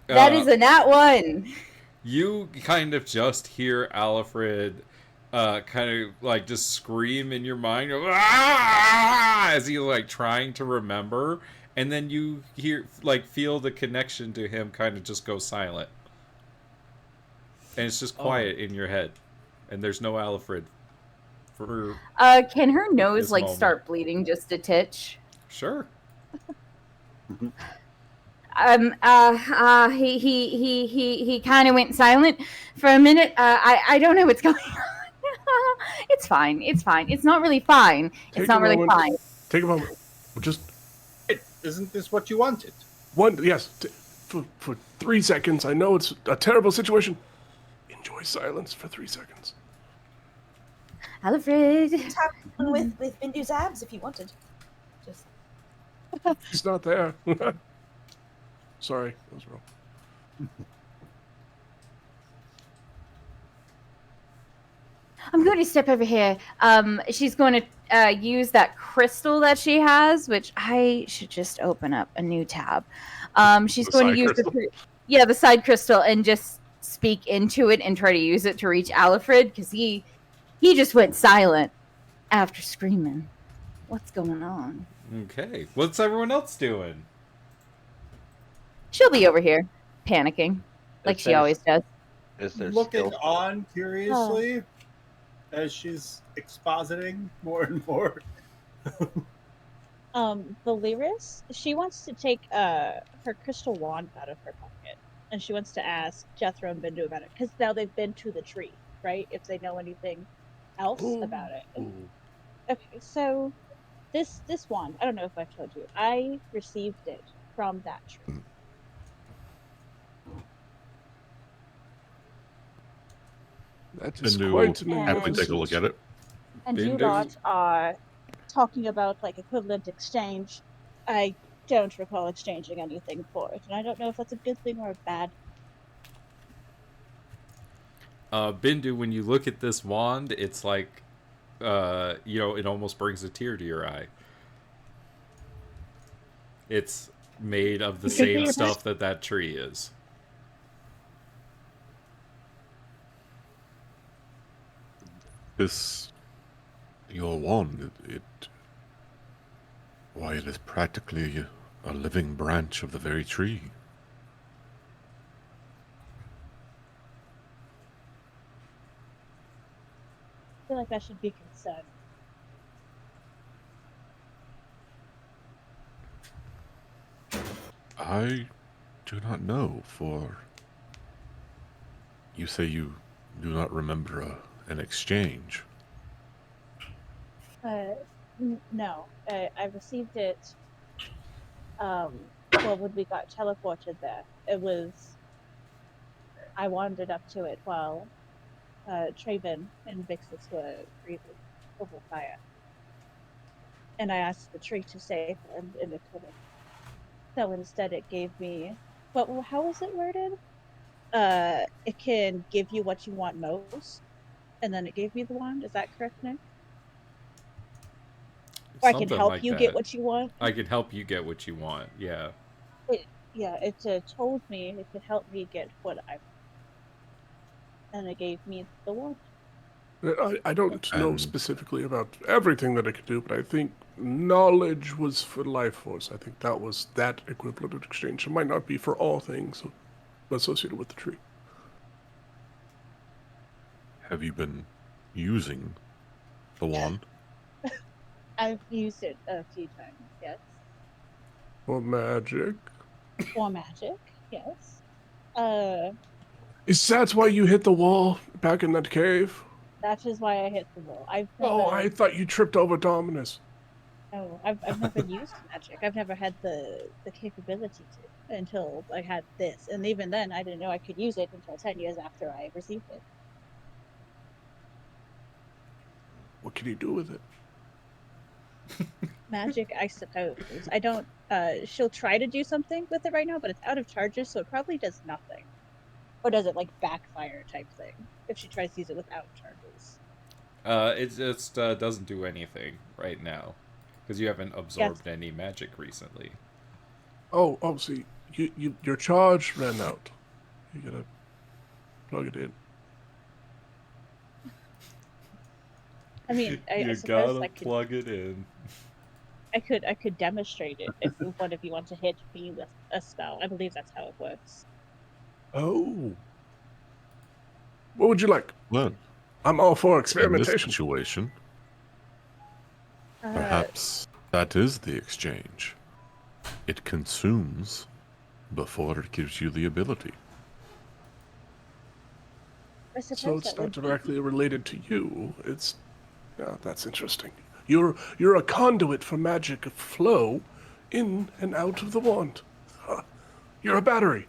That is a nat one. You kind of just hear Alfred kind of like just scream in your mind, go, "Ah!" as he's like trying to remember, and then you hear like feel the connection to him kind of just go silent, and it's just quiet in your head, and there's no Alfred for Can her nose This like moment. start bleeding just a titch? sure. He kind of went silent for a minute. I don't know what's going on. It's fine. It's fine. It's not really fine. Take It's not a really moment. fine. Take a moment. Just Isn't this what you wanted? for 3 seconds. I know it's a terrible situation. Enjoy silence for 3 seconds. Alfred. Tap with Bindu's abs if you wanted. Just He's not there. Sorry, that was wrong. I'm going to step over here. She's going to use that crystal that she has, which I should just open up a new tab. She's The going to side use crystal? the side crystal and just speak into it and try to use it to reach Alfred because he just went silent after screaming. What's going on? Okay, what's everyone else doing? She'll be over here, panicking, like Is she there- always does. Is there Looking still on curiously as she's expositing more and more. Valeris, she wants to take her crystal wand out of her pocket, and she wants to ask Jethro and Bindu about it because now they've been to the tree, right? If they know anything else about it. Okay, so this wand, I don't know if I've told you, I received it from that tree. That is Bindu quite an will happily take a look at it. And you Bindu? lot are talking about like equivalent exchange. I don't recall exchanging anything for it, and I don't know if that's a good thing or a bad. Bindu, when you look at this wand, it's like, it almost brings a tear to your eye. It's made of the Good for same your stuff that tree is. This, your wand, why, it is practically a living branch of the very tree. I feel like I should be concerned. I do not know, for you say you do not remember an exchange. No, I received it. Well, when we got teleported there, I wandered up to it while Traven and Vixus were breathing over fire, and I asked the tree to save them, and it couldn't. So instead, it gave me. Well, how was it worded? It can give you what you want most, and then it gave me the wand. Is that correct, Nick? Or I can Something help like you that. get what you want. I can help you get what you want. Yeah. It told me it could help me get what I want. And it gave me the wand. I don't know And- specifically about everything that it could do, but I think knowledge was for life force. I think that was that equivalent of exchange. It might not be for all things associated with the tree. Have you been using the wand? I've used it a few times, yes. Or magic. For magic. Yes. Is that why you hit the wall back in that cave? That is why I hit the wall. Oh, I thought you tripped over Dominus. No, I've never used magic. I've never had the capability to until I had this, and even then, I didn't know I could use it until 10 years after I received it. What can you do with it? Magic, I suppose. I don't. She'll try to do something with it right now, but it's out of charges, so it probably does nothing. Or does it like backfire type thing if she tries to use it without charges? It just doesn't do anything right now because you haven't absorbed any magic recently. Oh, see, your charge ran out. You gotta plug it in. I mean, I You suppose gotta I could. plug it in. I could demonstrate it if one of you want to hit me with a spell. I believe that's how it works. Oh. What would you like? Well, I'm all for in this experimentation. situation, perhaps that is the exchange. It consumes before it gives you the ability. I suppose So it's that not would be- directly related to you. It's that's interesting. You're a conduit for magic flow in and out of the wand. Huh. You're a battery.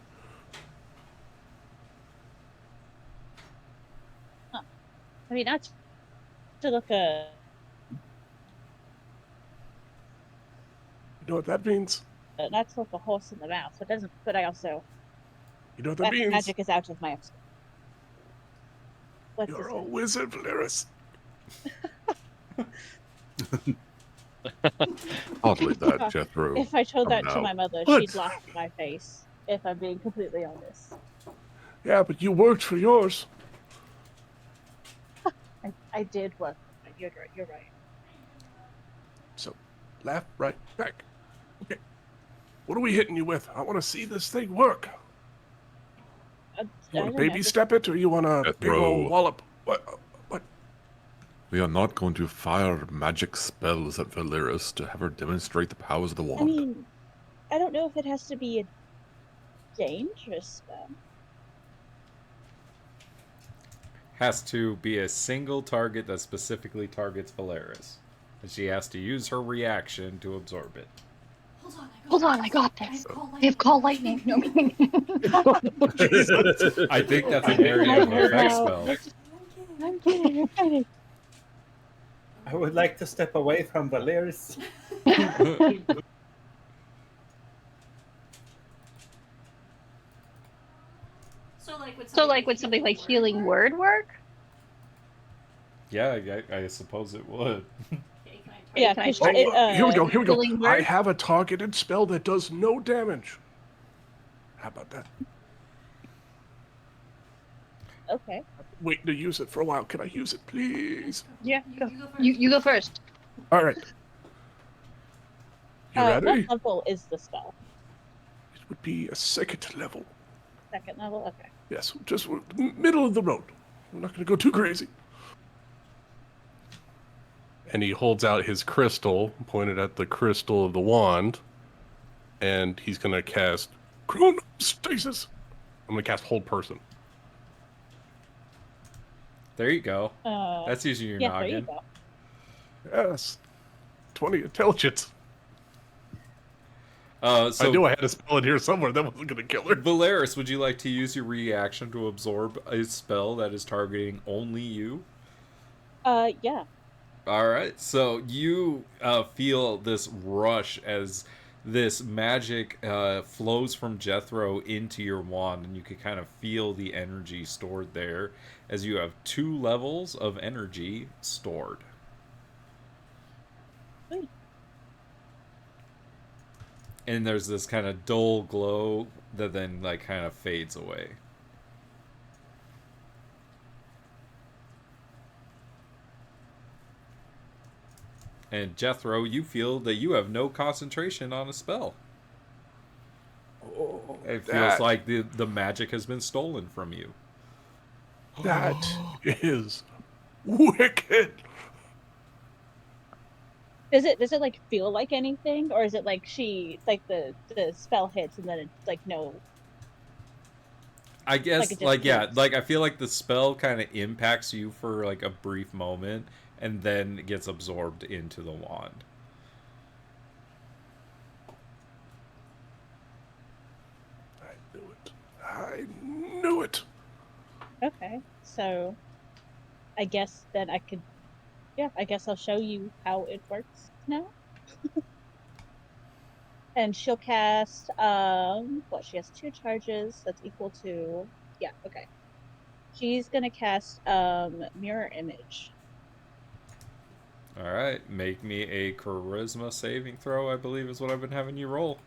I mean, not to look a. You know what that means? Not to look a horse in the mouth. It doesn't. But I also. You know what that means? Magic is out of my. What's You're this a one? wizard, Valeris. Hardly that, Jethro. If I told that Come to now. my mother, What? she'd laugh in my face. If I'm being completely honest. Yeah, but you worked for yours. I did work. You're right. You're right. So, laugh right back. Okay. What are we hitting you with? I want to see this thing work. I You want don't to know, baby just- step it, or you want a big Jethro. old wallop? What? We are not going to fire magic spells at Valeris to have her demonstrate the powers of the I wand. mean, I don't know if it has to be a dangerous spell. Has to be a single target that specifically targets Valeris. And she has to use her reaction to absorb it. Hold on, I got this. I have call lightning. No, I think that's an area of effect spell. I'm kidding. I would like to step away from Valeris. So would something like healing word work? Yeah, I suppose it would. Yeah, Can I 'cause try it, it? Here we go. healing I word? have a targeted spell that does no damage. How about that? Okay. Waiting to use it for a while. Can I use it, please? Yeah, go. You go first. All right. You ready? What level is the spell? It would be a second level. Second level? Okay. Yes, just middle of the road. We're not going to go too crazy. And he holds out his crystal, pointed at the crystal of the wand, and he's going to cast Chronostasis. I'm going to cast Hold Person. There you go. Uh, That's using your yeah, there you noggin. go. Yes. 20 intelligence. So I knew I had a spell in here somewhere that wasn't going to kill her. Valeris, would you like to use your reaction to absorb a spell that is targeting only you? Yeah. All right. So you feel this rush as this magic flows from Jethro into your wand, and you can kind of feel the energy stored there as you have 2 levels of energy stored. Sweet. And there's this kind of dull glow that then like kind of fades away. And Jethro, you feel that you have no concentration on a spell. Oh, It feels like the magic has been stolen from you. That is wicked. Does it like feel like anything, or is it like the spell hits and then it's like no I guess, it like, yeah, disappears. like, I feel like the spell kind of impacts you for, like, a brief moment, and then it gets absorbed into the wand. I knew it. I knew it. Okay, so I guess that I could. Yeah, I guess I'll show you how it works now. And she'll cast what, she has 2 charges that's equal to, yeah, okay. She's gonna cast mirror image. Alright, make me a charisma saving throw, I believe is what I've been having you roll.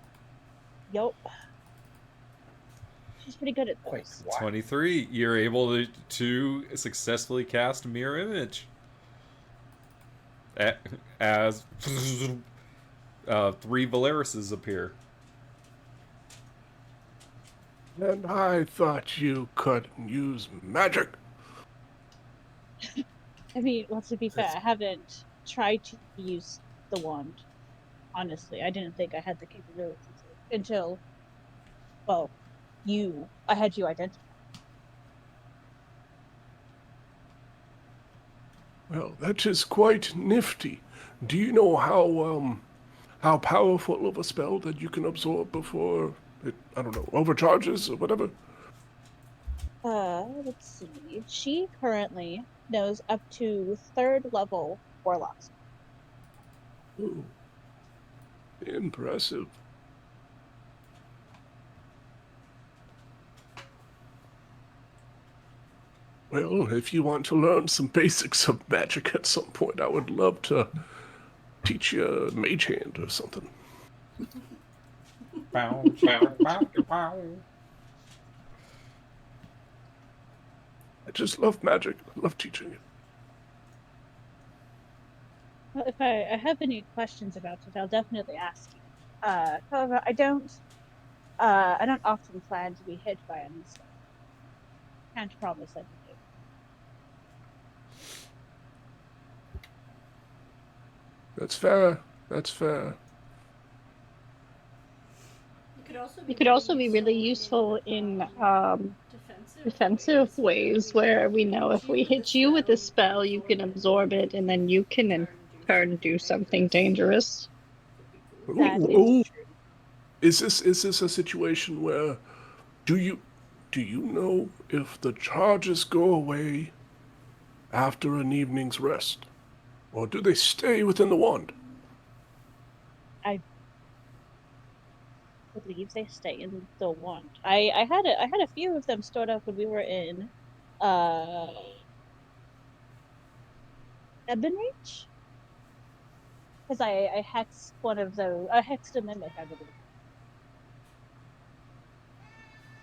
Yup. She's pretty good at those. 23. You're able to successfully cast mirror image. As 3 Valerises appear. And I thought you couldn't use magic. I mean, well, to be fair, I haven't tried to use the wand. Honestly, I didn't think I had the capability to until, well, I had you identified. Well, that is quite nifty. Do you know how powerful of a spell that you can absorb before it, I don't know, overcharges or whatever? Let's see. She currently knows up to 3rd level warlocks. Ooh. Impressive. Well, if you want to learn some basics of magic at some point, I would love to teach you a mage hand or something. Bow, bow, bow, bow. I just love magic. I love teaching it. Well, if I have any questions about it, I'll definitely ask you. However, I don't often plan to be hit by any stuff. Can't promise anything. That's fair. That's fair. It could also be really useful in defensive ways, where we know if we hit you with a spell, you can absorb it, and then you can in turn do something dangerous. That is Ooh. true. Is this a situation where do you know if the charges go away after an evening's rest, or do they stay within the wand? I believe they stay in the wand. I had a few of them stored up when we were in Ebonreach, because I hexed one of those. I hexed a mimic, I believe.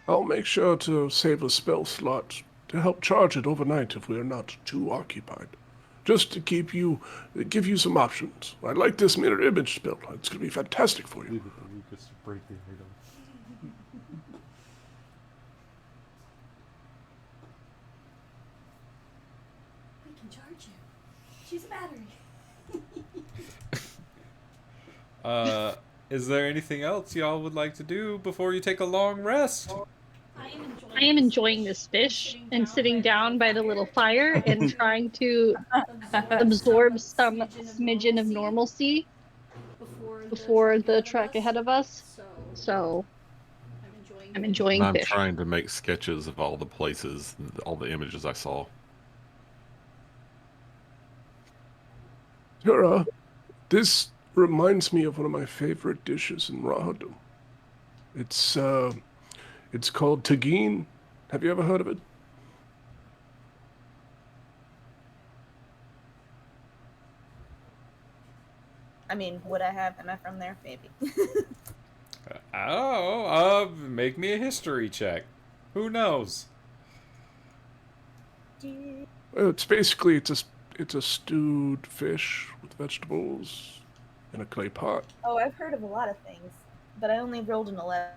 I'll make sure to save a spell slot to help charge it overnight if we are not too occupied. Just to give you some options. I like this mirror image spell. It's going to be fantastic for you. We can charge you. She's a battery. Is there anything else y'all would like to do before you take a long rest? I am enjoying this fish and sitting down by the little fire and trying to absorb some smidgen of normalcy before the trek ahead of us. So I'm enjoying And I'm fish. trying to make sketches of all the places, all the images I saw. Tara, this reminds me of one of my favorite dishes in Rahadum. It's called tagine. Have you ever heard of it? I mean, would I have? Am I from there? Maybe. Make me a history check. Who knows? Well, it's basically it's a stewed fish with vegetables in a clay pot. Oh, I've heard of a lot of things, but I only rolled an 11.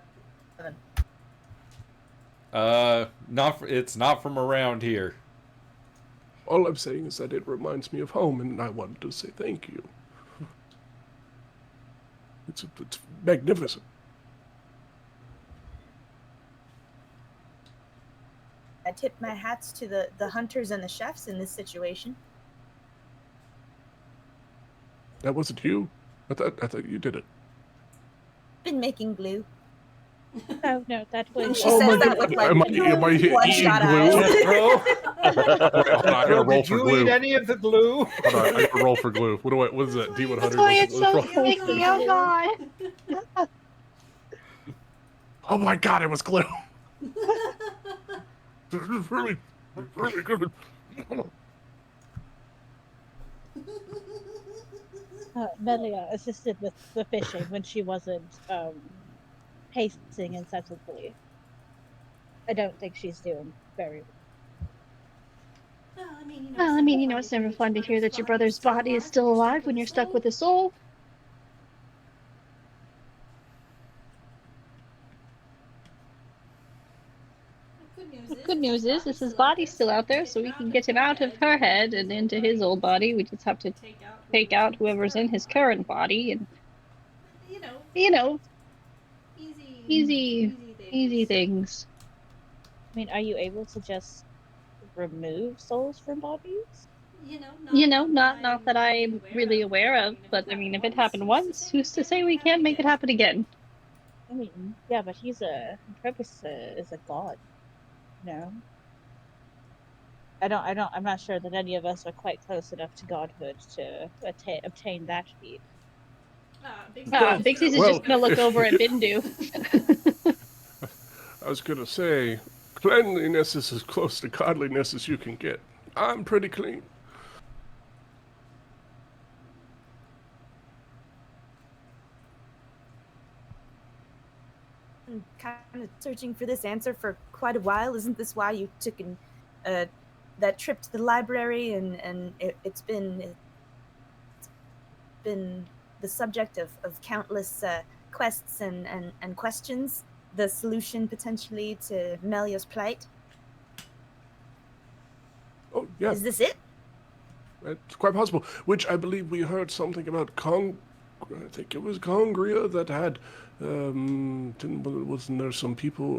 It's not from around here. All I'm saying is that it reminds me of home, and I wanted to say thank you. It's magnificent. I tip my hats to the hunters and the chefs in this situation. That wasn't you. I thought you did it. Been making glue. Oh no, that was. She says that with like Am I eating bloodshot glue? eyes. Bro, Hold on, I gotta roll did for you glue. eat any of the glue? Hold on, I gotta roll for glue. What is that? D100. That's why it's so Let's roll. sticky. Oh god. Oh my god, it was glue. This is really, really good. Melia assisted with the fishing when she wasn't pacing incessantly. I don't think she's doing very well. Well, I mean, you know, it's never fun to hear that your brother's body is still alive when you're stuck with his soul. The good news is his body's still out there, so we can get him out of her head and into his old body. We just have to take out whoever's in his current body, and you know, easy things. I mean, are you able to just remove souls from bodies? You know, not that I'm really aware of, but I mean, if it happened once, who's to say we can't make it happen again? I mean, yeah, but Purpose is a god. No. I'm not sure that any of us are quite close enough to godhood to obtain that feat. Bixie's is Well, just gonna look over at Bindu. I was gonna say, cleanliness is as close to godliness as you can get. I'm pretty clean. I'm kind of searching for this answer for quite a while. Isn't this why you took that trip to the library? And it's been the subject of countless quests and questions. The solution potentially to Melia's plight. Oh yeah, Is this it? it's quite possible. Which I believe we heard something about I think it was Congria that had. Wasn't there some people?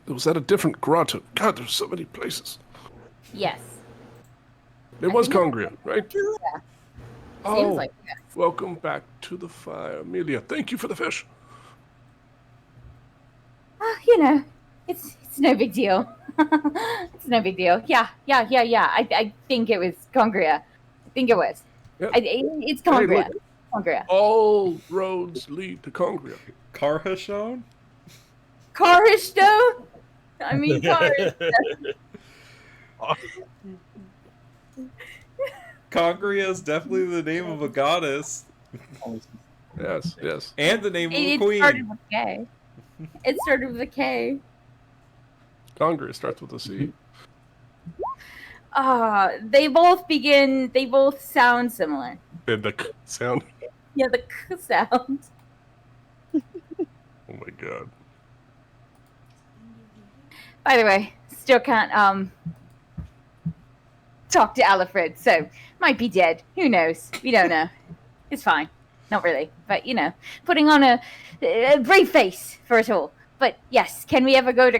Was that a different grotto? God, there's so many places. Yes. It was Congria, right? Yeah. Oh, Seems like yes. welcome back to the fire, Amelia. Thank you for the fish. You know, it's no big deal. It's no big deal. Yeah. I think it was Congria. I think it was. Yeah. It's Congria. look. Congria. All roads lead to Congria. Carhashon? Carhishto? I mean, Carhishto. Congria is definitely the name of a goddess. Yes. And the name of a It queen. started with a K. It started with a K. Congria starts with a C. They both sound similar. And the k sound. Yeah, the K sound. Oh my god. By the way, still can't talk to Alfred, so might be dead. Who knows? We don't know. It's fine. Not really, but you know, putting on a brave face for it all. But yes, can we ever go to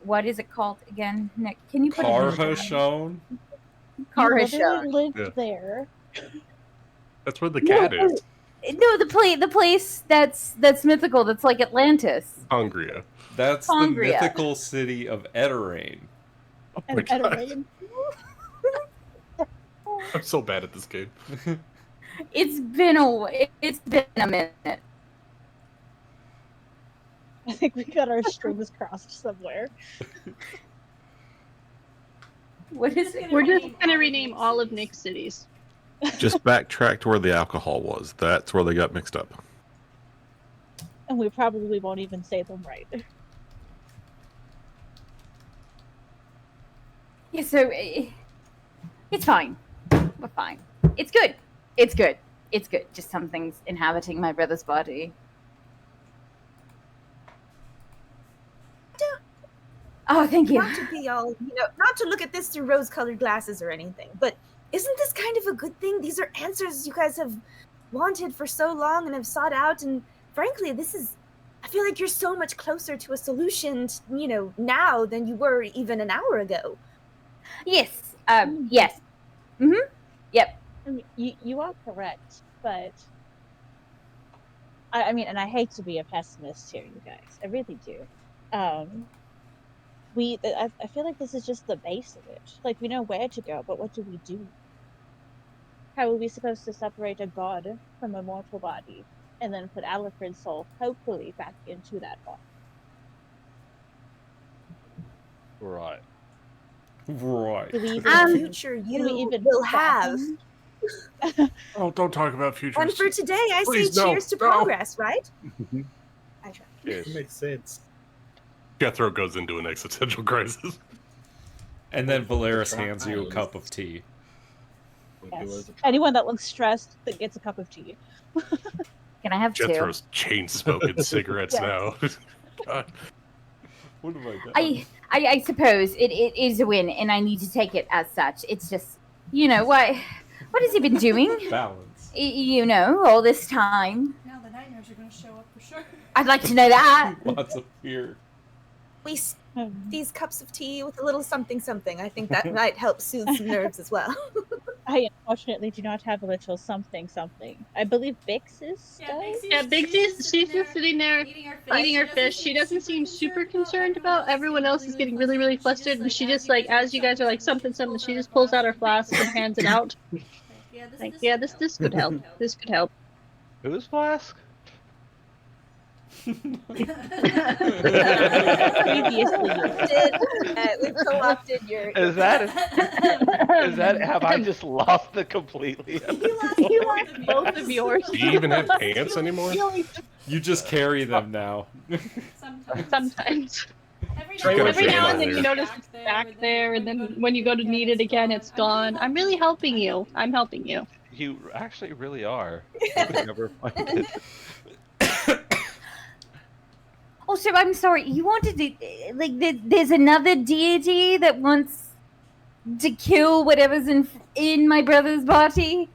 what is it called again, Nick? Can you put Carhashon? Carhashon. Lived Yeah. there. That's where the cat is. No, the place that's mythical. That's like Atlantis. Congria. That's Congria. the mythical city of Edorain. Oh my And god. Edorain. I'm so bad at this game. It's been a minute. I think we got our streams crossed somewhere. What is it? We're just gonna rename all of Nick's cities. Just backtrack to where the alcohol was. That's where they got mixed up. And we probably won't even say them right. Yeah, so it's fine. We're fine. It's good. It's good. It's good. Just something's inhabiting my brother's body. Oh, thank you. Not to be all, not to look at this through rose-colored glasses or anything, but isn't this kind of a good thing? These are answers you guys have wanted for so long and have sought out, and frankly, this is I feel like you're so much closer to a solution, now than you were even an hour ago. Yes. Yes. Yep. I mean, you are correct, but I mean, and I hate to be a pessimist here, you guys. I really do. I feel like this is just the base of it. Like, we know where to go, but what do we do? How are we supposed to separate a god from a mortal body and then put Alfred's soul, hopefully, back into that body? Right. Right. Do we even The future you will have. Oh, don't talk about future. And for today, I Please, say no, cheers to no. progress, right? I try. Cheers. Makes sense. Jethro goes into an existential crisis. And then Valeris hands you a cup of tea. Yes. Anyone that looks stressed that gets a cup of tea. Can I have Jethro's chain smoking cigarettes Yes. now. God. What have I done? I suppose it is a win, and I need to take it as such. It's just, what has he been doing? Balance. All this time. Now the nightmares are going to show up for sure. I'd like to know that. Lots of fear. These cups of tea with a little something something. I think that might help soothe some nerves as well. I unfortunately do not have a little something something. I believe Bix is. Yeah, Big D's, she's just sitting there eating her fish. She doesn't seem super concerned about everyone else is getting really, really flustered. And she just, like, as you guys are like something, she just pulls out her flask and hands it out. Like, yeah, this could help. This could help. Whose flask? Previously, we've co-opted your. Is that have I just lost it completely? You lost both of yours. Do you even have pants anymore? You just carry them now. Sometimes. gotta Every fit now in and then there. you notice it's back there, and then when you go to need it again, it's gone. I'm really helping you. I'm helping you. You actually really are. I could never find it. Also, I'm sorry. You wanted to, there's another deity that wants to kill whatever's in my brother's body.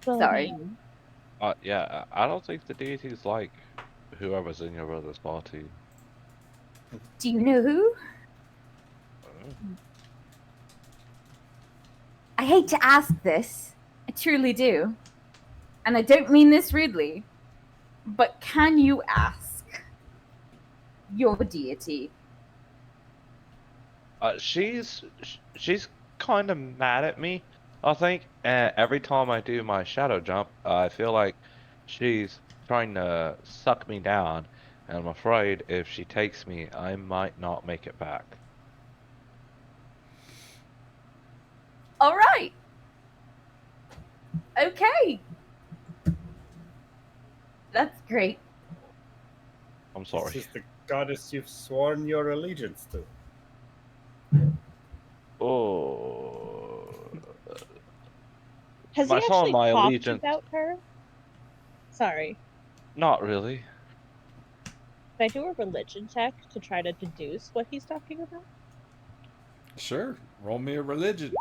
Sorry. Yeah, I don't think the deities like whoever's in your brother's body. Do you know who? I hate to ask this. I truly do. And I don't mean this rudely. But can you ask your deity? She's kind of mad at me, I think. And every time I do my shadow jump, I feel like she's trying to suck me down. And I'm afraid if she takes me, I might not make it back. All right. Okay. That's great. I'm sorry. This is the goddess you've sworn your allegiance to. Oh. Has My he song, actually my talked allegiance. about her? Sorry. Not really. Can I do a religion check to try to deduce what he's talking about? Sure. Roll me a religion.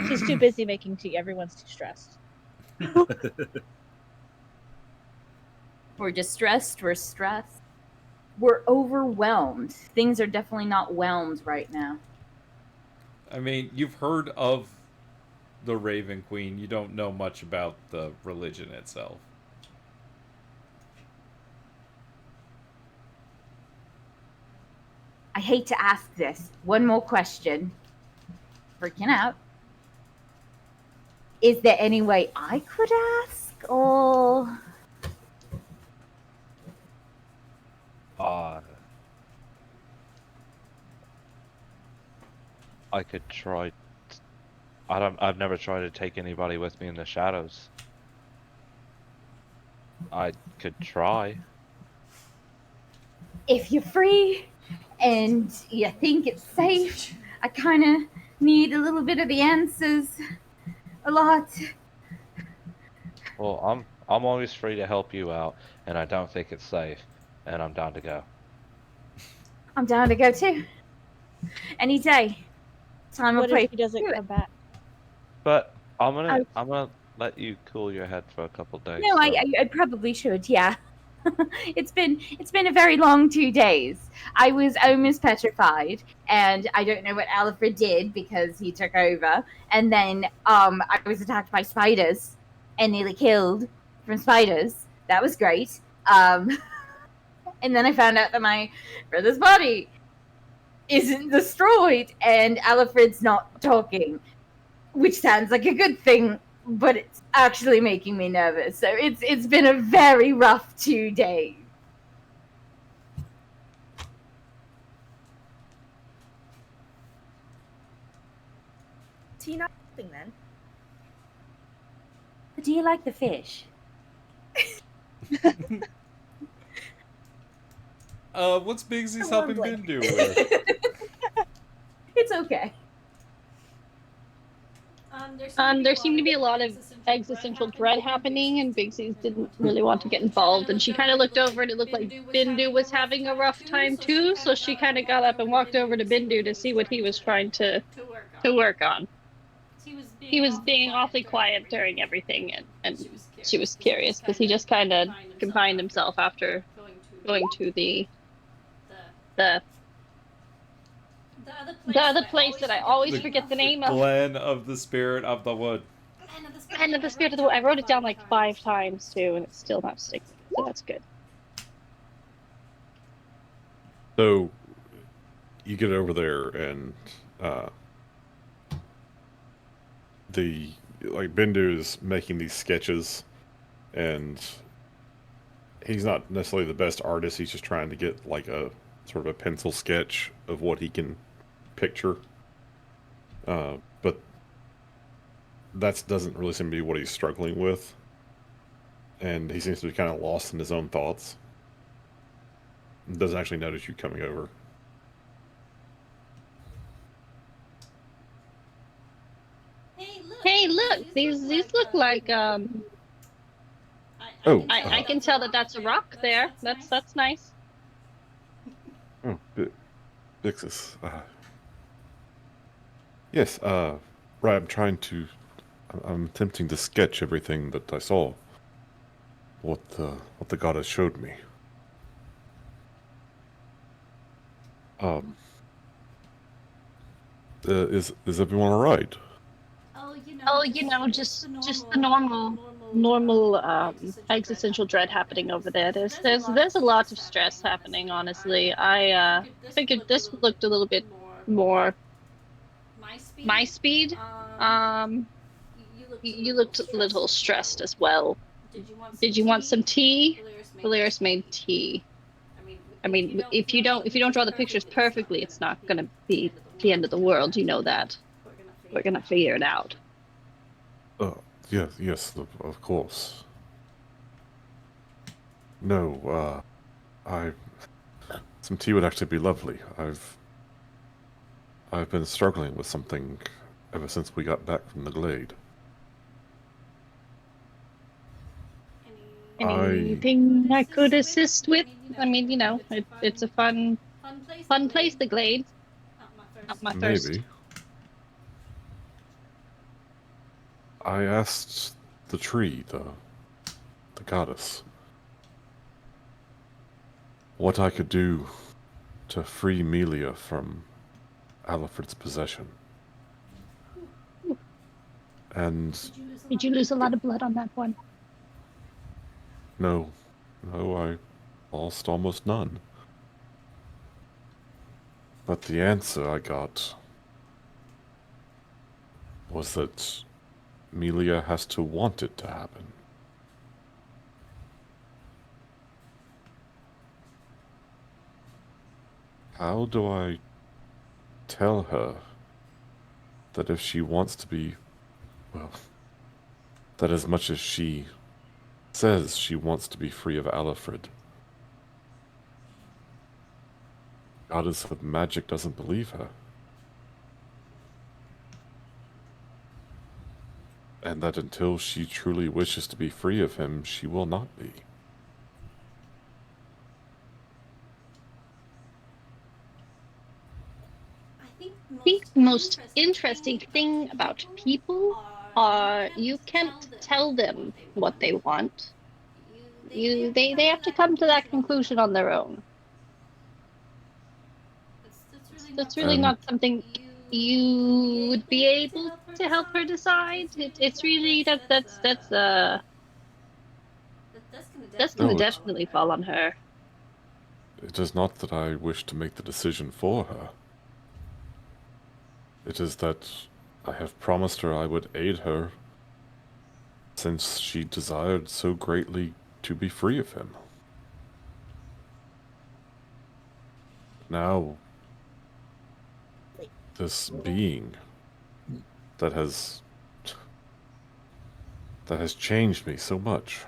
She's too busy making tea. Everyone's too stressed. We're distressed. We're stressed. We're overwhelmed. Things are definitely not whelmed right now. I mean, you've heard of the Raven Queen. You don't know much about the religion itself. I hate to ask this. One more question. Freaking out. Is there any way I could ask? Or I could try. I've never tried to take anybody with me in the shadows. I could try. if you're free and you think it's safe, I kind of need a little bit of the answers. A lot. Well, I'm always free to help you out, and I don't think it's safe, and I'm down to go. I'm down to go too. Any day. Time or What place. if he doesn't Do it. come back? But I'm gonna let you cool your head for a couple days. No, I probably should. Yeah. It's been a very long 2 days. I was almost petrified, and I don't know what Alfred did because he took over. And then I was attacked by spiders and nearly killed from spiders. That was great. And then I found out that my brother's body isn't destroyed, and Alfred's not talking, which sounds like a good thing, but it's actually making me nervous. So it's been a very rough 2 days. Tea not helping then. Do you like the fish? What's Bigsy's helping Bindu with? It's okay. There seemed to be a lot of existential dread happening, and Bigsy's didn't really want to get involved. And she kind of looked over, and it looked like Bindu was having a rough time too. So she kind of got up and walked over to Bindu to see what he was trying to work on. He was being awfully quiet during everything, and she was curious because he just kind of confined himself after going to the other place that I always forget the name of. Glen of the Spirit of the Wood. And of the Spirit of the Wood. I wrote it down like 5 times too, and it's still not sticking. So that's good. So you get over there, and Bindu is making these sketches, and he's not necessarily the best artist. He's just trying to get like a sort of a pencil sketch of what he can picture. But that doesn't really seem to be what he's struggling with. And he seems to be kind of lost in his own thoughts. Doesn't actually notice you coming over. Hey, look! These look like Oh, I can tell that that's a rock there. That's nice. Oh, Vixus. Yes, right, I'm attempting to sketch everything that I saw. What the goddess showed me. Is everyone alright? Oh, just the normal existential dread happening over there. There's a lot of stress happening, honestly. I figured this looked a little bit more my speed. You looked a little stressed as well. Did you want some tea? Valeris made tea. I mean, if you don't draw the pictures perfectly, it's not gonna be the end of the world. You know that. We're gonna figure it out. Yes, of course. No, some tea would actually be lovely. I've been struggling with something ever since we got back from the glade. Anything I could assist with? I mean, it's a fun place, the glade. Not my first. Maybe. I asked the tree, the goddess, what I could do to free Melia from Alfred's possession. And Did you lose a lot of blood on that one? no, I lost almost none. But the answer I got was that Melia has to want it to happen. How do I tell her that if she wants to be, well, that as much as she says she wants to be free of Alfred, Goddess of Magic doesn't believe her? And that until she truly wishes to be free of him, she will not be. I think the most interesting thing about people You can't tell them what they want. They have to come to that conclusion on their own. That's really And- not something you would be able to help her decide. It's really that's gonna No, it's- definitely fall on her. It is not that I wish to make the decision for her. It is that I have promised her I would aid her since she desired so greatly to be free of him. Now, this being that has changed me so much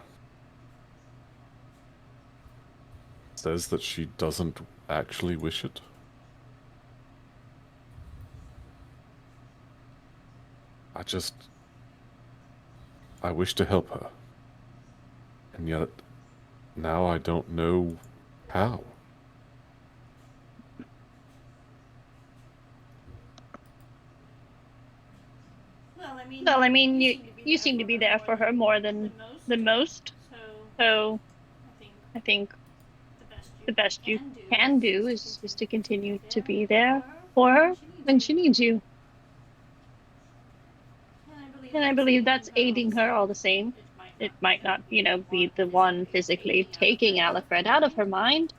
says that she doesn't actually wish it. I wish to help her. And yet, now I don't know how. Well, I mean, you seem to be there for her more than most. So, I think the best you can do is to continue to be there for her when she needs you. And I believe that's aiding her all the same. It might not, be the one physically taking Alfred out of her mind,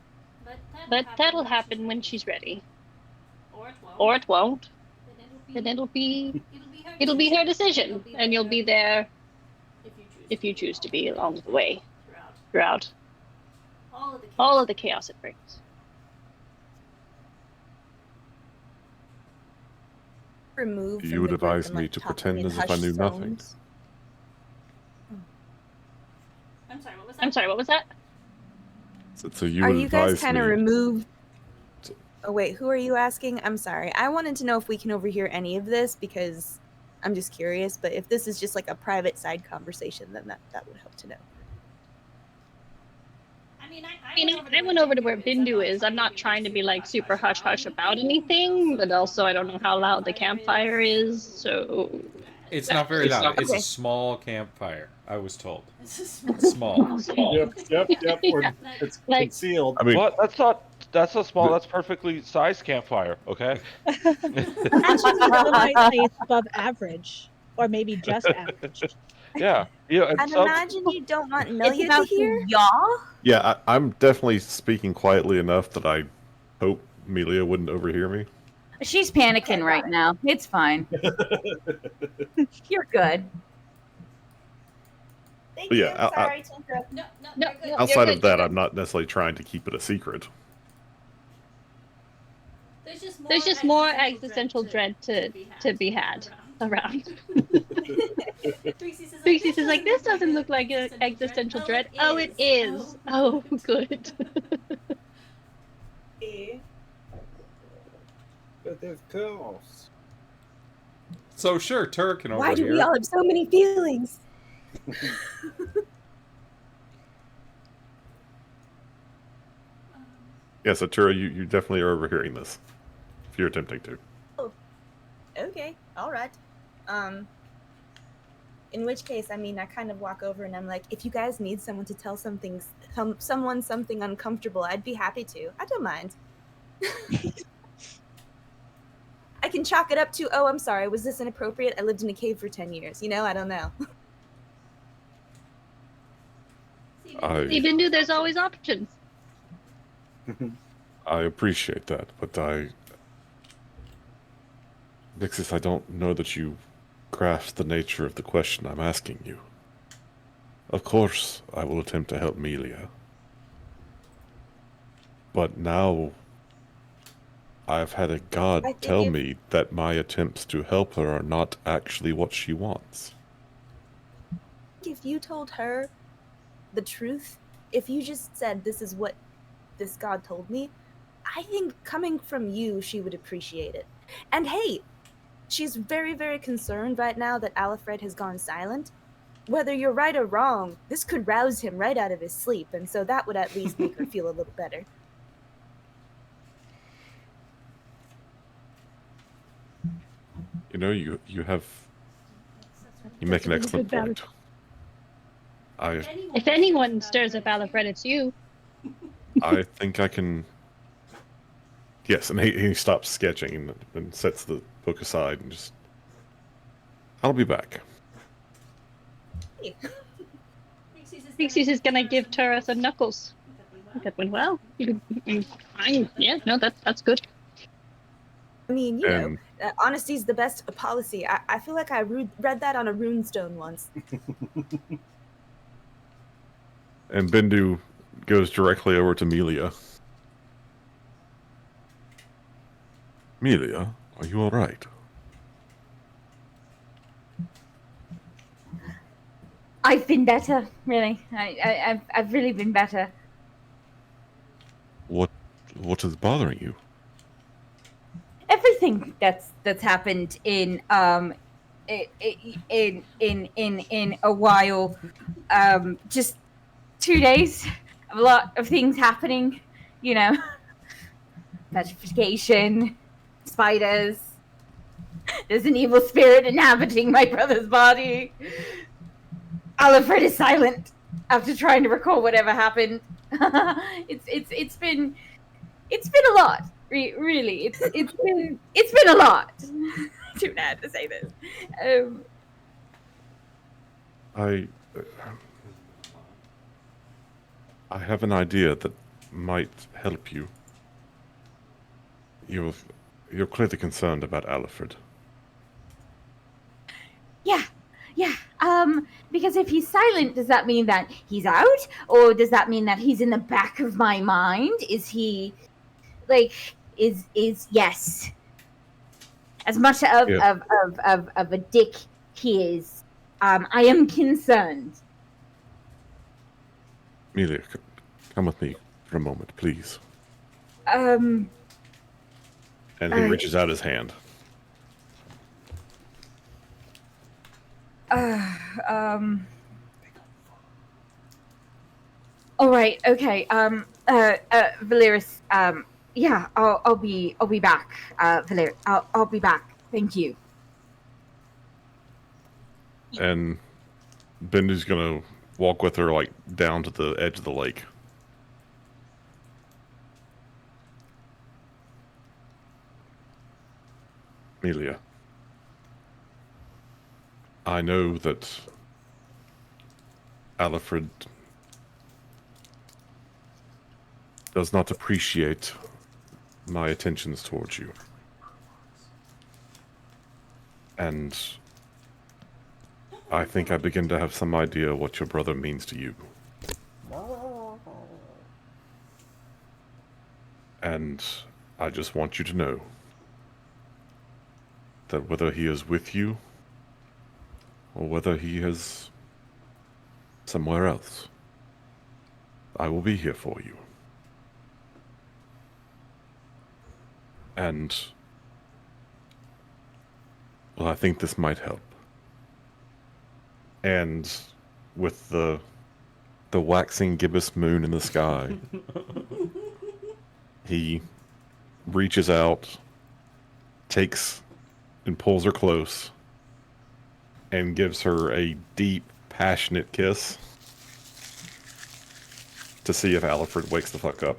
but that'll happen when she's ready. Or it won't. Then it'll be her decision, and you'll be there if you choose to be along the way throughout all of the chaos it brings. Remove. You would advise me to pretend as if I knew nothing. I'm sorry, what was that? So you Are would you guys advise kind of me. removed? Oh wait, who are you asking? I'm sorry. I wanted to know if we can overhear any of this because I'm just curious. But if this is just like a private side conversation, then that would help to know. I went over to where Bindu is. I'm not trying to be like super hush hush about anything, but also I don't know how loud the campfire is, so It's not very loud. It's a Okay. small campfire, I was told. Small. Yep. It's Like- concealed. I mean, What? That's not small. That's perfectly sized campfire. Okay. Actually, I might say it's above average, or maybe just average. Yeah. And It's imagine you don't want It's Milia to about hear. to yaw. yeah, I'm definitely speaking quietly enough that I hope Melia wouldn't overhear me. She's panicking right now. It's fine. You're good. Thank But you. yeah, Sorry to interrupt. No, Outside you're of that, good. I'm not necessarily trying to keep it a secret. There's just more existential dread to be had around. Trixie says like, this doesn't look like an existential dread. Oh, it is. Oh, good. But there's chaos. So sure, Tur can Why do we overhear. all have so many feelings? Yeah, so Tura, you definitely are overhearing this. If you're attempting to. Okay, all right. In which case, I mean, I kind of walk over and I'm like, if you guys need someone to tell someone something uncomfortable, I'd be happy to. I don't mind. I can chalk it up to, oh, I'm sorry, was this inappropriate? I lived in a cave for 10 years. I don't know. Even though there's always options. I appreciate that, but Vixis, I don't know that you grasp the nature of the question I'm asking you. Of course, I will attempt to help Melia. But now, I've had a god think tell if- me that my attempts to help her are not actually what she wants. If you told her the truth, if you just said, this is what this god told me, I think coming from you, she would appreciate it. And hey, she's very, very concerned right now that Alfred has gone silent. Whether you're right or wrong, this could rouse him right out of his sleep, and so that would at least make her feel a little better. You know, you You make an That's a excellent good point. If anyone stirs up Alfred, it's you. I think I can. Yes, and he stops sketching and sets the book aside and just. I'll be back. Pixies is gonna give Tura some knuckles. That went well. Fine. Yeah, no, that's good. I mean, you And- know, honesty's the best policy. I feel like I read that on a runestone once. And Bendu goes directly over to Melia. Melia, are you all right? I've been better, really. I've really been better. What is bothering you? Everything that's happened in a while. Just 2 days. A lot of things happening. You know, petrification, spiders. There's an evil spirit inhabiting my brother's body. Alfred is silent after trying to recall whatever happened. It's been a lot. Really, it's been a lot. Too bad to say this. I have an idea that might help you. You're clearly concerned about Alfred. Yeah. Because if he's silent, does that mean that he's out, or does that mean that he's in the back of my mind? Is he, like, is yes? As much of a dick he is, I am concerned. Melia, come with me for a moment, please. Um. And he reaches out his hand. All right. Okay. Valeris. Yeah. I'll be back. Valeris. I'll be back. Thank you. And Bendu's gonna walk with her, like, down to the edge of the lake. Melia, I know that Alfred does not appreciate my attentions towards you. And I think I begin to have some idea what your brother means to you. And I just want you to know that whether he is with you or whether he is somewhere else, I will be here for you. And, well, I think this might help. And with the waxing gibbous moon in the sky, he reaches out, takes and pulls her close, and gives her a deep, passionate kiss to see if Alfred wakes the fuck up.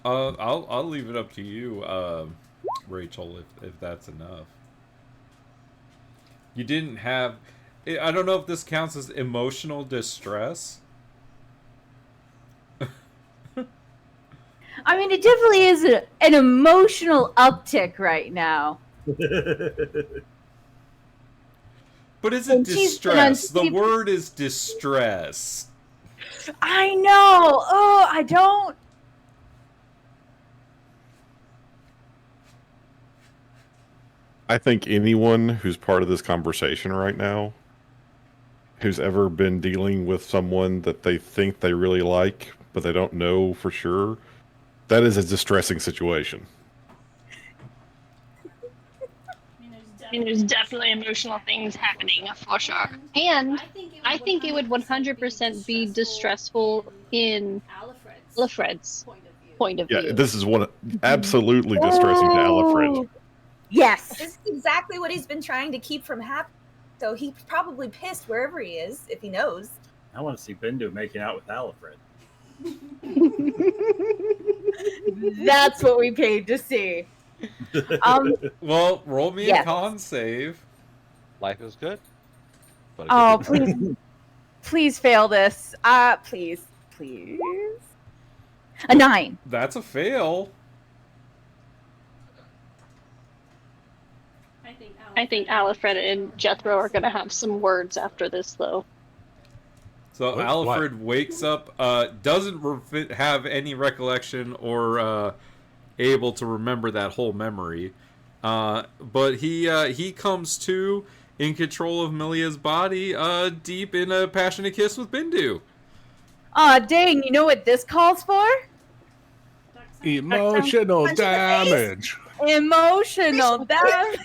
I'll leave it up to you, Rachel, if that's enough. You didn't have... I don't know if this counts as emotional distress. I mean, it definitely is an emotional uptick right now. But is it distress? The word is distress. I know. Oh, I don't. I think anyone who's part of this conversation right now, who's ever been dealing with someone that they think they really like, but they don't know for sure, that is a distressing situation. I mean, there's mean, there's definitely emotional things happening for sure. And I think it would 100% be distressful in Alfred's point of Yeah, view. this is absolutely distressing to Alfred. Yes. This is exactly what he's been trying to keep from happening. So he's probably pissed wherever he is, if he knows. I want to see Bindu making out with Alfred. That's what we paid to see. Well, roll me Yes. a con save. Life is good. But it Oh, could be please. Please fail this. Please. A 9. That's a fail. I think Alfred and Jethro are going to have some words after this, though. So What? Alfred wakes up, doesn't have any recollection or able to remember that whole memory, but he comes to in control of Milia's body, deep in a passionate kiss with Bindu. Aw, dang, you know what this calls for? Emotional damage. Emotional damage.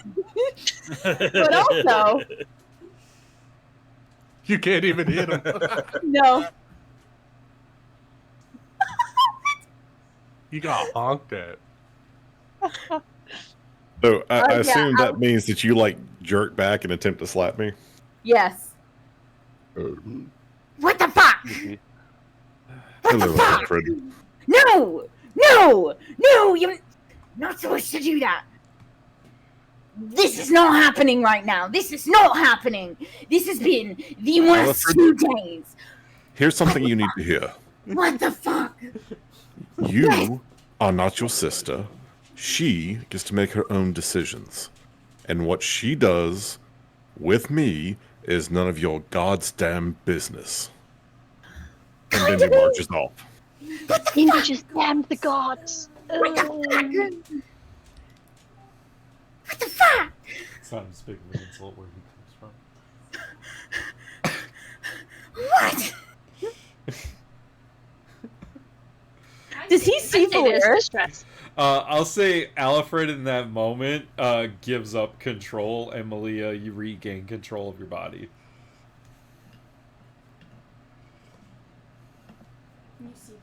But also, You can't even hit him. no. You got honked at. So I yeah, assume that means that you like jerk back and attempt to slap me. Yes. What the fuck? Hello, Alfred. No! No! No! You're not supposed to do that. This is not happening right now. This is not happening. This has been the worst Alfred? 2 days. Here's something you need to hear. What the fuck? You are not your sister. She gets to make her own decisions. And what she does with me is none of your goddamn business. And then he marches off. He just damned the gods. What the fuck? What the fuck? It's not as big of an insult where he comes from. What? Does he see the It is worst? distress. I'll say Alfred in that moment gives up control, and Malia, you regain control of your body.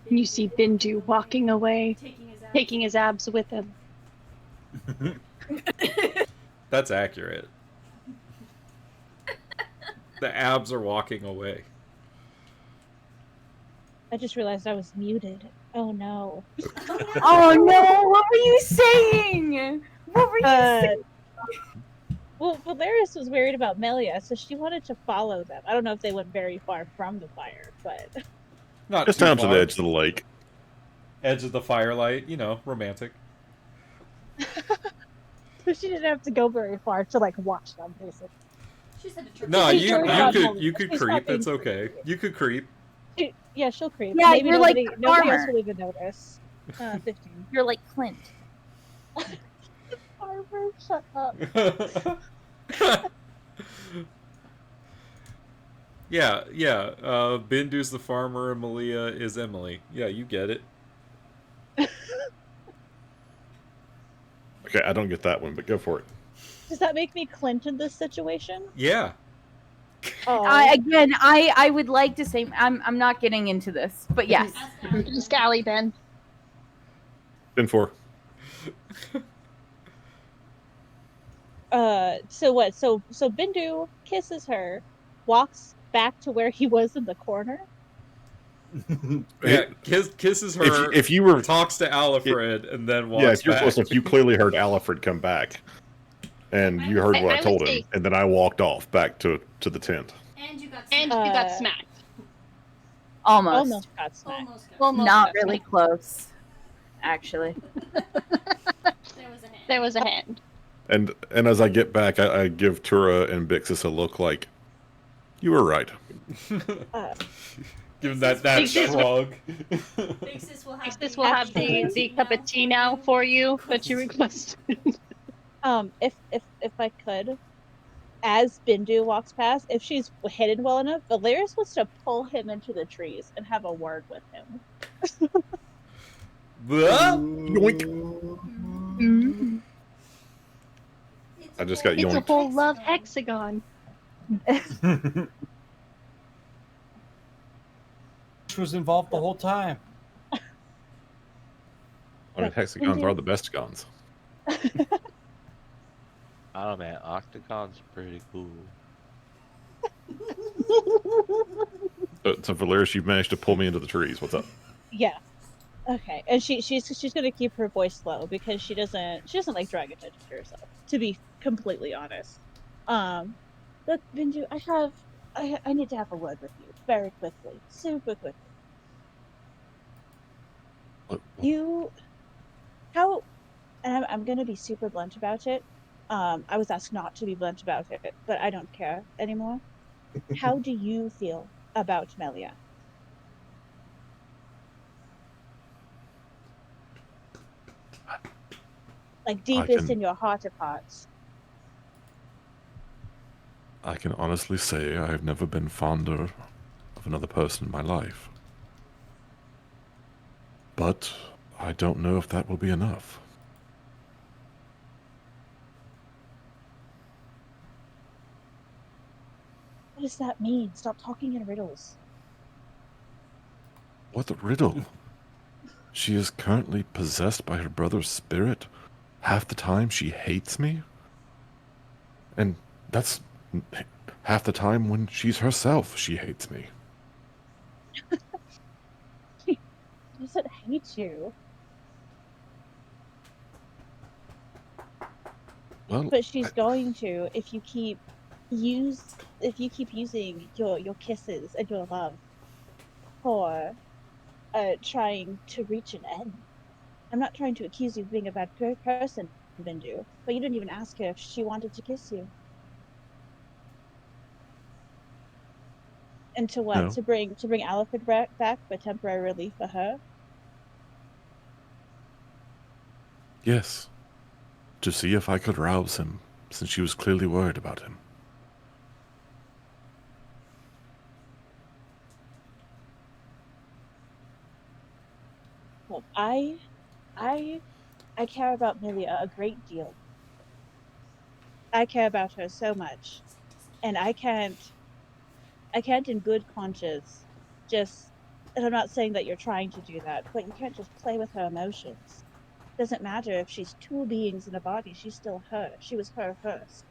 You see Bindu walking away, taking his abs with him. That's accurate. The abs are walking away. I just realized I was muted. Oh no. Oh no! What were you saying? What were you saying? Well, Valeris was worried about Melia, so she wanted to follow them. I don't know if they went very far from the fire, but Not Just too down to far. the edge of the lake. Edge of the firelight, you know, romantic. so she didn't have to go very far to like watch them, basically. No, She turned on you them. could She's creep. not being It's okay. You could creep. Yeah, she'll creep. Yeah, Maybe you're like nobody else Farmer. will even notice. 15. You're like Clint. Farmer, shut up. Yeah. Bindu's the farmer and Malia is Emily. Yeah, you get it. Okay, I don't get that one, but go for it. Does that make me Clint in this situation? Yeah. Oh, I would like to say I'm not getting into this, but yes. Scally Ben. Been for. So what? So Bindu kisses her, walks back to where he was in the corner. Yeah, kisses her. If you were talks to Alfred and then walks yeah, if you're back. close enough, you clearly heard Alfred come back, and you heard what I would told him, say- and then I walked off back to the tent. And you got And you got smacked. Almost. Almost got smacked. Almost Not got really smacked. close, actually. There was a hand. And as I get back, I give Tura and Bixis a look like, you were right. Give him that Bixis shrug. This will have the cup of tea now for you that you requested. If I could, as Bindu walks past, if she's hidden well enough, Valeris wants to pull him into the trees and have a word with him. Yoink. I just got It's a yoinked. whole love hexagon. Which was involved the whole time. I mean, hexagons are the best guns. I don't know, man. Octagon's pretty cool. So Valeris, you've managed to pull me into the trees. What's up? Yeah. Okay. And she's gonna keep her voice low because she doesn't like drawing attention to herself, to be completely honest. Look, Bindu, I need to have a word with you very quickly. Super quickly. And I'm gonna be super blunt about it. I was asked not to be blunt about it, but I don't care anymore. How do you feel about Melia? Like deepest in your heart of hearts. I can honestly say I have never been fonder of another person in my life. But I don't know if that will be enough. What does that mean? Stop talking in riddles. What a riddle. She is currently possessed by her brother's spirit. Half the time she hates me. And that's half the time when she's herself she hates me. She doesn't hate you. Well, but she's going to if you keep using your kisses and your love for trying to reach an end. I'm not trying to accuse you of being a bad person, Bindu, but you didn't even ask her if she wanted to kiss you. And to what? No. To bring Alfred back for temporary relief for her? Yes. To see if I could rouse him, since she was clearly worried about him. Look, I care about Melia a great deal. I care about her so much. And I can't in good conscience just, and I'm not saying that you're trying to do that, but you can't just play with her emotions. Doesn't matter if she's two beings in a body, she's still her. She was her first.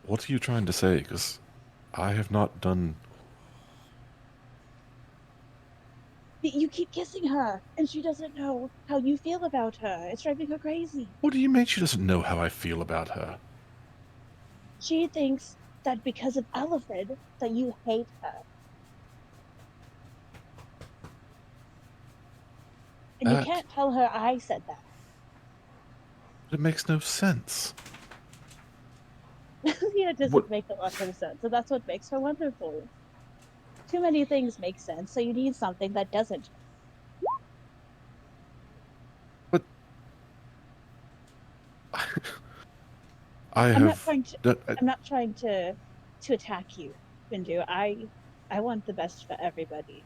What are you trying to say? Because I have not done... You keep kissing her, and she doesn't know how you feel about her. It's driving her crazy. What do you mean she doesn't know how I feel about her? She thinks that because of Alfred, that you hate her. And you can't tell her I said that. It makes no sense. Yeah, it doesn't make a lot of sense, and that's what makes her wonderful. Too many things make sense, so you need something that doesn't. But I'm not trying to attack you, Bindu. I want the best for everybody,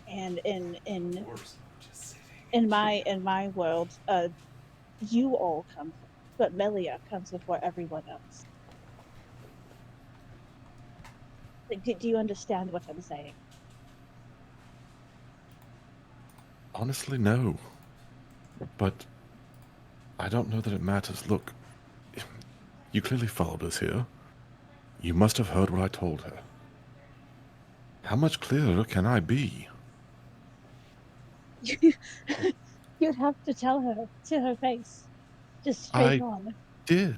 and in my world, you all come, but Melia comes before everyone else. Like, do you understand what I'm saying? Honestly, no. But I don't know that it matters. Look, you clearly followed us here. You must have heard what I told her. How much clearer can I be? You'd have to tell her to her face. Just straight on. Did.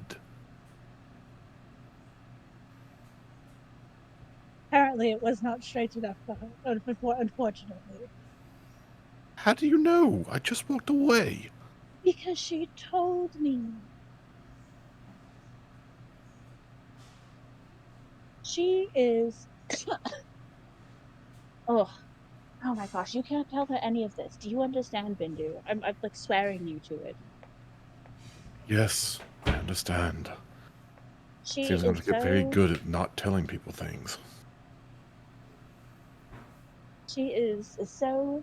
Apparently it was not straight enough for her, unfortunately. How do you know? I just walked away. Because she told me. She is... Oh my gosh, you can't tell her any of this. Do you understand, Bindu? I'm like swearing you to it. Yes, I understand. She Seems I'm is get very good at not telling people things. She is so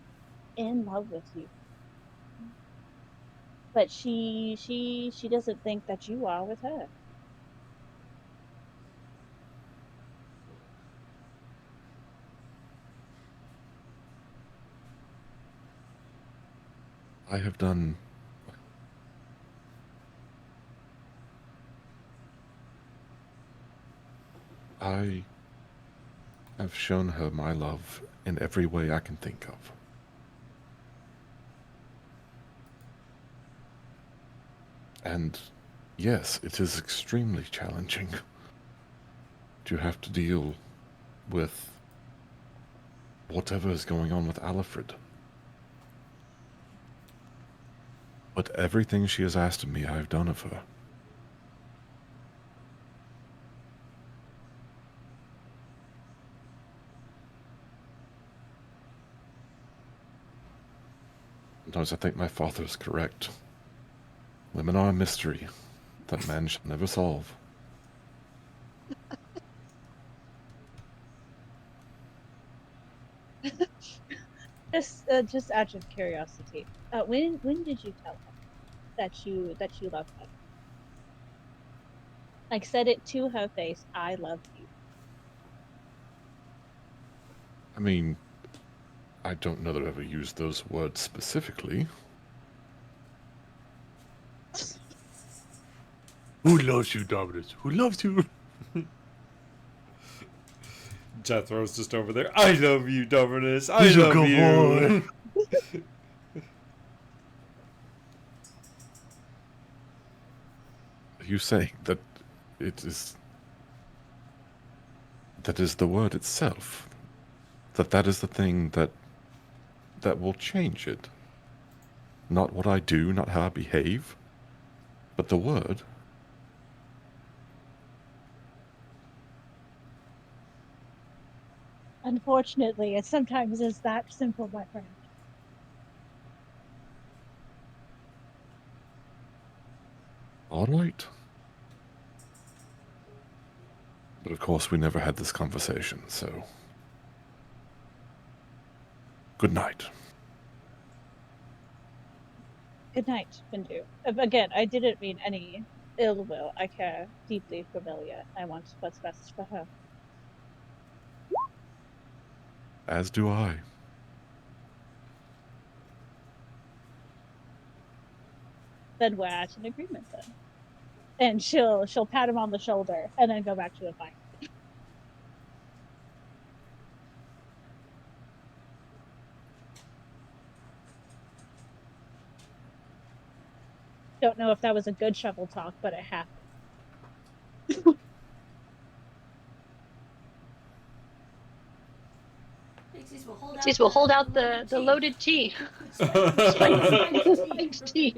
in love with you. But she doesn't think that you are with her. I have done. I have shown her my love in every way I can think of. And yes, it is extremely challenging to have to deal with whatever is going on with Alfred. But everything she has asked of me, I have done of her. Sometimes I think my father is correct. Women are a mystery that man shall never solve. Just out of curiosity, when did you tell her that you loved her? Like, said it to her face, I love you. I mean, I don't know that I've ever used those words specifically. Who loves you, Dominus? Who loves you? Jethro's just over there. I love you, Dominus. I He's a love good you. boy. Are you saying that it is... that is the word itself? That is the thing that will change it? Not what I do, not how I behave, but the word? Unfortunately, it sometimes is that simple, my friend. All right. But of course, we never had this conversation, so... Good night. Good night, Bindu. Again, I didn't mean any ill will. I care deeply for Milia. I want what's best for her. As do I. Then we're at an agreement then. And she'll pat him on the shoulder and then go back to the fight. Don't know if that was a good shovel talk, but it happened. Jeez, we'll hold out the loaded tea. Tea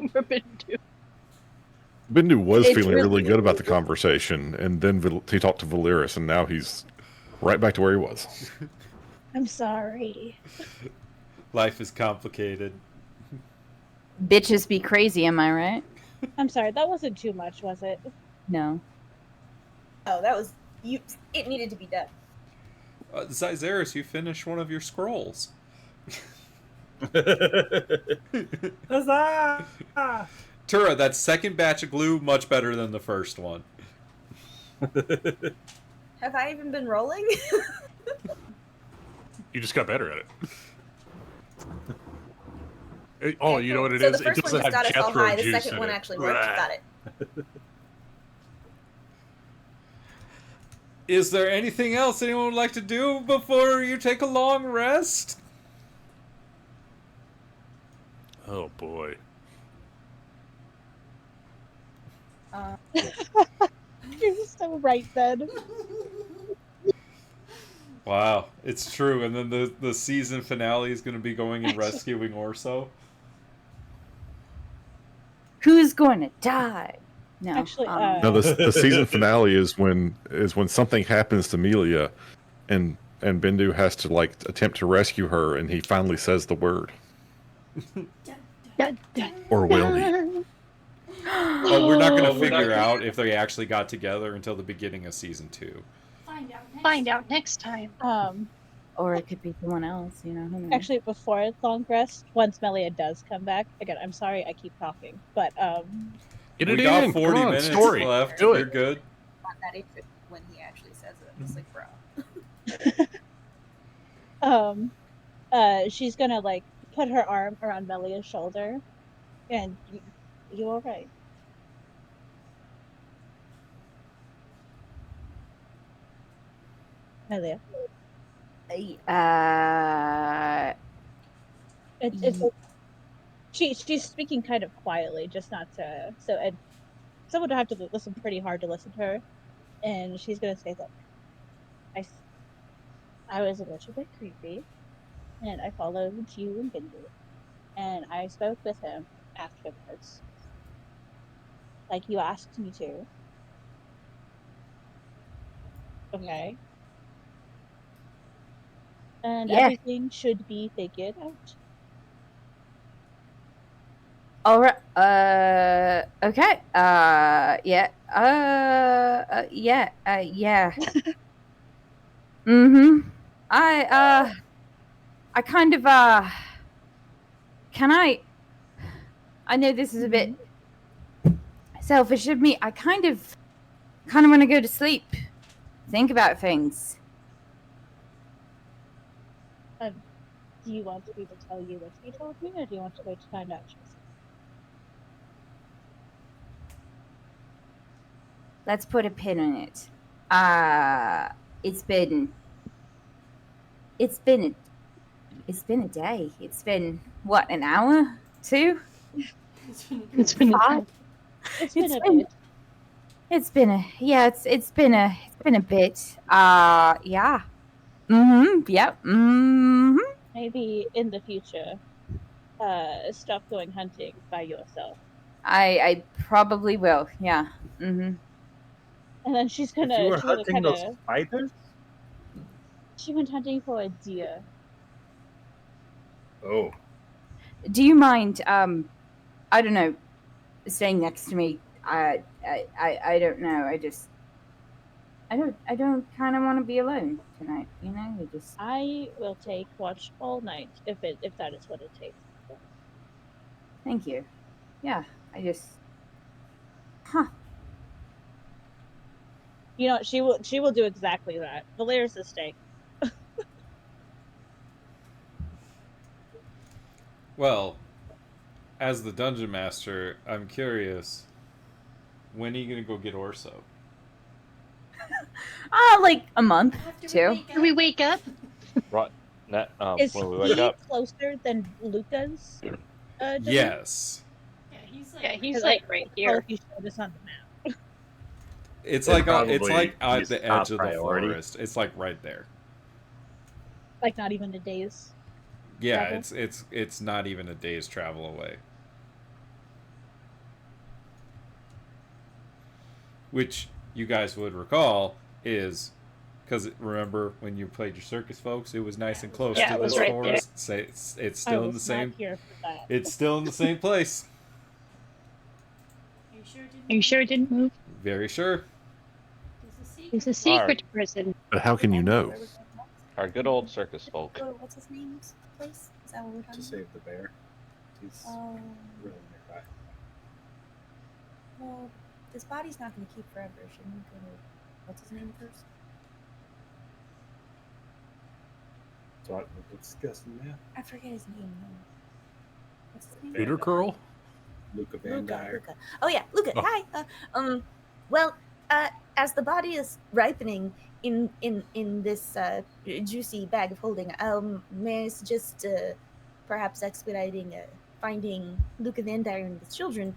for Bindu. Bindu was It's feeling really really- good about the conversation, and then he talked to Valeris, and now he's right back to where he was. I'm sorry. Life is complicated. Bitches be crazy, am I right? I'm sorry. That wasn't too much, was it? No. Oh, that was you. It needed to be done. Zyzeris, you finished one of your scrolls. Huzzah! Tura, that second batch of glue, much better than the first one. Have I even been rolling? You just got better at it. Oh, you know what it so is? the first It one doesn't just got have us all Jethro high. The juice second in one it. actually worked. Got it. Is there anything else anyone would like to do before you take a long rest? Oh boy. You're so right, then. Wow, it's true. And then the season finale is going to be going and rescuing Orso. Who's going to die? No. Actually, No, the season finale is when something happens to Melia, and Bindu has to like attempt to rescue her, and he finally says the word. Or will he? But we're not going to figure out if they actually got together until the beginning of season 2. Find out next time. Or it could be someone else, you know. Who knows? Actually, before long rest, once Melia does come back, again, I'm sorry I keep talking, but Get We it got in. 40 Come on, minutes story. left. Do You're it. good. Not that interested when he actually says it. I'm just like, bro. she's gonna like put her arm around Melia's shoulder, and you all right? Melia. It's she's speaking kind of quietly, just not to and someone would have to listen pretty hard to listen to her, and she's gonna say, "Look, I was a little bit creepy, and I followed you and Bindi, and I spoke with him afterwards, like you asked me to. Okay, and Yeah. everything should be figured out." All right. Okay. Yeah. Yeah. Yeah. Mm-hmm. I kind of, can I know this is a bit selfish of me. I kind of want to go to sleep. Think about things. Do you want me to tell you what he told me, or do you want to wait to find out? Let's put a pin in it. It's been a day. It's been what, an hour? 2? It's been Five? It's been a bit. It's been a bit. Yeah. Mm-hmm. Yep. Mm-hmm. Maybe in the future, stop going hunting by yourself. I probably will. Yeah. Mm-hmm. And then she's gonna. If you were she's gonna hunting those kinda, spiders? She went hunting for a deer. Oh. Do you mind? I don't know, staying next to me. I don't know. I don't kind of want to be alone tonight. You know, you just. I will take watch all night if that is what it takes. Thank you. Yeah, I just. Huh. You know, she will do exactly that. Valerius is staying. Well, as the dungeon master, I'm curious. When are you gonna go get Orso? Like a month, 2. Do we wake up? Right. Is When we wake he up, closer than Luca's? Dungeon? Yes. Yeah, he's like right here. He showed us on the map. It's It's like at probably the his top edge of the priority. forest. It's like right there. Like not even a day's. Yeah, travel? it's not even a day's travel away. Which you guys would recall is because remember when you played your circus, folks, it was nice and close Yeah, to it was this right forest. Say it's still I in was the not same. here for that. It's still in the same place. Are you sure it didn't move? Very sure. It's a secret prison. But how can you know? our good old circus folk. Go to what's his name's place? Is that what we're To talking save the bear. He's about? really nearby. Well, his body's not going to keep forever. Shouldn't we go to what's his name first? So we're discussing that. I forget his name. What's his name? Peter Curl? Luca Van Dyer. Luca. Oh yeah, Luca. Oh. Hi. Well, as the body is ripening in this juicy bag of holding, may I suggest perhaps expediting finding Luca Van Dyer and his children.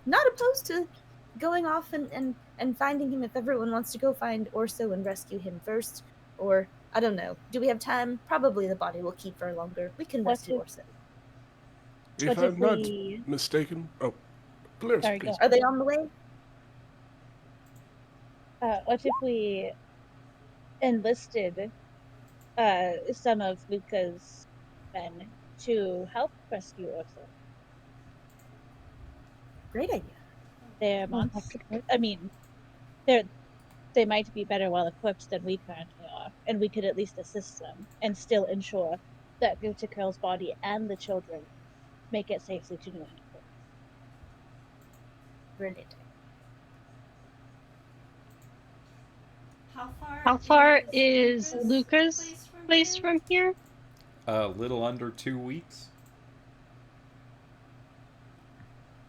Not opposed to going off and finding him if everyone wants to go find Orso and rescue him first, or I don't know. Do we have time? Probably the body will keep for longer. We can rescue Orso. If What if I'm not we- mistaken. Oh, Polaris, Sorry, please. go. Are they on the way? What if we enlisted some of Luca's men to help rescue Orso? Great idea. They're monsters. I mean, they might be better well equipped than we currently are. and we could at least assist them and still ensure that Gutakurl's body and the children make it safely to New England. Brilliant. How far is Luca's place from here? A little under 2 weeks.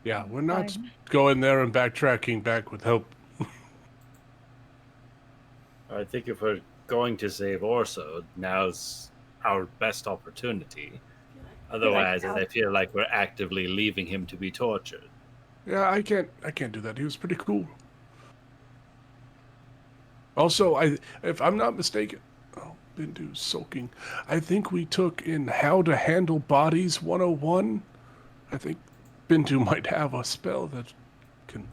Yeah, we're not going there and backtracking back with hope. I think if we're going to save Orso, now's our best opportunity. Otherwise, I feel like we're actively leaving him to be tortured. Yeah, I can't do that. He was pretty cool. Also, if I'm not mistaken, Bindu's sulking. I think we took in How to Handle Bodies 101. I think Bindu might have a spell that can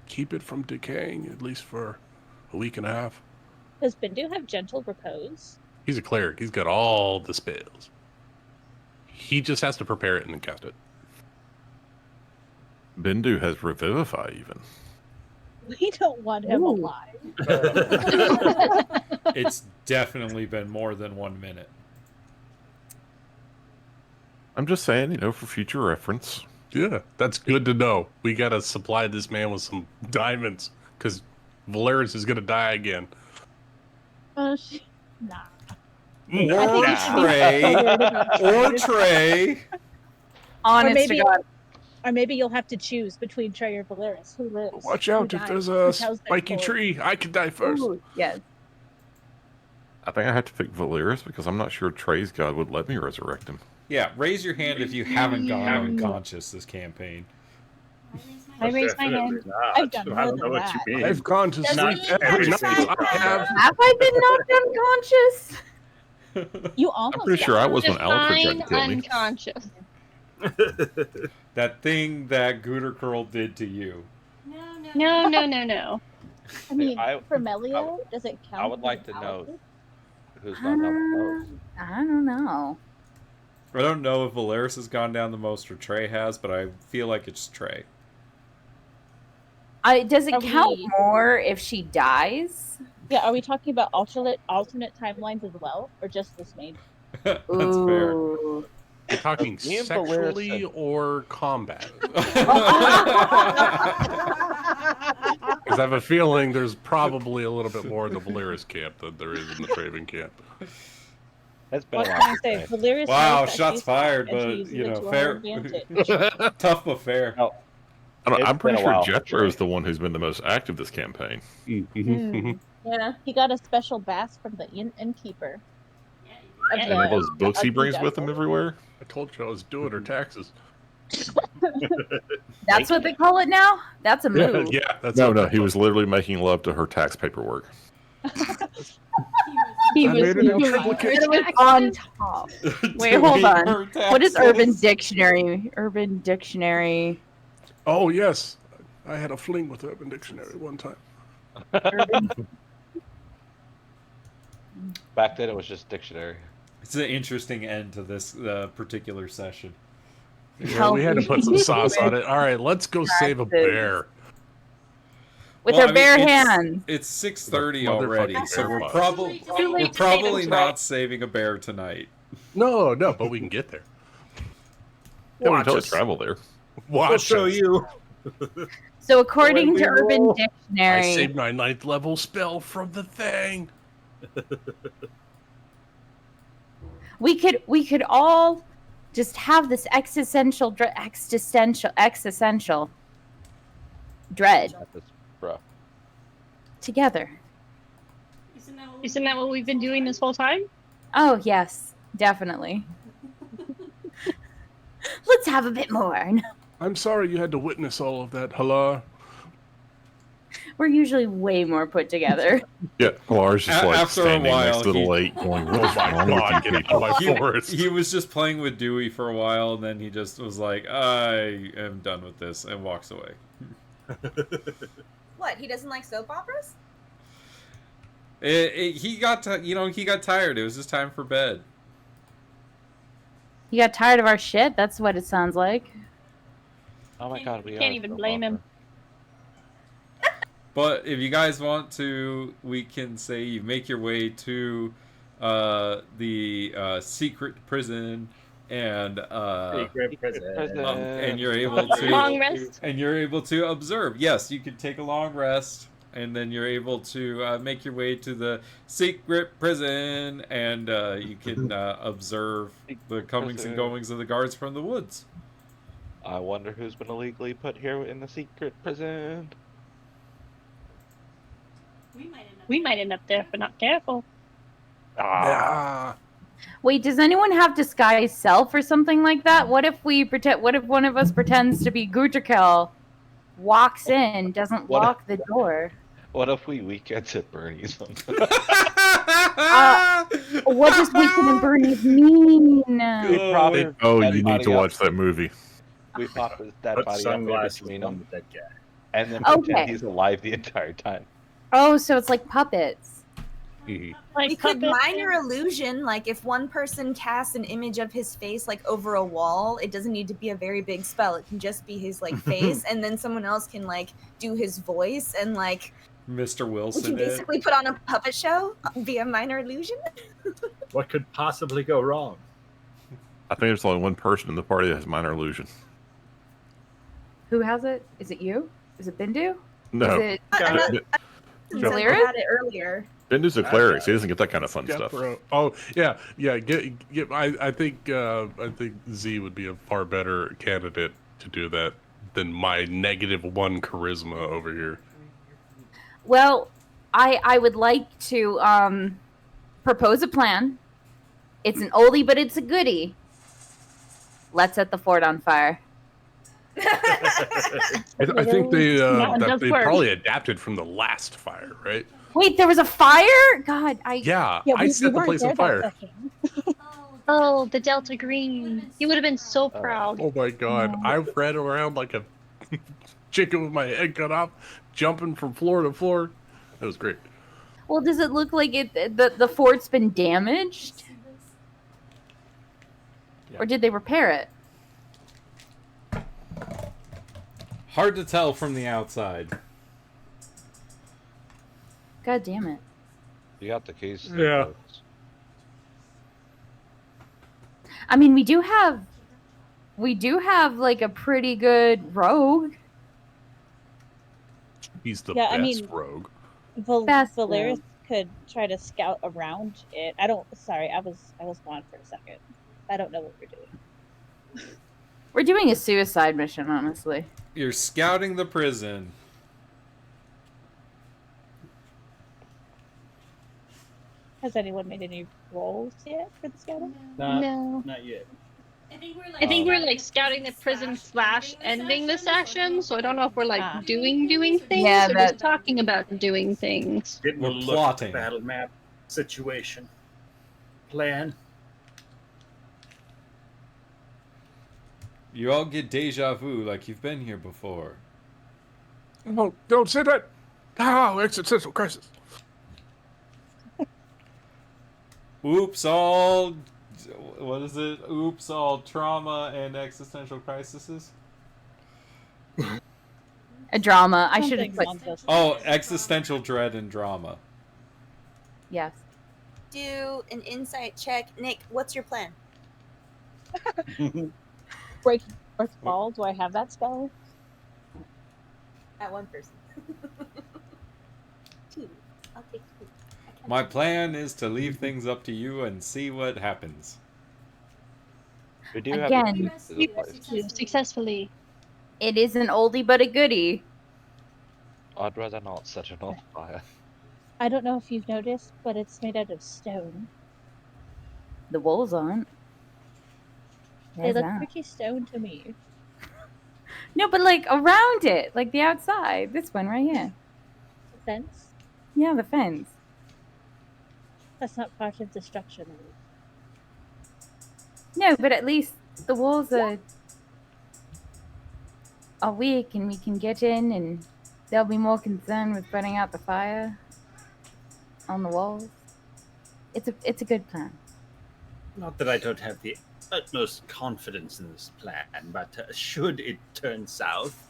keep it from decaying, at least for a week and a half. Does Bindu have gentle repose? He's a cleric. He's got all the spells. He just has to prepare it and then cast it. Bindu has Revivify even. We don't want him alive. It's definitely been more than 1 minute. I'm just saying, for future reference. Yeah, that's good to know. We gotta supply this man with some diamonds, because Valeris is gonna die again. Nah. Or Trey. Honest to God. Or maybe you'll have to choose between Trey or Valeris. Who lives? Watch out, if there's a spiky tree, I could die first. Ooh, yes. I think I have to pick Valeris because I'm not sure Trey's god would let me resurrect him. Yeah, raise your hand if you haven't gone unconscious this campaign. I raised my hand. I've done I more don't know than what that. you mean. I've gone to Does sleep he every have night. time? Have I been knocked unconscious? You almost I'm pretty sure I was when Alfred tried to kill me. Unconscious. That thing that Goodercurl did to you. No. I mean, I- for Melio, does it count? I would as like to an know outfit? who's gone down the most. I don't know. I don't know if Valeris has gone down the most or Trey has, but I feel like it's Trey. Does it Are count we- more if she dies? Yeah, are we talking about alternate timelines as well, or just this main? That's fair. Ooh. You're talking Me and Valeris sexually said- or combat? Because I have a feeling there's probably a little bit more in the Valeris camp than there is in the Traven camp. It's been What a can while. I say? Valeris Wow, knows that shots she's fired, hot, and but, she uses you it know, to her fair. advantage. Tough but fair. No, I'm It's pretty been a sure while. Jethro is the one who's been the most active this campaign. Yeah, he got a special bass from the innkeeper. Of And all those books he of the brings with him devil. everywhere. I told you I was doing her taxes. That's what they call it now? That's a move. Yeah, that's No, what no, they he call was literally making love to her tax paperwork. He I was made it in doing triplicate. It was on top. Wait, hold on. What is Urban Dictionary? Urban Dictionary. it. Oh, yes. I had a fling with Urban Dictionary one time. Urban. Back then it was just dictionary. It's an interesting end to this particular session. Yeah, we had to put some sauce on it. All right, let's go save a bear. With Well, her I mean, bare it's- hands. It's 6:30 Motherfucking already, so bear we're fight. probably Too late we're to probably save him, not saving a bear tonight. No, but we can get there. Yeah, we Watch totally us. travel there. Watch I'll show us. you. So according to we Urban roll. I Dictionary, saved my 9th level spell from the thing. we could all just have this existential dread Bro. together. Isn't that what we've been doing this whole time? Oh yes, definitely. Let's have a bit more. I'm sorry you had to witness all of that. Hello? We're usually way more put together. Yeah, Lars just like After a standing while, next to the he- lake going, Oh what's my wrong with god, you get out people?" of my forest. He was just playing with Dewey for a while, and then he just was like, "I am done with this," and walks away. What? He doesn't like soap operas? He got he got tired. It was just time for bed. You got tired of our shit? That's what it sounds like. Oh my god, we Can't are even so blame him. bummer. But if you guys want to, we can say you make your way to the secret prison, and Secret prison. and you're able Long to rest. observe. Yes, you can take a long rest, and then you're able to make your way to the secret prison, and you can observe the comings and goings of the guards from the woods. I wonder who's been illegally put here in the secret prison. We might end up there if we're not careful. Ah. Wait, does anyone have disguise self or something like that? What if we pretend? What if one of us pretends to be Gundrakel, walks in, doesn't What lock the door? What if we weekends at Bernie's? What does Weekend and Bernie's mean? You need to watch that movie. We pop his dead Put body up sunglasses between on them, the dead guy. and then Okay. pretend he's alive the entire time. Oh, so it's like puppets. Like We could puppets. minor illusion, like if one person casts an image of his face like over a wall, it doesn't need to be a very big spell. It can just be his like face, and then someone else can like do his voice and like Mr. we Wilson. can basically put on a puppet show via minor illusion. What could possibly go wrong? I think there's only one person in the party that has minor illusion. Who has it? Is it you? Is it Bindu? No. Is it Someone had it earlier. Bindu's a cleric, so he doesn't get that kind of fun stuff. Oh yeah. Get. I think Z would be a far better candidate to do that than my -1 charisma over here. Well, I would like to propose a plan. It's an oldie, but it's a goodie. Let's set the fort on fire. I think they probably adapted from the last fire, right? Wait, there was a fire? God, Yeah, I set the place on fire. Oh, the Delta Green. You would have been so proud. Oh my god, I ran around like a chicken with my head cut off, jumping from floor to floor. That was great. Well, does it look like the fort's been damaged? Or did they repair it? Hard to tell from the outside. God damn it. You got the keys. to the Yeah. boats. I mean, we do have like a pretty good rogue. He's the Yeah, I best mean- rogue. Best Valeris could try to scout around it. I was gone for a second. I don't know what we're doing. We're doing a suicide mission, honestly. You're scouting the prison. Has anyone made any rolls yet for the scouting? No. Not yet. I think we're like scouting the prison / ending this action, so I don't know if we're like doing things Yeah, or just talking about doing things. Getting We're a look at plotting. the battle map situation. Plan. You all get deja vu like you've been here before. Oh, don't say that. Oh, existential crisis. Oops, all. What is it? Oops, all trauma and existential crises? A drama. I should have Something put. along those Oh, lines. existential dread and drama. Yes. Do an insight check. Nick, what's your plan? Break fourth fall. Do I have that spell? At one person. 2. I'll take 2. My plan is to leave things up to you and see what happens. We do Again. have the keys to the place. Successfully. It is an oldie but a goodie. I'd rather not set it on fire. I don't know if you've noticed, but it's made out of stone. The wolves aren't. They There's look that. pretty stone to me. No, but like around it, like the outside. This one right here. The fence? Yeah, the fence. That's not part of the structure. No, but at least the walls are weak, and we can get in, and they'll be more concerned with putting out the fire on the walls. It's a good plan. Not that I don't have the utmost confidence in this plan, but should it turn south,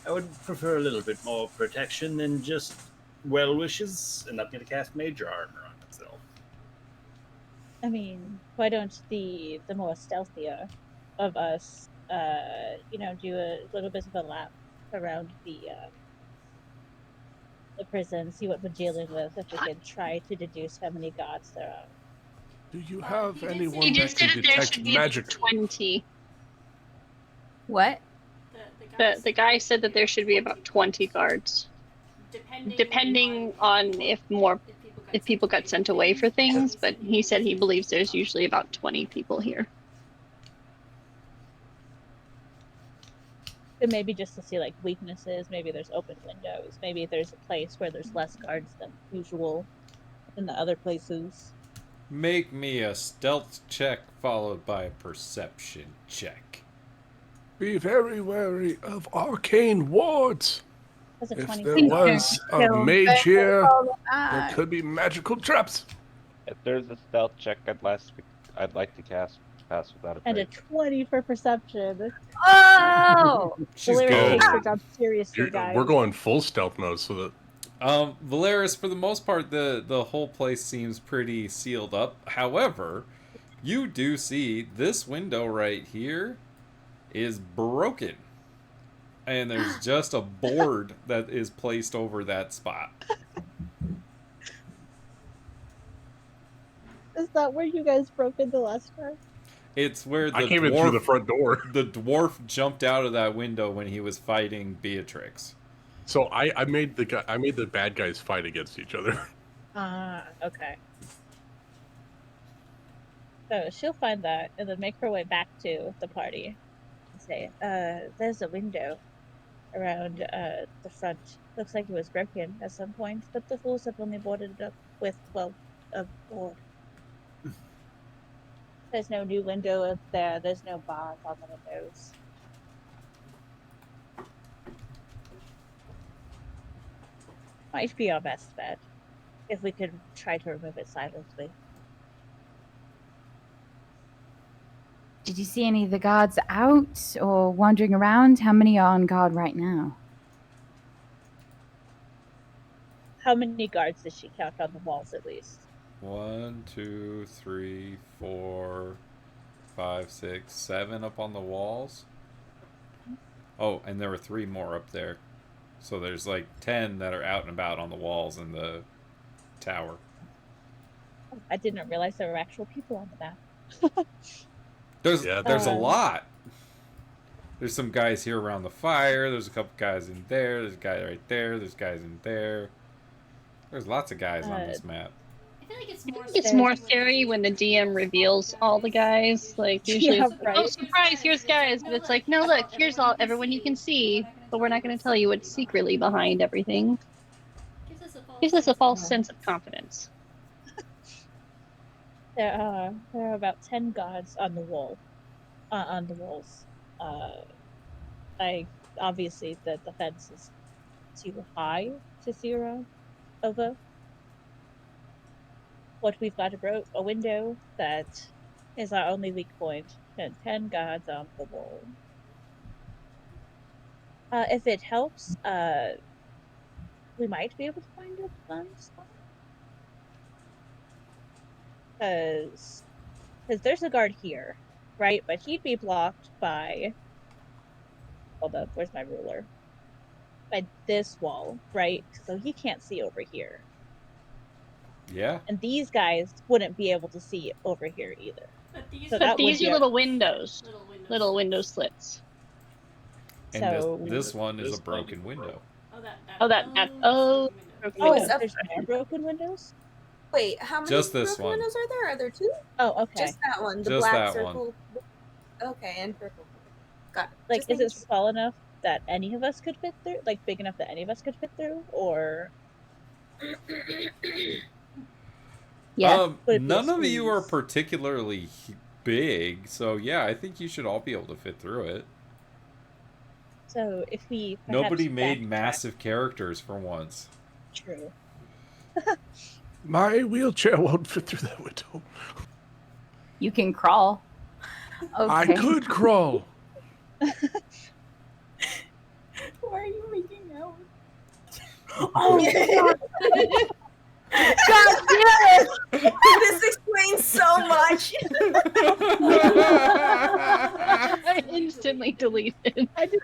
I would prefer a little bit more protection than just well wishes, and I'm going to cast Major Armor on myself. I mean, why don't the more stealthier of us, do a little bit of a lap around the prison, see what we're dealing with, if we can try to deduce how many gods there are. Do you have He anyone that just can said that there detect should be magic? 20. What? The guy said that there should be about 20 guards, depending on if people got sent away for things. But he said he believes there's usually about 20 people here. And maybe just to see like weaknesses. Maybe there's open windows. Maybe there's a place where there's less guards than usual in the other places. Make me a stealth check followed by a perception check. Be very wary of arcane wards. That's a If 20. there was a mage here, there could be magical traps. If there's a stealth check, I'd like to cast Pass Without a And a Trace. 20 for perception. Oh! She's Valeria good. takes her job seriously, guys. We're going full stealth mode, so that Valeris, for the most part, the whole place seems pretty sealed up. However, you do see this window right here is broken. And there's just a board that is placed over that spot. Is that where you guys broke into last time? It's where the I came in through the front door. The dwarf jumped out of that window when he was fighting Beatrix. So I made the bad guys fight against each other. Okay. So she'll find that and then make her way back to the party and say, there's a window around the front. Looks like it was broken at some point, but the fools have only boarded it up with, a board. There's no new window up there. There's no bars on the windows. Might be our best bet if we could try to remove it silently. Did you see any of the guards out or wandering around? How many are on guard right now? How many guards does she count on the walls at least? 1, 2, 3, 4, 5, 6, 7 up on the walls. Oh, and there were 3 more up there. So there's like 10 that are out and about on the walls in the tower. I didn't realize there were actual people on the map. There's a Um, lot. There's some guys here around the fire. There's a couple guys in there. There's a guy right there. There's guys in there. There's lots of guys on this map. I feel like it's I more. think it's more scary when the DM reveals all the guys. Like usually, Yeah, it's, right. oh surprise, here's guys, but it's like, no, look, here's everyone you can see, but we're not going to tell you what's secretly behind everything. Gives us a false sense of confidence. There are about 10 guards on the wall, on the walls. Obviously the fence is too high to see around over. What we've got a window that is our only weak point, and 10 guards on the wall. If it helps, we might be able to find a fun spot. Because there's a guard here, right? But he'd be blocked by... Hold up, where's my ruler? By this wall, right? So he can't see over here. Yeah. And these guys wouldn't be able to see over here either. But these, So But that would these be are a- little windows, little window slits. And So- this one is a broken window. Oh, that. Broken Oh, window. is that- There's more broken windows? Wait, how many Just this broken one. windows are there? Are there 2? Oh, okay. Just that one. The Just black that circle. Okay, and purple. Got it. Like, Just is it making sure. small enough that any of us could fit through? Like, big enough that any of us could fit through? Or... Yeah. Would it be a None of you are squeeze? particularly big, so yeah, I think you should all be able to fit through it. So, if we... Nobody perhaps made backtrack- massive characters for once. True. My wheelchair won't fit through that window. You can crawl. Okay. I could crawl. Why are you making out? Oh, God damn it! this explains so much. mistakenly deleted. I just.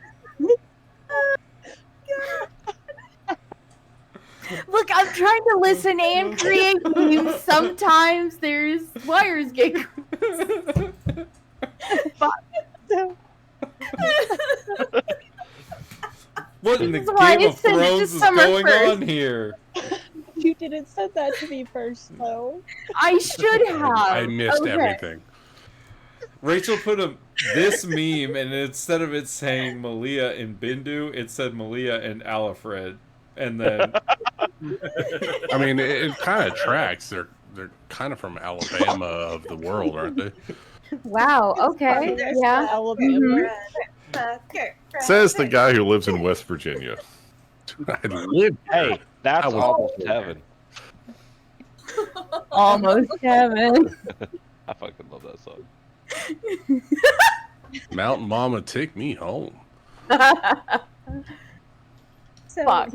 Look, I'm trying to listen and create memes. Sometimes there's wires get. So, What in the This is why Game I of said it Thrones just is summer going first. on here? you didn't send that to me first, though. I should have. I missed Okay. everything. Rachel put this meme, and instead of it saying Malia and Bindu, it said Malia and Alfred. And then I mean, it kind of tracks. They're kind of from Alabama of the world, aren't they? Wow. Okay. There's Yeah. Alabama. Says the guy who lives in West Virginia. I live. Hey, that's I was- almost heaven. Almost heaven. I fucking love that song. Mountain Mama, take me home. So, Fuck.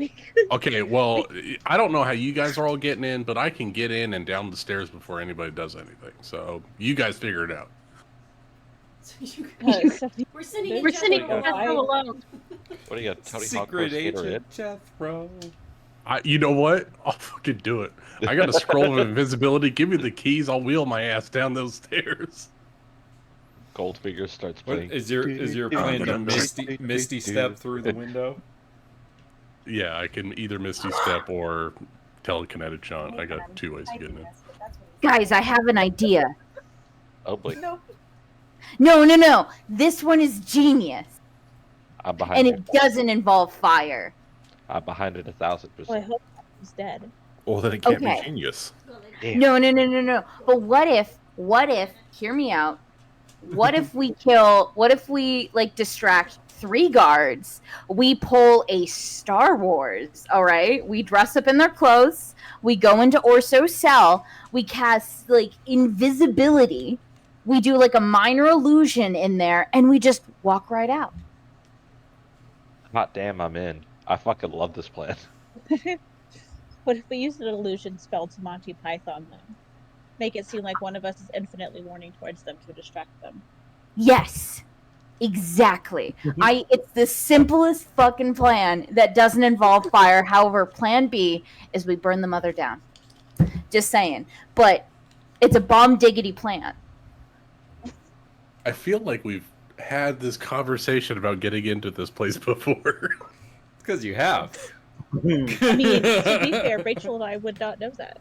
Okay, well, I don't know how you guys are all getting in, but I can get in and down the stairs before anybody does anything. So you guys figure it out. so We're sending We're each sending other Jethro alone. What do you got? Tony Hawk Secret Pro Skater in? Agent Jethro. You know what? I'll fucking do it. I got a scroll of invisibility. Give me the keys. I'll wheel my ass down those stairs. Goldfinger starts What playing. is your plan to misty step through the window? Yeah, I can either Misty Step or telekinetic shot. I got 2 ways to get in. Guys, I have an idea. Oh boy, No. This one is genius, I'm behind and it. it doesn't involve fire. I'm behind it 1,000%. Well, I hope he's dead. Well, then it can't Okay. be genius. Damn. No. But what if? Hear me out. What if we like distract 3 guards? We pull a Star Wars, all right? We dress up in their clothes. We go into Orso's cell. We cast like invisibility. We do like a minor illusion in there, and we just walk right out. Hot damn, I'm in. I fucking love this plan. What if we use an illusion spell to Monty Python them? Make it seem like one of us is infinitely warning towards them to distract them. Yes. Exactly. It's the simplest fucking plan that doesn't involve fire. However, plan B is we burn the mother down. Just saying. But it's a bomb diggity plan. I feel like we've had this conversation about getting into this place before. Because you have. I mean, to be fair, Rachel and I would not know that.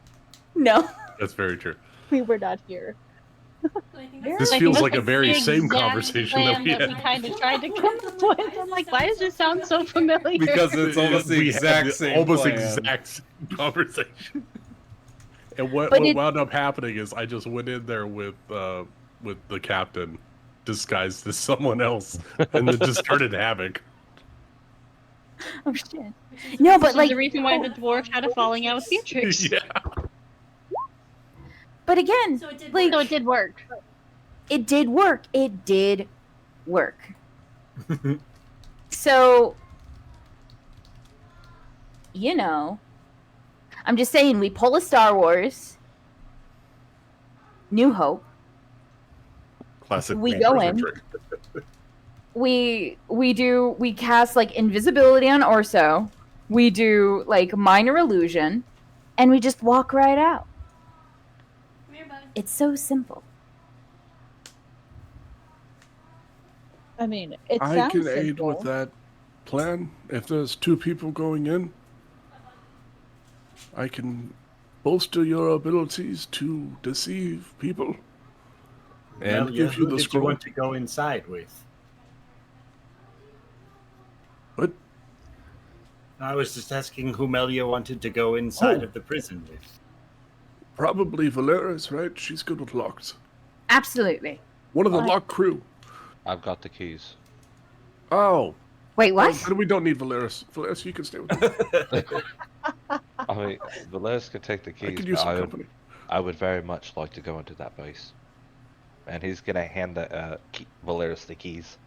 No. That's very true. We were not here. This feels like a very same conversation that we had. kind of tried to come up with. I'm like, why does this sound so familiar? Because it's almost the We had exact the same almost plan. exact same conversation. And what But it- wound up happening is I just went in there with the captain disguised as someone else, and then just started havoc. Oh shit. No, This but is like the reason why the dwarf had a falling out with Beatrix. Yeah. but again, So it did like So it did work. it did work. It did work. So you know, I'm just saying we pull a Star Wars, New Hope. Classic. We man go version in. trick. We cast like invisibility on Orso. We do like minor illusion, and we just walk right out. Come here, bud. It's so simple. I mean, it I sounds can aid simple. with that plan. If there's 2 people going in, I can bolster your abilities to deceive people and Melia, give you who the did you scroll. want to go inside with? What? I was just asking who Melia wanted to go inside Oh. of the prison with. Probably Valeris, right? She's good with locks. Absolutely. One of the lock crew. I've got the keys. Oh. Wait, what? Then we don't need Valeris. Valeris, you can stay with me. I mean, Valeris can take the I keys, could use but some company. I would very much like to go into that base. And he's gonna hand Valeris the keys.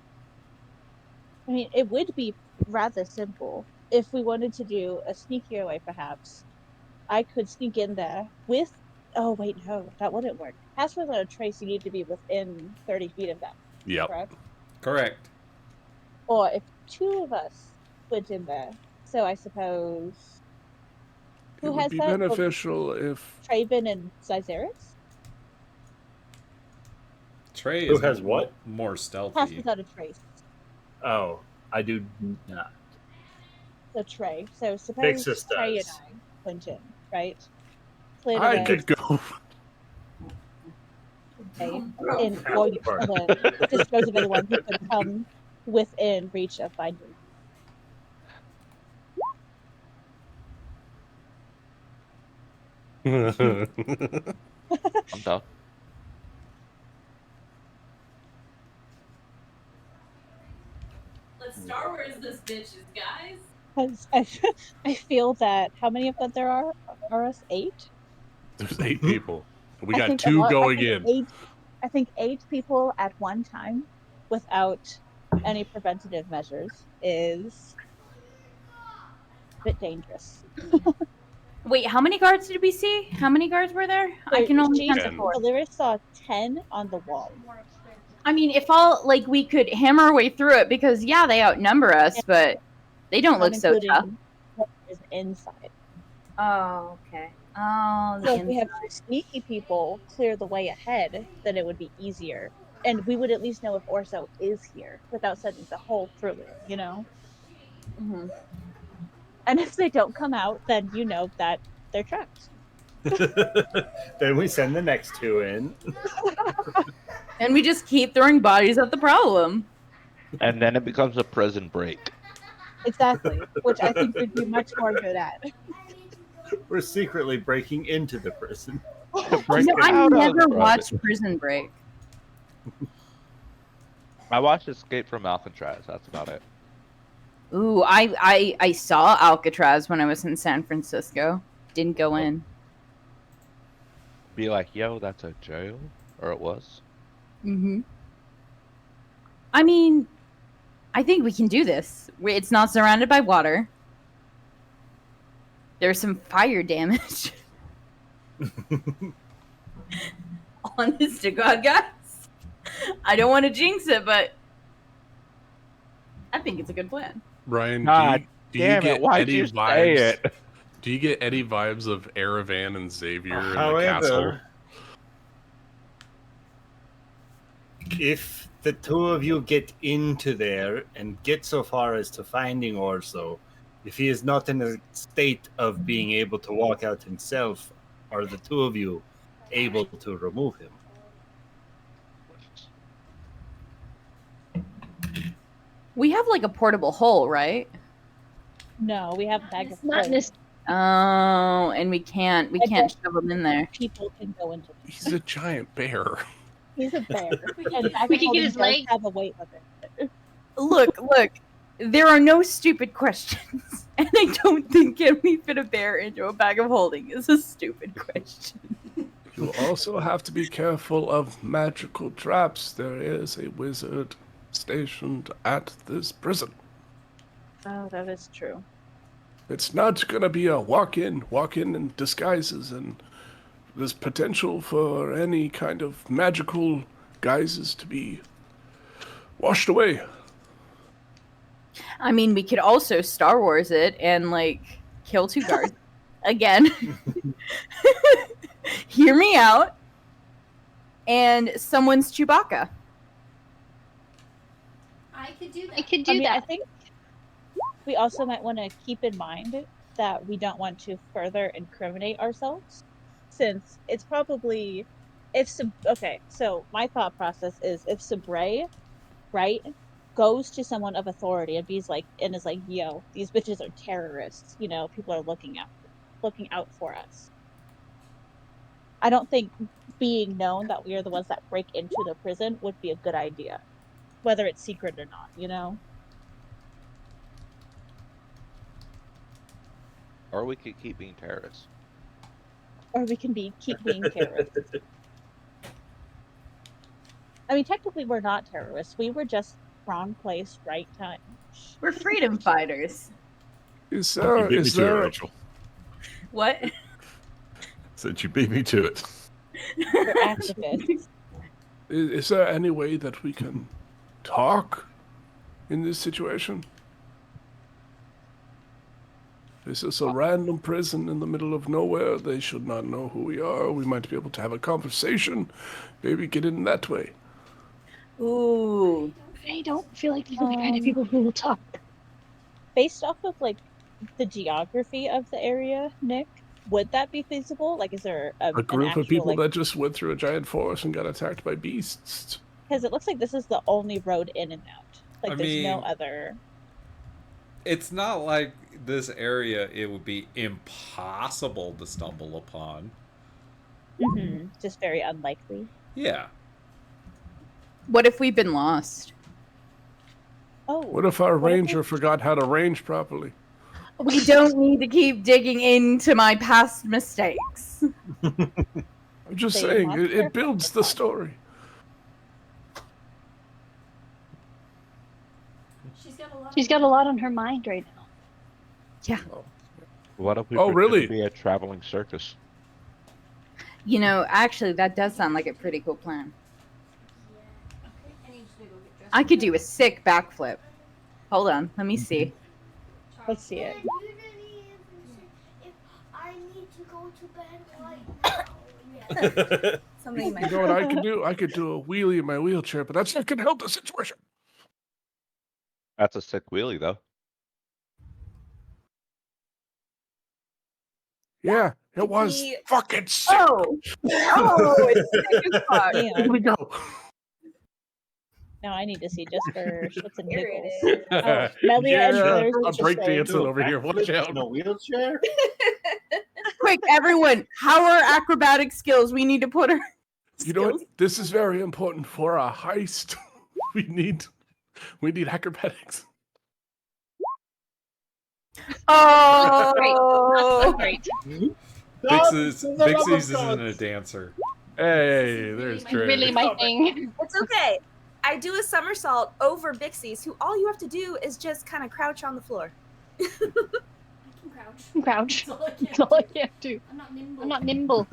I mean, it would be rather simple. If we wanted to do a sneakier way, perhaps, I could sneak in there with... Oh, wait, no, that wouldn't work. As for the trace, you need to be within 30 feet of them, Yep. correct? Correct. or if two of us went in there. So I suppose It who would has be that? Well, beneficial if Traven and Cyzerus? Trey Who is has what? more Pass stealthy. without a trace. Oh, I do not. So Trey. So suppose Vixus Trey and does. I went in, right? Cleared I away could go. and Half or the you party. kill him, dispose of anyone who could come within reach of finding. I'm done. Let's Star Wars this bitches, guys. Because I feel that how many of them there are us 8? There's 8 people. We I got think 2 going in. 8. I think 8 people at one time, without any preventative measures, is a bit dangerous. Wait, how many guards did we see? How many guards were there? I can only count to 10. 4. Valeris saw 10 on the wall. I mean, if all like we could hammer our way through it, because yeah, they outnumber us, but they don't look so tough. What is inside. Oh, okay. Oh, So if we have 2 sneaky people clear the way ahead, then it would be easier. And we would at least know if Orso is here without sending the whole crew in, you know? Mm-hmm. And if they don't come out, then you know that they're trapped. Then we send the next 2 in. And we just keep throwing bodies at the problem. And then it becomes a prison break. Exactly, which I think we'd be much more good at. We're secretly breaking into the prison. Break No, it I out of never the watched Prison Break. I watched Escape from Alcatraz. That's about it. Ooh, I saw Alcatraz when I was in San Francisco. Didn't go in. Be like, yo, that's a jail? Or it was? Mm-hmm. I mean, I think we can do this. It's not surrounded by water. There's some fire damage. Honest to God, guys. I don't want to jinx it, but I think it's a good plan. Ryan, God do you damn it, get why'd Eddie you say vibes? it? Do you get Eddie vibes of Aravan and Xavier in the However, castle? if the 2 of you get into there and get so far as to finding Orso, if he is not in a state of being able to walk out himself, are the 2 of you able to remove him? We have like a portable hole, right? No, we have a bag of Not in this. Oh, and we can't shove them in there. people can go into. He's a giant bear. He's a bear. And We can get his does leg. have a weight limit. Look, there are no stupid questions, and I don't think can we fit a bear into a bag of holding is a stupid question. You also have to be careful of magical traps. There is a wizard stationed at this prison. Oh, that is true. It's not going to be a walk in in disguises, and there's potential for any kind of magical guises to be washed away. I mean, we could also Star Wars it and like kill 2 guards again. Hear me out. And someone's Chewbacca. I could do that. I could do I that. think we also might want to keep in mind that we don't want to further incriminate ourselves, since it's probably okay. So my thought process is if Sabre, right, goes to someone of authority and is like, yo, these bitches are terrorists. You know, people are looking out for us. I don't think being known that we are the ones that break into the prison would be a good idea, whether it's secret or not. You know. Or we could keep being terrorists. Or we can keep being terrorists. I mean, technically, we're not terrorists. We were just wrong place, right time. We're freedom fighters. Is You there, beat me is to it, there, Rachel. What? Said you beat me to it. We're activists. is there any way that we can talk in this situation. This is a random prison in the middle of nowhere. They should not know who we are. We might be able to have a conversation. Maybe get in that way. Ooh. I don't feel like these are the kind of people who will talk. Based off of like the geography of the area, Nick, would that be feasible? Like, is there A group actual, of people like, that just went through a giant forest and got attacked by beasts. because it looks like this is the only road in and out. Like, I there's no mean- other. It's not like this area it would be impossible to stumble upon. Just very unlikely. Yeah. What if we've been lost? Oh. What if our ranger forgot how to range properly? We don't need to keep digging into my past mistakes. I'm just They saying, want it their builds the story. She's got a lot on her mind right now. Yeah. What if we Oh, pretend really? to be a traveling circus? You know, actually, that does sound like a pretty cool plan. I could do a sick backflip. Hold on, let me see. Let's see it. I need to go to bed right now. Something You know what I could do? I could do a wheelie in my wheelchair, but that's not going to help the situation. That's a sick wheelie, though. Yeah, it was He- fucking sick. Oh! Oh, it's sick as fuck. Here Damn. we go. Now I need to see just for shits and Here it giggles. Oh, Melia and Yeah, Blair's I'm just saying- breakdancing over here. Watch out. In a wheelchair? Quick, everyone, how are acrobatic skills? We need to put her. You know what? This is very important for our heist. we need acrobatics. Oh! Great. Bixie's isn't a dancer. Hey, there's Trey. Really my thing. It's okay. I do a somersault over Bixie's, who all you have to do is just kind of crouch on the floor. I can crouch. Crouch. That's all I That's all I can do. I'm not nimble. I'm not nimble.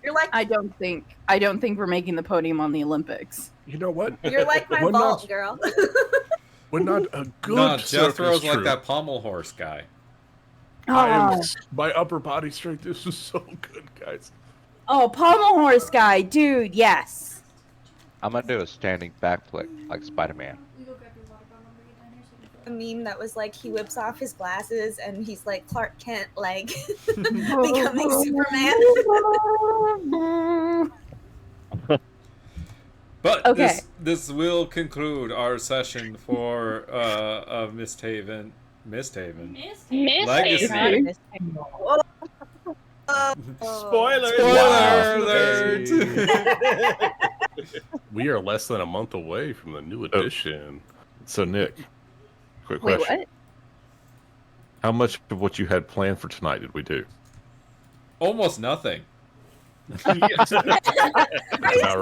You're like I don't think we're making the podium on the Olympics. You know what? you're like my We're vault not- girl. We're not a good No, circus Jethro's like troupe. that pommel horse guy. My upper body strength is so good, guys. Oh, pommel horse guy, dude, yes. I'm gonna do a standing backflip like Spider-Man. We go grab your water bottle and bring it down here so you A can meme that was like he whips off his glasses and he's like Clark Kent, like becoming Superman. But Okay. this will conclude our session for Mist Haven. Miss Legacy. Haven. Spoiler! Spoiler alert! We are less than a month away from the new edition. So, Nick, quick Wait, question. what? How much of what you had planned for tonight did we do? Almost nothing. That's about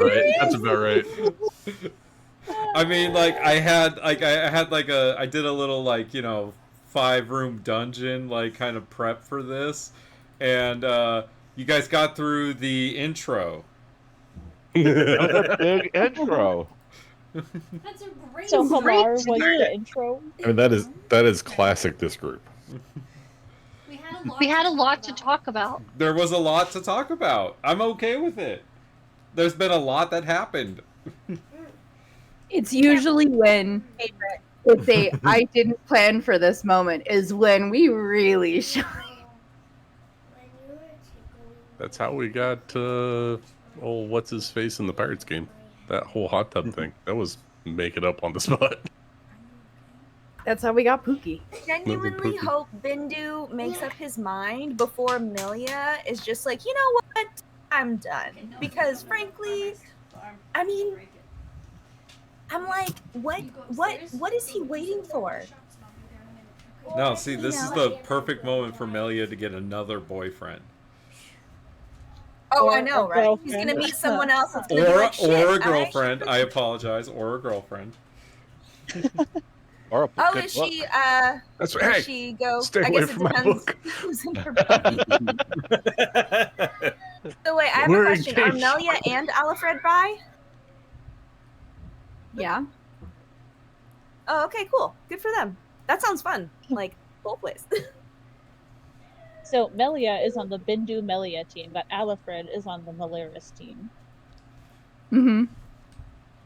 right. That's about right. I mean, like I did a little 5-room dungeon kind of prep for this, and you guys got through the intro. Big intro. That's a great So start. Hamar was the intro. I mean, that is classic this group. We had a lot to talk about. There was a lot to talk about. I'm okay with it. There's been a lot that happened. It's usually when Favorite. it's a I didn't plan for this moment is when we really shine. That's how we got what's his face in the Pirates game. That whole hot tub thing. That was make it up on the spot. That's how we got Pookie. Genuinely Pookie. hope Bindu makes up his mind before Milia is just like, you know what? I'm done. Because frankly, I mean, I'm like, what is he waiting for? No, see, this is the perfect moment for Melia to get another boyfriend. Oh, Or I know, a right? He's girlfriend. gonna meet someone else that's gonna be Or like, shit, a alright. girlfriend. I apologize. Or a girlfriend. Or a Oh, good is book. she? That's Does hey. she go? Stay I away guess it from my depends book. who's in her body. So wait, I have We're a question. Are engaged. Melia and Alfred bi? Yeah. Oh, okay, cool. Good for them. That sounds fun. Like, cool place. So Melia is on the Bindu Melia team, but Alfred is on the Valeris team. Mm-hmm.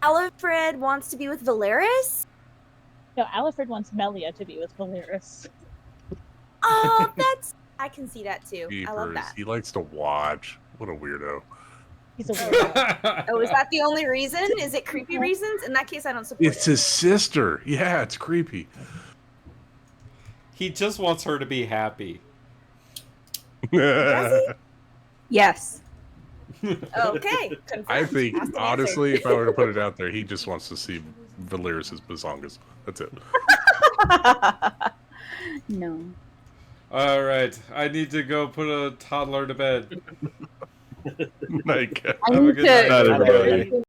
Alfred wants to be with Valeris? No, Alfred wants Melia to be with Valeris. Oh, that's... I can see that too. I love Jeepers, that. he likes to watch. What a weirdo. He's a weirdo. Oh, is that the only reason? Is it creepy reasons? In that case, I don't support It's his sister. Yeah, it's creepy. He just wants her to be happy. Yes. Okay. I confirmed. think, Asked and honestly, answered. if I were to put it out there, he just wants to see Valeris' Bazongas. That's it. No. All right, I need to go put a toddler to bed. Like, Have a good night, Not everybody.